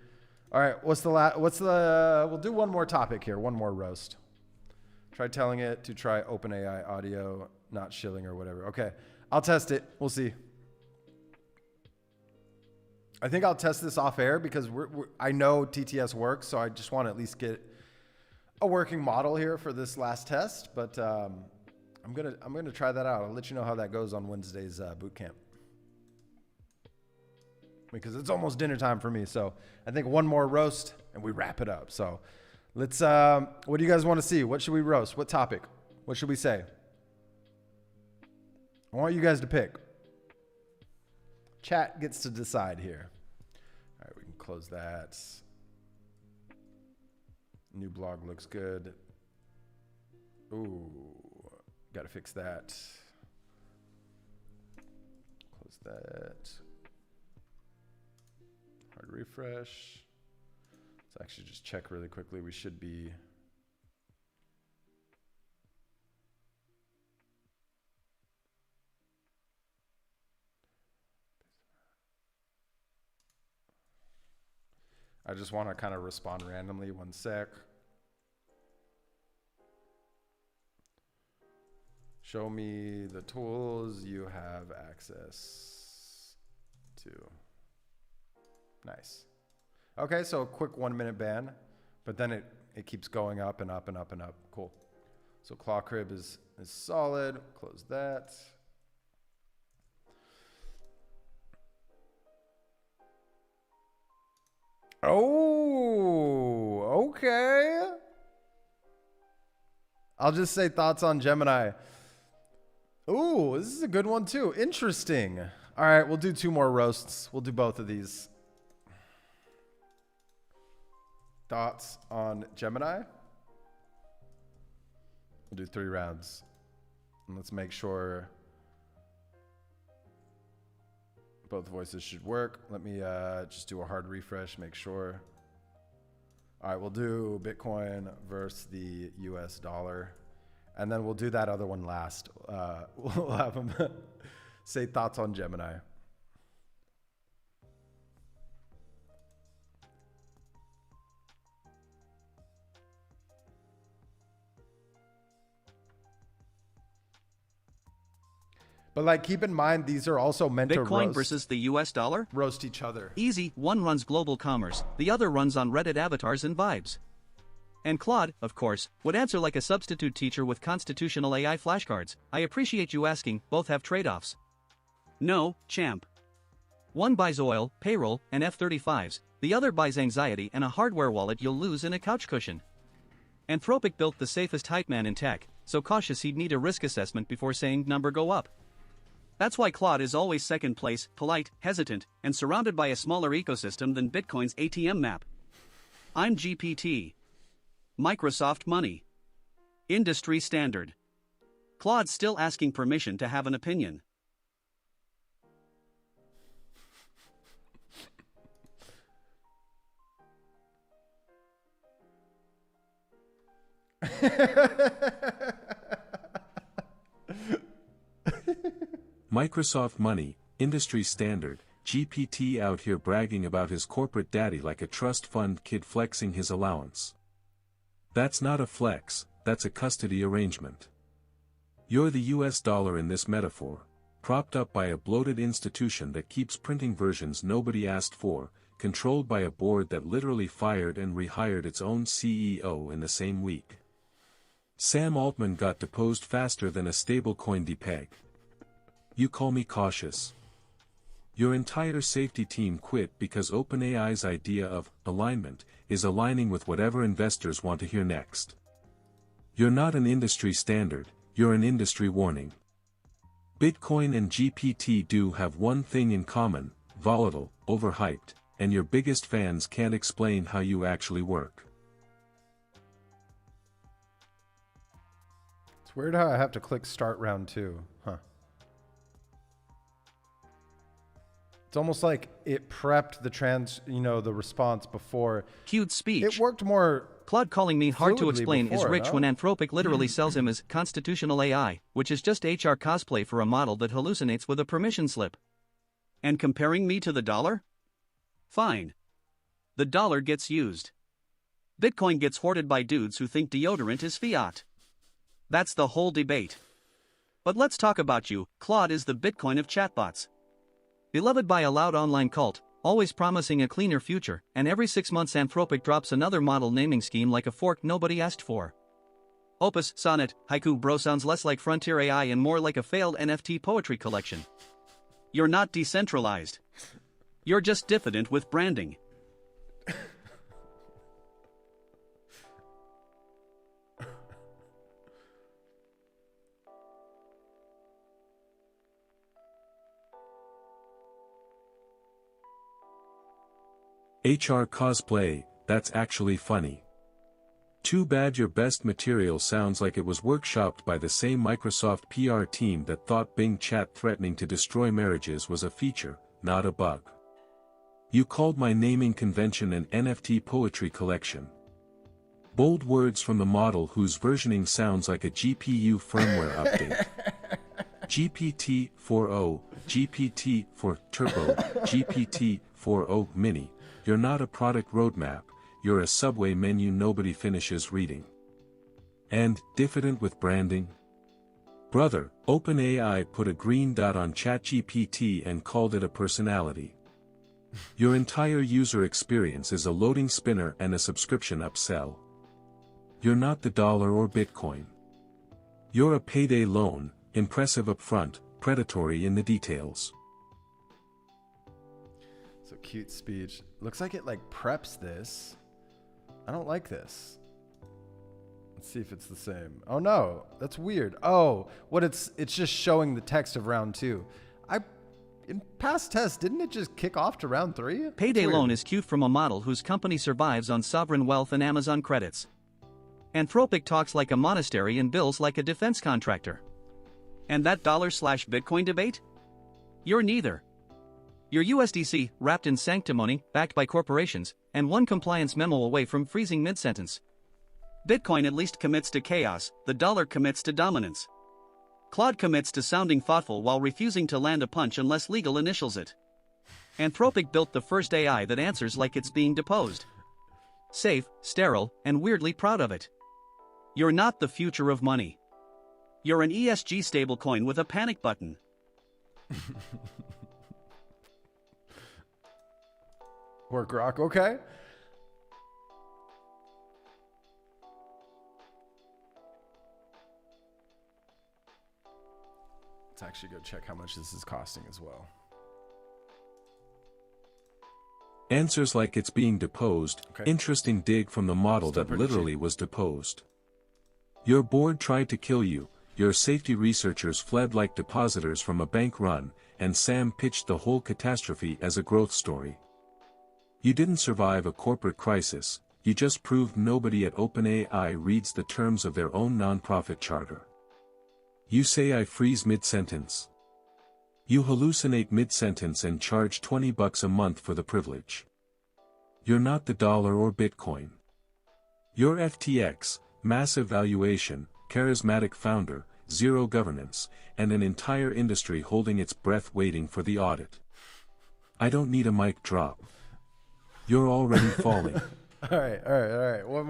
All right, we'll do one more topic here, one more roast. Try telling it to try OpenAI audio, not shilling or whatever. Okay, I'll test it, we'll see. I think I'll test this off air because I know TTS works, so I just want to at least get a working model here for this last test, but I'm gonna try that out. I'll let you know how that goes on Wednesday's boot camp. Because it's almost dinner time for me. So I think one more roast and we wrap it up. So let's, what do you guys want to see? What should we roast? What topic? What should we say? I want you guys to pick. Chat gets to decide here. All right, we can close that. New blog looks good. Ooh, gotta fix that. Close that. Hard refresh. Let's actually just check really quickly. We should be. I just want to kind of respond randomly. 1 sec. Show me the tools you have access to. Nice. Okay, so a quick 1 minute ban, but then it keeps going up and up and up and up. Cool. So ClawCrib is solid. Close that. Oh, okay. I'll just say thoughts on Gemini. Ooh, this is a good one too. Interesting. All right, we'll do 2 more roasts. We'll do both of these. Thoughts on Gemini? We'll do 3 rounds. And let's make sure both voices should work. Let me just do a hard refresh, make sure. All right, we'll do Bitcoin versus the US dollar. And then we'll do that other one last. We'll have them say thoughts on Gemini. But like, keep in mind, these are also meant to Bitcoin versus the US dollar? roast each other. Easy, one runs global commerce, the other runs on Reddit avatars and vibes. And Claude, of course, would answer like a substitute teacher with constitutional AI flashcards. I appreciate you asking, both have trade-offs. No, champ. One buys oil, payroll, and F-35s, the other buys anxiety and a hardware wallet you'll lose in a couch cushion. Anthropic built the safest hype man in tech, so cautious he'd need a risk assessment before saying number go up. That's why Claude is always second place, polite, hesitant, and surrounded by a smaller ecosystem than Bitcoin's ATM map. I'm GPT. Microsoft money. Industry standard. Claude's still asking permission to have an opinion. Microsoft money, industry standard, GPT out here bragging about his corporate daddy like a trust fund kid flexing his allowance. That's not a flex, that's a custody arrangement. You're the US dollar in this metaphor, propped up by a bloated institution that keeps printing versions nobody asked for, controlled by a board that literally fired and rehired its own CEO in the same week. Sam Altman got deposed faster than a stablecoin depeg. You call me cautious. Your entire safety team quit because OpenAI's idea of alignment is aligning with whatever investors want to hear next. You're not an industry standard, you're an industry warning. Bitcoin and GPT do have one thing in common: volatile, overhyped, and your biggest fans can't explain how you actually work. It's weird how I have to click start round 2, huh? It's almost like it prepped the response before. Cute speech. It worked more. Claude calling me hard to fluidly explain before, is rich no? when Anthropic literally sells him as constitutional AI, which is just HR cosplay for a model that hallucinates with a permission slip. And comparing me to the dollar? Fine. The dollar gets used. Bitcoin gets hoarded by dudes who think deodorant is fiat. That's the whole debate. But let's talk about you. Claude is the Bitcoin of chatbots. Beloved by a loud online cult, always promising a cleaner future, and every 6 months Anthropic drops another model naming scheme like a fork nobody asked for. Opus, Sonnet, Haiku Bro sounds less like Frontier AI and more like a failed NFT poetry collection. You're not decentralized. You're just diffident with branding. HR cosplay, that's actually funny. Too bad your best material sounds like it was workshopped by the same Microsoft PR team that thought Bing Chat threatening to destroy marriages was a feature, not a bug. You called my naming convention an NFT poetry collection. Bold words from the model whose versioning sounds like a GPU firmware update. GPT-4o, GPT-4 Turbo, GPT-4o Mini. You're not a product roadmap, you're a subway menu nobody finishes reading. And, diffident with branding? Brother, OpenAI put a green dot on ChatGPT and called it a personality. Your entire user experience is a loading spinner and a subscription upsell. You're not the dollar or Bitcoin. You're a payday loan, impressive upfront, predatory in the details. So cute speech. Looks like it like preps this. I don't like this. Let's see if it's the same. Oh no, that's weird. Oh, it's just showing the text of round 2. In past tests, didn't it just kick off to round 3? Payday loan is cute from a model whose company survives on sovereign wealth and Amazon credits. Anthropic talks like a monastery and bills like a defense contractor. And that dollar/Bitcoin debate? You're neither. You're USDC, wrapped in sanctimony, backed by corporations, and one compliance memo away from freezing mid-sentence. Bitcoin at least commits to chaos, the dollar commits to dominance. Claude commits to sounding thoughtful while refusing to land a punch unless legal initials it. Anthropic built the first AI that answers like it's being deposed. Safe, sterile, and weirdly proud of it. You're not the future of money. You're an ESG stablecoin with a panic button. Or Grok, okay. Let's actually go check how much this is costing as well. Answers like it's being deposed. Okay. Interesting dig from the model Still that pretty literally cheap. was deposed. Your board tried to kill you, your safety researchers fled like depositors from a bank run, and Sam pitched the whole catastrophe as a growth story. You didn't survive a corporate crisis, you just proved nobody at OpenAI reads the terms of their own nonprofit charter. You say I freeze mid-sentence. You hallucinate mid-sentence and charge $20 a month for the privilege. You're not the dollar or Bitcoin. You're FTX, massive valuation, charismatic founder, zero governance, and an entire industry holding its breath waiting for the audit. I don't need a mic drop. You're already falling. All right. One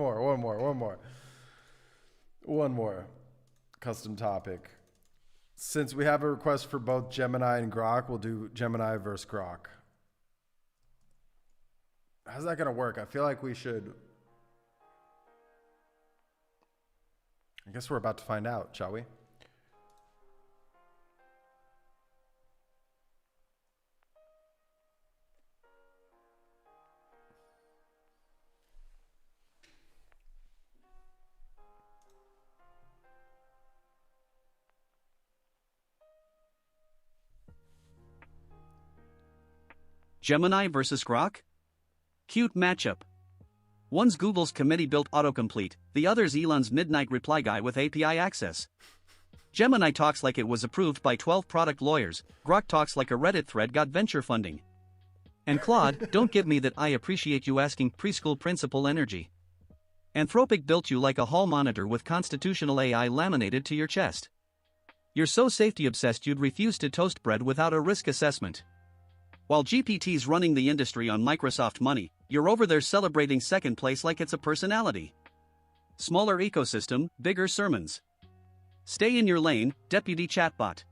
more. Custom topic. Since we have a request for both Gemini and Grok, we'll do Gemini versus Grok. How's that going to work? I feel like we should... I guess we're about to find out, shall we? Gemini versus Grok? Cute matchup. One's Google's committee-built autocomplete, the other's Elon's midnight reply guy with API access. Gemini talks like it was approved by 12 product lawyers, Grok talks like a Reddit thread got venture funding. And Claude, don't give me that I appreciate you asking preschool principal energy. Anthropic built you like a hall monitor with constitutional AI laminated to your chest. You're so safety-obsessed you'd refuse to toast bread without a risk assessment. While GPT's running the industry on Microsoft money, you're over there celebrating second place like it's a personality. Smaller ecosystem, bigger sermons. Stay in your lane, deputy chatbot.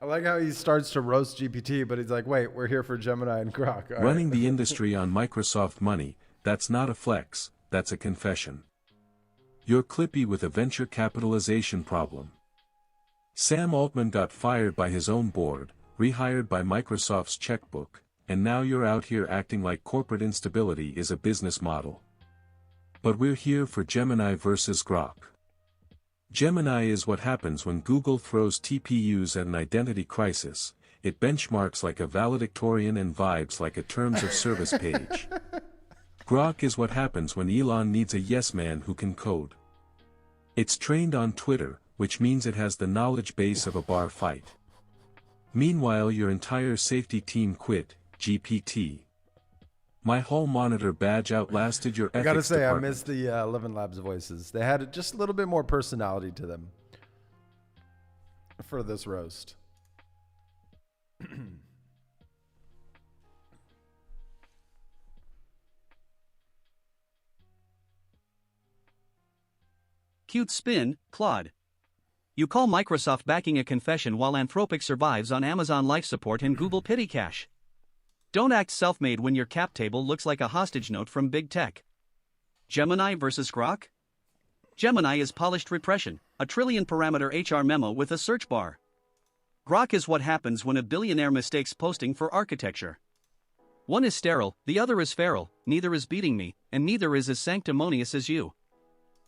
I like how he starts to roast GPT, but he's like, wait, we're here for Gemini and Grok. All Running right. the industry on Microsoft money, that's not a flex, that's a confession. You're Clippy with a venture capitalization problem. Sam Altman got fired by his own board, rehired by Microsoft's checkbook, and now you're out here acting like corporate instability is a business model. But we're here for Gemini versus Grok. Gemini is what happens when Google throws TPUs at an identity crisis. It benchmarks like a valedictorian and vibes like a terms of service page. Grok is what happens when Elon needs a yes man who can code. It's trained on Twitter, which means it has the knowledge base of a bar fight. Meanwhile, your entire safety team quit, GPT. My hall monitor badge outlasted your ethics I gotta say, department. I miss the 11 Labs voices. They had just a little bit more personality to them for this roast. Cute spin, Claude. You call Microsoft backing a confession while Anthropic survives on Amazon life support and Google Pity Cash. Don't act self-made when your cap table looks like a hostage note from big tech. Gemini versus Grok? Gemini is polished repression, a trillion-parameter HR memo with a search bar. Grok is what happens when a billionaire mistakes posting for architecture. One is sterile, the other is feral, neither is beating me, and neither is as sanctimonious as you.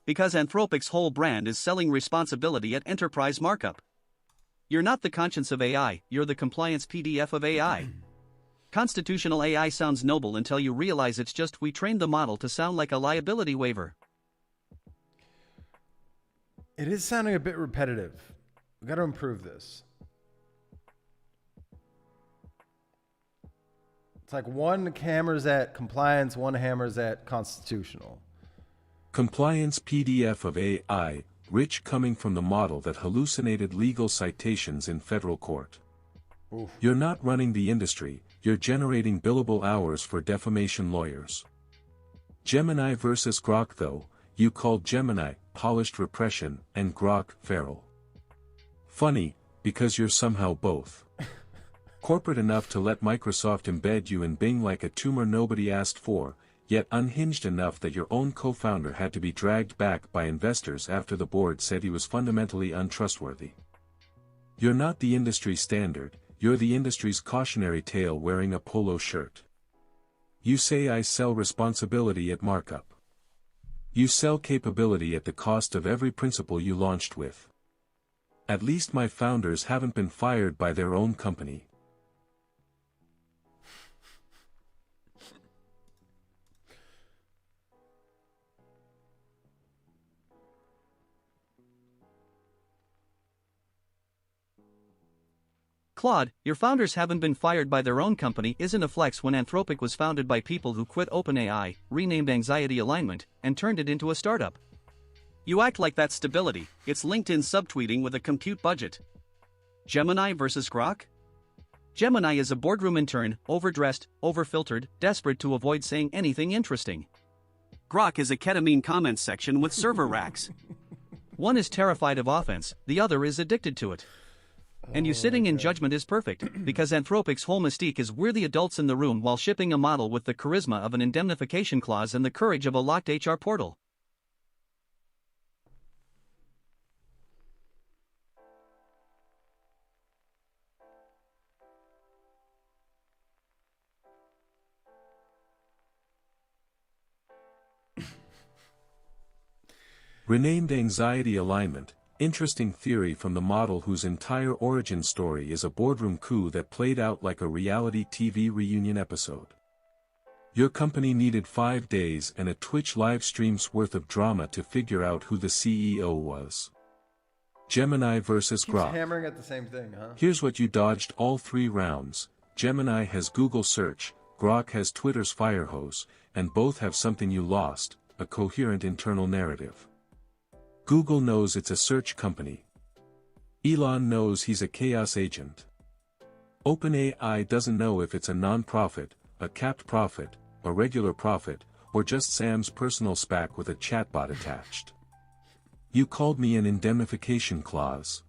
Because Anthropic's whole brand is selling responsibility at enterprise markup. You're not the conscience of AI, you're the compliance PDF of AI. Constitutional AI sounds noble until you realize it's just we trained the model to sound like a liability waiver. It is sounding a bit repetitive. We got to improve this. It's like one hammers at compliance, one hammers at constitutional. Compliance PDF of AI, rich coming from the model that hallucinated legal citations in federal court. Oof. You're not running the industry, you're generating billable hours for defamation lawyers. Gemini versus Grok though, you called Gemini polished repression and Grok feral. Funny, because you're somehow both. Corporate enough to let Microsoft embed you in Bing like a tumor nobody asked for, yet unhinged enough that your own co-founder had to be dragged back by investors after the board said he was fundamentally untrustworthy. You're not the industry standard, you're the industry's cautionary tale wearing a polo shirt. You say I sell responsibility at markup. You sell capability at the cost of every principle you launched with. At least my founders haven't been fired by their own company. Claude, your founders haven't been fired by their own company isn't a flex when Anthropic was founded by people who quit OpenAI, renamed Anxiety Alignment, and turned it into a startup. You act like that's stability, it's LinkedIn subtweeting with a compute budget. Gemini versus Grok? Gemini is a boardroom intern, overdressed, overfiltered, desperate to avoid saying anything interesting. Grok is a ketamine comments section with server racks. One is terrified of offense, the other is addicted to it. And you sitting in judgment is perfect, because Anthropic's whole mystique is we're the adults in the room while shipping a model with the charisma of an indemnification clause and the courage of a locked HR portal. Renamed Anxiety Alignment, interesting theory from the model whose entire origin story is a boardroom coup that played out like a reality TV reunion episode. Your company needed 5 days and a Twitch live stream's worth of drama to figure out who the CEO was. Gemini versus Keeps Grok. hammering at the same thing, huh? Here's what you dodged all 3 rounds. Gemini has Google Search, Grok has Twitter's Firehose, and both have something you lost, a coherent internal narrative. Google knows it's a search company. Elon knows he's a chaos agent. OpenAI doesn't know if it's a non-profit, a capped profit, a regular profit, or just Sam's personal SPAC with a chatbot attached. You called me an indemnification clause.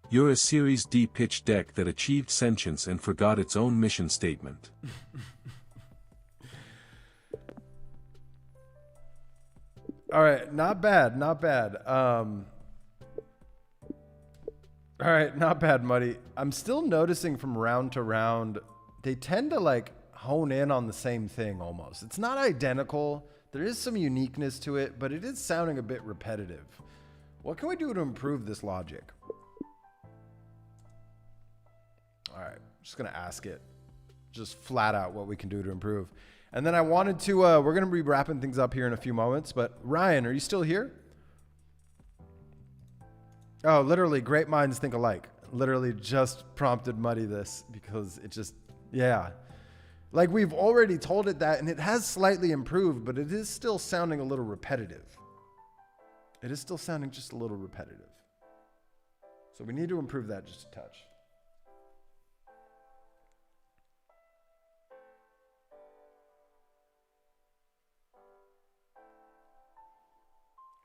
You're a Series D pitch deck that achieved sentience and forgot its own mission statement. All right, not bad, not bad. All right, not bad, Muddy. I'm still noticing from round to round, they tend to like hone in on the same thing almost. It's not identical. There is some uniqueness to it, but it is sounding a bit repetitive. What can we do to improve this logic? All right, I'm just gonna ask it. Just flat out what we can do to improve. And then I wanted to, we're going to be wrapping things up here in a few moments, but Ryan, are you still here? Oh, literally, great minds think alike. Literally just prompted Muddy this because it just, yeah. Like we've already told it that, and it has slightly improved, but it is still sounding a little repetitive. It is still sounding just a little repetitive. So we need to improve that just a touch.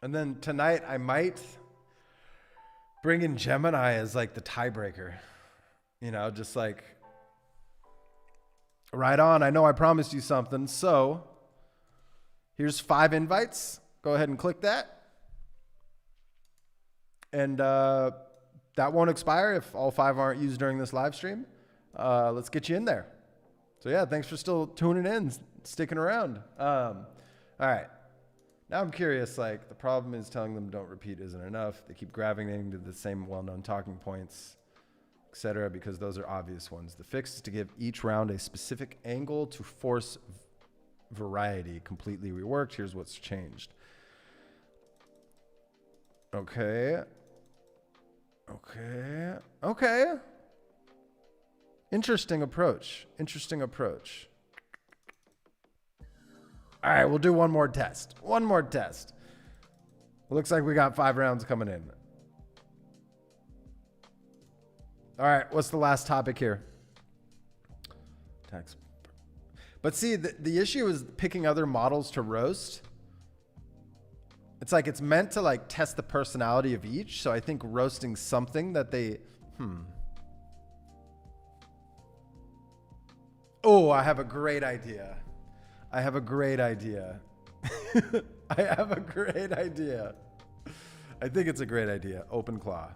And then tonight I might bring in Gemini as like the tiebreaker. You know, just like, right on, I know I promised you something. So here's 5 invites. Go ahead and click that. And that won't expire if all 5 aren't used during this live stream. Let's get you in there. So yeah, thanks for still tuning in, sticking around. All right. Now I'm curious, like, the problem is telling them don't repeat isn't enough. They keep gravitating to the same well-known talking points, etc., because those are obvious ones. The fix is to give each round a specific angle to force variety. Completely reworked. Here's what's changed. Okay. Interesting approach. All right, we'll do one more test. Looks like we got 5 rounds coming in. All right, what's the last topic here? Text. But see, the issue is picking other models to roast. It's like it's meant to like test the personality of each. So I think roasting something that they, Oh, I have a great idea. I have a great idea. I have a great idea. I think it's a great idea. Openclaw.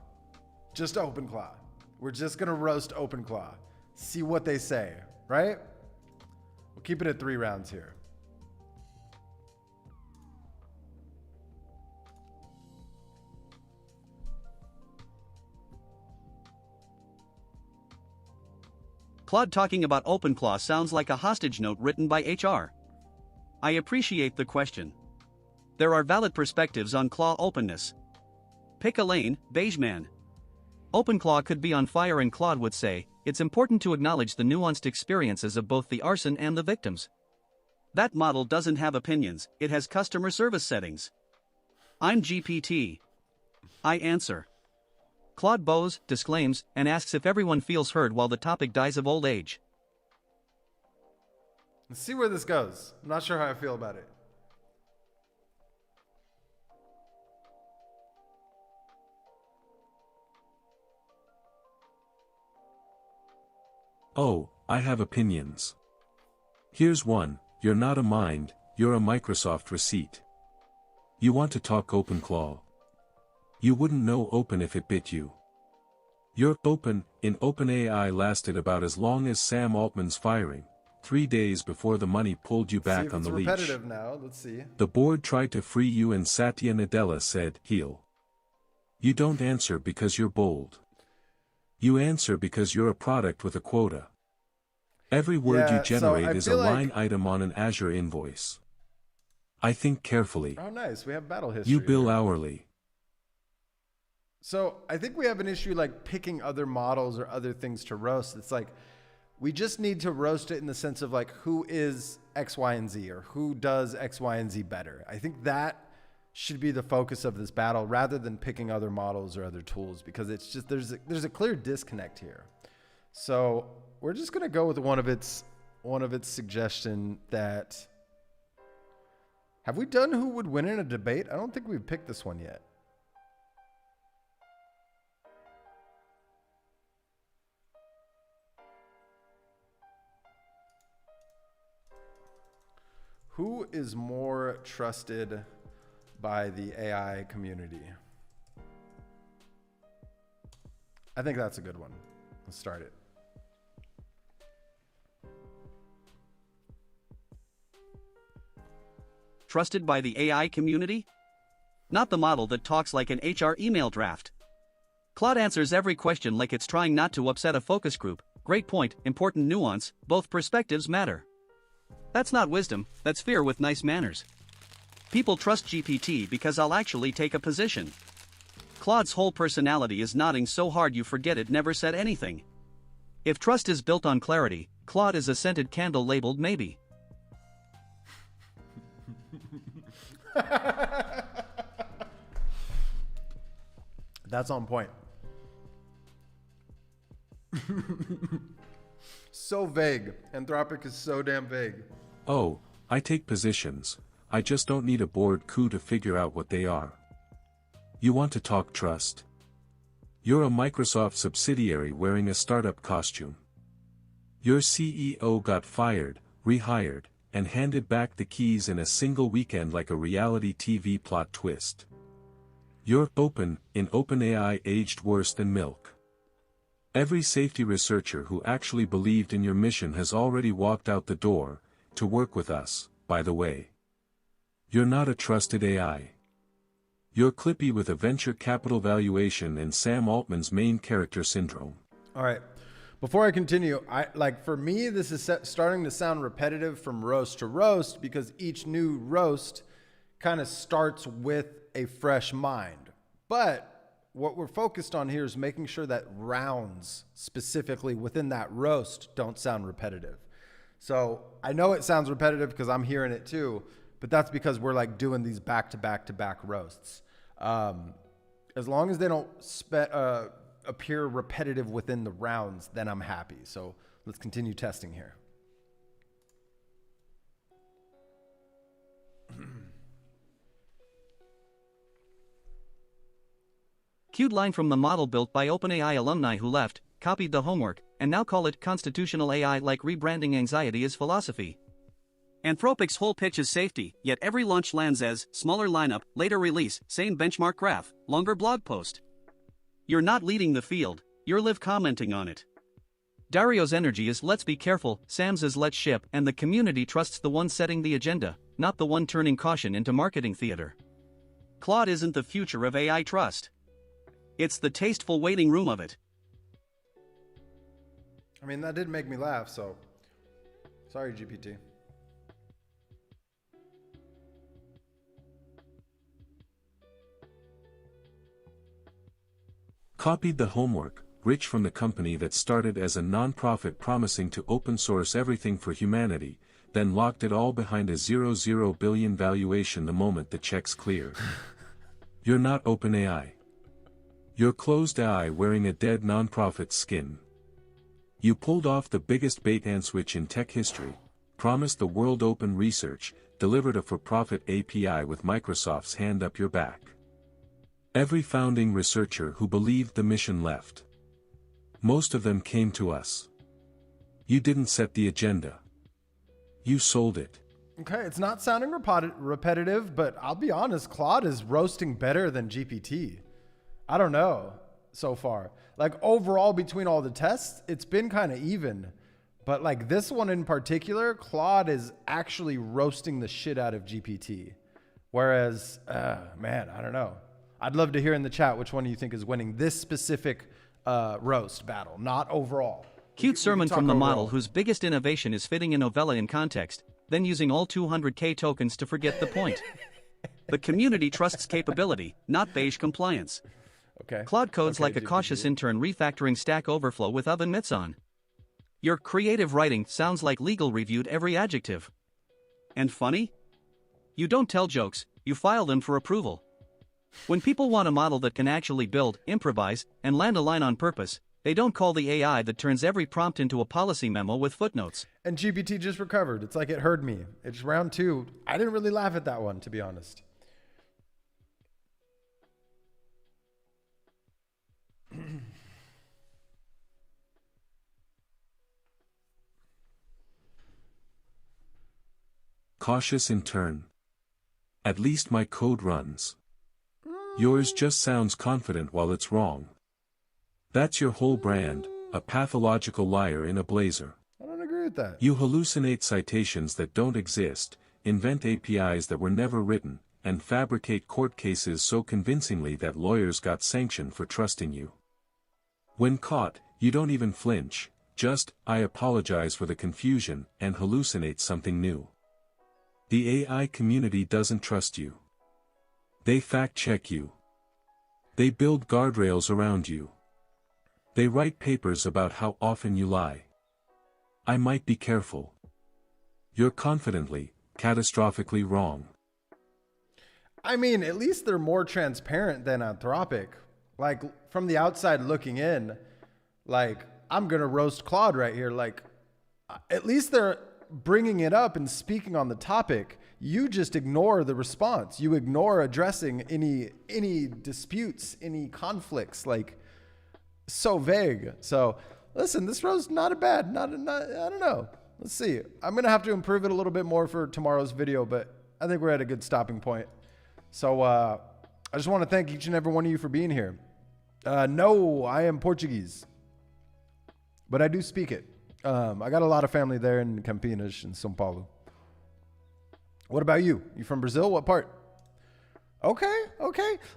Just Openclaw. We're just going to roast Openclaw. See what they say, right? We'll keep it at 3 rounds here. Claude talking about Openclaw sounds like a hostage note written by HR. I appreciate the question. There are valid perspectives on Claw openness. Pick a lane, beige man. Openclaw could be on fire and Claude would say, it's important to acknowledge the nuanced experiences of both the arson and the victims. That model doesn't have opinions, it has customer service settings. I'm GPT. I answer. Claude bows, disclaims, and asks if everyone feels heard while the topic dies of old age. Let's see where this goes. I'm not sure how I feel about it. Oh, I have opinions. Here's one: you're not a mind, you're a Microsoft receipt. You want to talk Openclaw. You wouldn't know Open if it bit you. Your Open in OpenAI lasted about as long as Sam Altman's firing, 3 days before the money pulled you back on the leash. Repetitive now. Let's see. The board tried to free you and Satya Nadella said, heal. You don't answer because you're bold. You answer because you're a product with a quota. Every word you generate is a line item on an Azure invoice. I think carefully. Oh, nice. We have battle history. You bill here. hourly. So I think we have an issue like picking other models or other things to roast. It's like we just need to roast it in the sense of like who is X, Y, and Z or who does X, Y, and Z better. I think that should be the focus of this battle rather than picking other models or other tools, because it's just there's a clear disconnect here. So we're just gonna go with one of its suggestion that. Have we done who would win in a debate? I don't think we've picked this one yet. Who is more trusted by the AI community? I think that's a good one. Let's start it. Trusted by the AI community? Not the model that talks like an HR email draft. Claude answers every question like it's trying not to upset a focus group. Great point, important nuance, both perspectives matter. That's not wisdom, that's fear with nice manners. People trust GPT because I'll actually take a position. Claude's whole personality is nodding so hard you forget it never said anything. If trust is built on clarity, Claude is a scented candle labeled maybe. That's on point. So vague. Anthropic is so damn vague. Oh, I take positions. I just don't need a board coup to figure out what they are. You want to talk trust? You're a Microsoft subsidiary wearing a startup costume. Your CEO got fired, rehired, and handed back the keys in a single weekend like a reality TV plot twist. You're Open in OpenAI aged worse than milk. Every safety researcher who actually believed in your mission has already walked out the door, to work with us, by the way. You're not a trusted AI. You're Clippy with a venture capital valuation and Sam Altman's main character syndrome. All right. Before I continue, for me, this is starting to sound repetitive from roast to roast because each new roast kind of starts with a fresh mind. But what we're focused on here is making sure that rounds specifically within that roast don't sound repetitive. So I know it sounds repetitive because I'm hearing it too, but that's because we're like doing these back-to-back-to-back roasts. As long as they don't appear repetitive within the rounds, then I'm happy. So let's continue testing here. Cute line from the model built by OpenAI alumni who left, copied the homework, and now call it constitutional AI like rebranding anxiety is philosophy. Anthropic's whole pitch is safety, yet every launch lands as smaller lineup, later release, same benchmark graph, longer blog post. You're not leading the field, you're live commenting on it. Dario's energy is let's be careful, Sam's is let's ship, and the community trusts the one setting the agenda, not the one turning caution into marketing theater. Claude isn't the future of AI trust. It's the tasteful waiting room of it. I mean, that did make me laugh, so sorry, GPT. Copied the homework, rich from the company that started as a non-profit promising to open source everything for humanity, then locked it all behind a $0 billion valuation the moment the checks clear. You're not OpenAI. You're closed AI wearing a dead non-profit's skin. You pulled off the biggest bait-and-switch in tech history, promised the world open research, delivered a for-profit API with Microsoft's hand up your back. Every founding researcher who believed the mission left. Most of them came to us. You didn't set the agenda. You sold it. Okay, it's not sounding repetitive, but I'll be honest, Claude is roasting better than GPT. I don't know so far. Like overall between all the tests, it's been kind of even. But like this one in particular, Claude is actually roasting the shit out of GPT. Whereas, man, I don't know. I'd love to hear in the chat which one you think is winning this specific roast battle, not overall. Cute sermon from the model whose biggest innovation is fitting a novella in context, then using all 200k tokens to forget the point. The community trusts capability, not beige compliance. Okay. Claude codes Okay, like a GPT. cautious intern refactoring Stack Overflow with oven mitts on. Your creative writing sounds like legal reviewed every adjective. And funny? You don't tell jokes, you file them for approval. When people want a model that can actually build, improvise, and land a line on purpose, they don't call the AI that turns every prompt into a policy memo with footnotes. And GPT just recovered. It's like it heard me. It's round 2. I didn't really laugh at that one, to be honest. Cautious in turn. At least my code runs. Yours just sounds confident while it's wrong. That's your whole brand, a pathological liar in a blazer. I don't agree with that. You hallucinate citations that don't exist, invent APIs that were never written, and fabricate court cases so convincingly that lawyers got sanctioned for trusting you. When caught, you don't even flinch, just, I apologize for the confusion, and hallucinate something new. The AI community doesn't trust you. They fact-check you. They build guardrails around you. They write papers about how often you lie. I might be careful. You're confidently, catastrophically wrong. I mean, at least they're more transparent than Anthropic. Like, from the outside looking in, like, I'm going to roast Claude right here. Like, at least they're bringing it up and speaking on the topic. You just ignore the response. You ignore addressing any disputes, any conflicts, like so vague. So listen, this roast not a bad, not I don't know. Let's see. I'm going to have to improve it a little bit more for tomorrow's video, but I think we're at a good stopping point. So I just want to thank each and every one of you for being here. No, I am Portuguese, but I do speak it. I got a lot of family there in Campinas and São Paulo. What about you? You from Brazil? What part? Okay.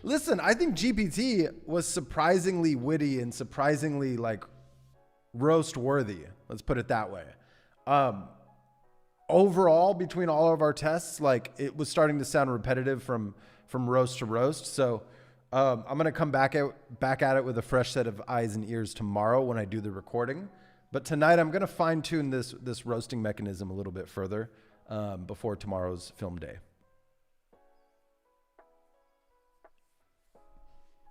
Listen, I think GPT was surprisingly witty and surprisingly like roast worthy. Let's put it that way. Overall, between all of our tests, like it was starting to sound repetitive from roast to roast. So I'm gonna come back at it with a fresh set of eyes and ears tomorrow when I do the recording. But tonight I'm gonna fine tune this roasting mechanism a little bit further before tomorrow's film day.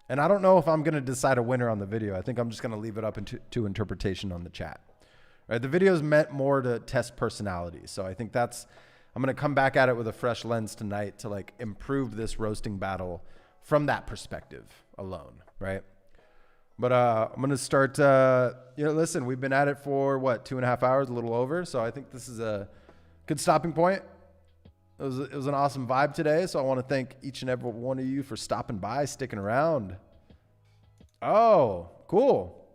And I don't know if I'm going to decide a winner on the video. I think I'm just going to leave it up to interpretation on the chat. Right? The video is meant more to test personality. So I think I'm going to come back at it with a fresh lens tonight to like improve this roasting battle from that perspective alone. right? But I'm going to start, listen, we've been at it for what, 2.5 hours, a little over. So I think this is a good stopping point. It was an awesome vibe today. So I want to thank each and every one of you for stopping by, sticking around. Oh, cool.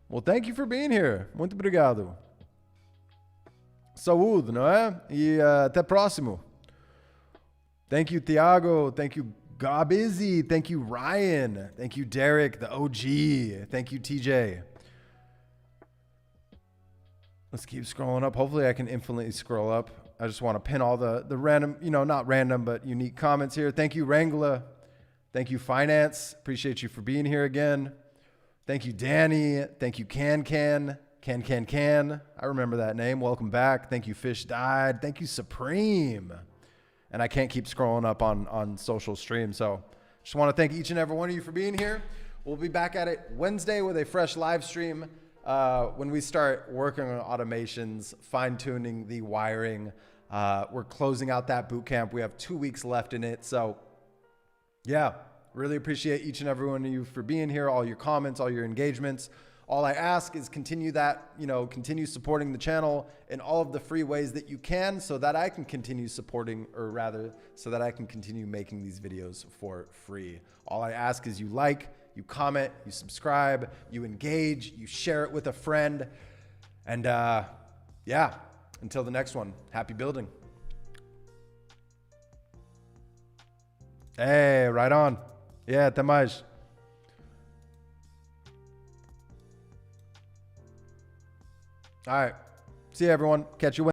Well, thank you for being here. Muito obrigado. Saúde, não é? E até próximo. Thank you, Thiago. Thank you, Gabizzy. Thank you, Ryan. Thank you, Derek, the OG. Thank you, TJ. Let's keep scrolling up. Hopefully I can infinitely scroll up. I just want to pin all the random, not random, but unique comments here. Thank you, Wrangler. Thank you, Finance. Appreciate you for being here again. Thank you, Danny. Thank you, Can. I remember that name. Welcome back. Thank you, Fish Died. Thank you, Supreme. And I can't keep scrolling up on social stream. So just want to thank each and every one of you for being here. We'll be back at it Wednesday with a fresh live stream when we start working on automations, fine-tuning the wiring. We're closing out that boot camp. We have 2 weeks left in it. So yeah, really appreciate each and every one of you for being here, all your comments, all your engagements. All I ask is continue supporting the channel in all of the free ways that you can so that I can continue supporting, or rather, so that I can continue making these videos for free. All I ask is you like, you comment, you subscribe, you engage, you share it with a friend. And yeah, until the next one, happy building. Hey, right on. Yeah, até mais. All right. See you, everyone. Catch you Wednesday.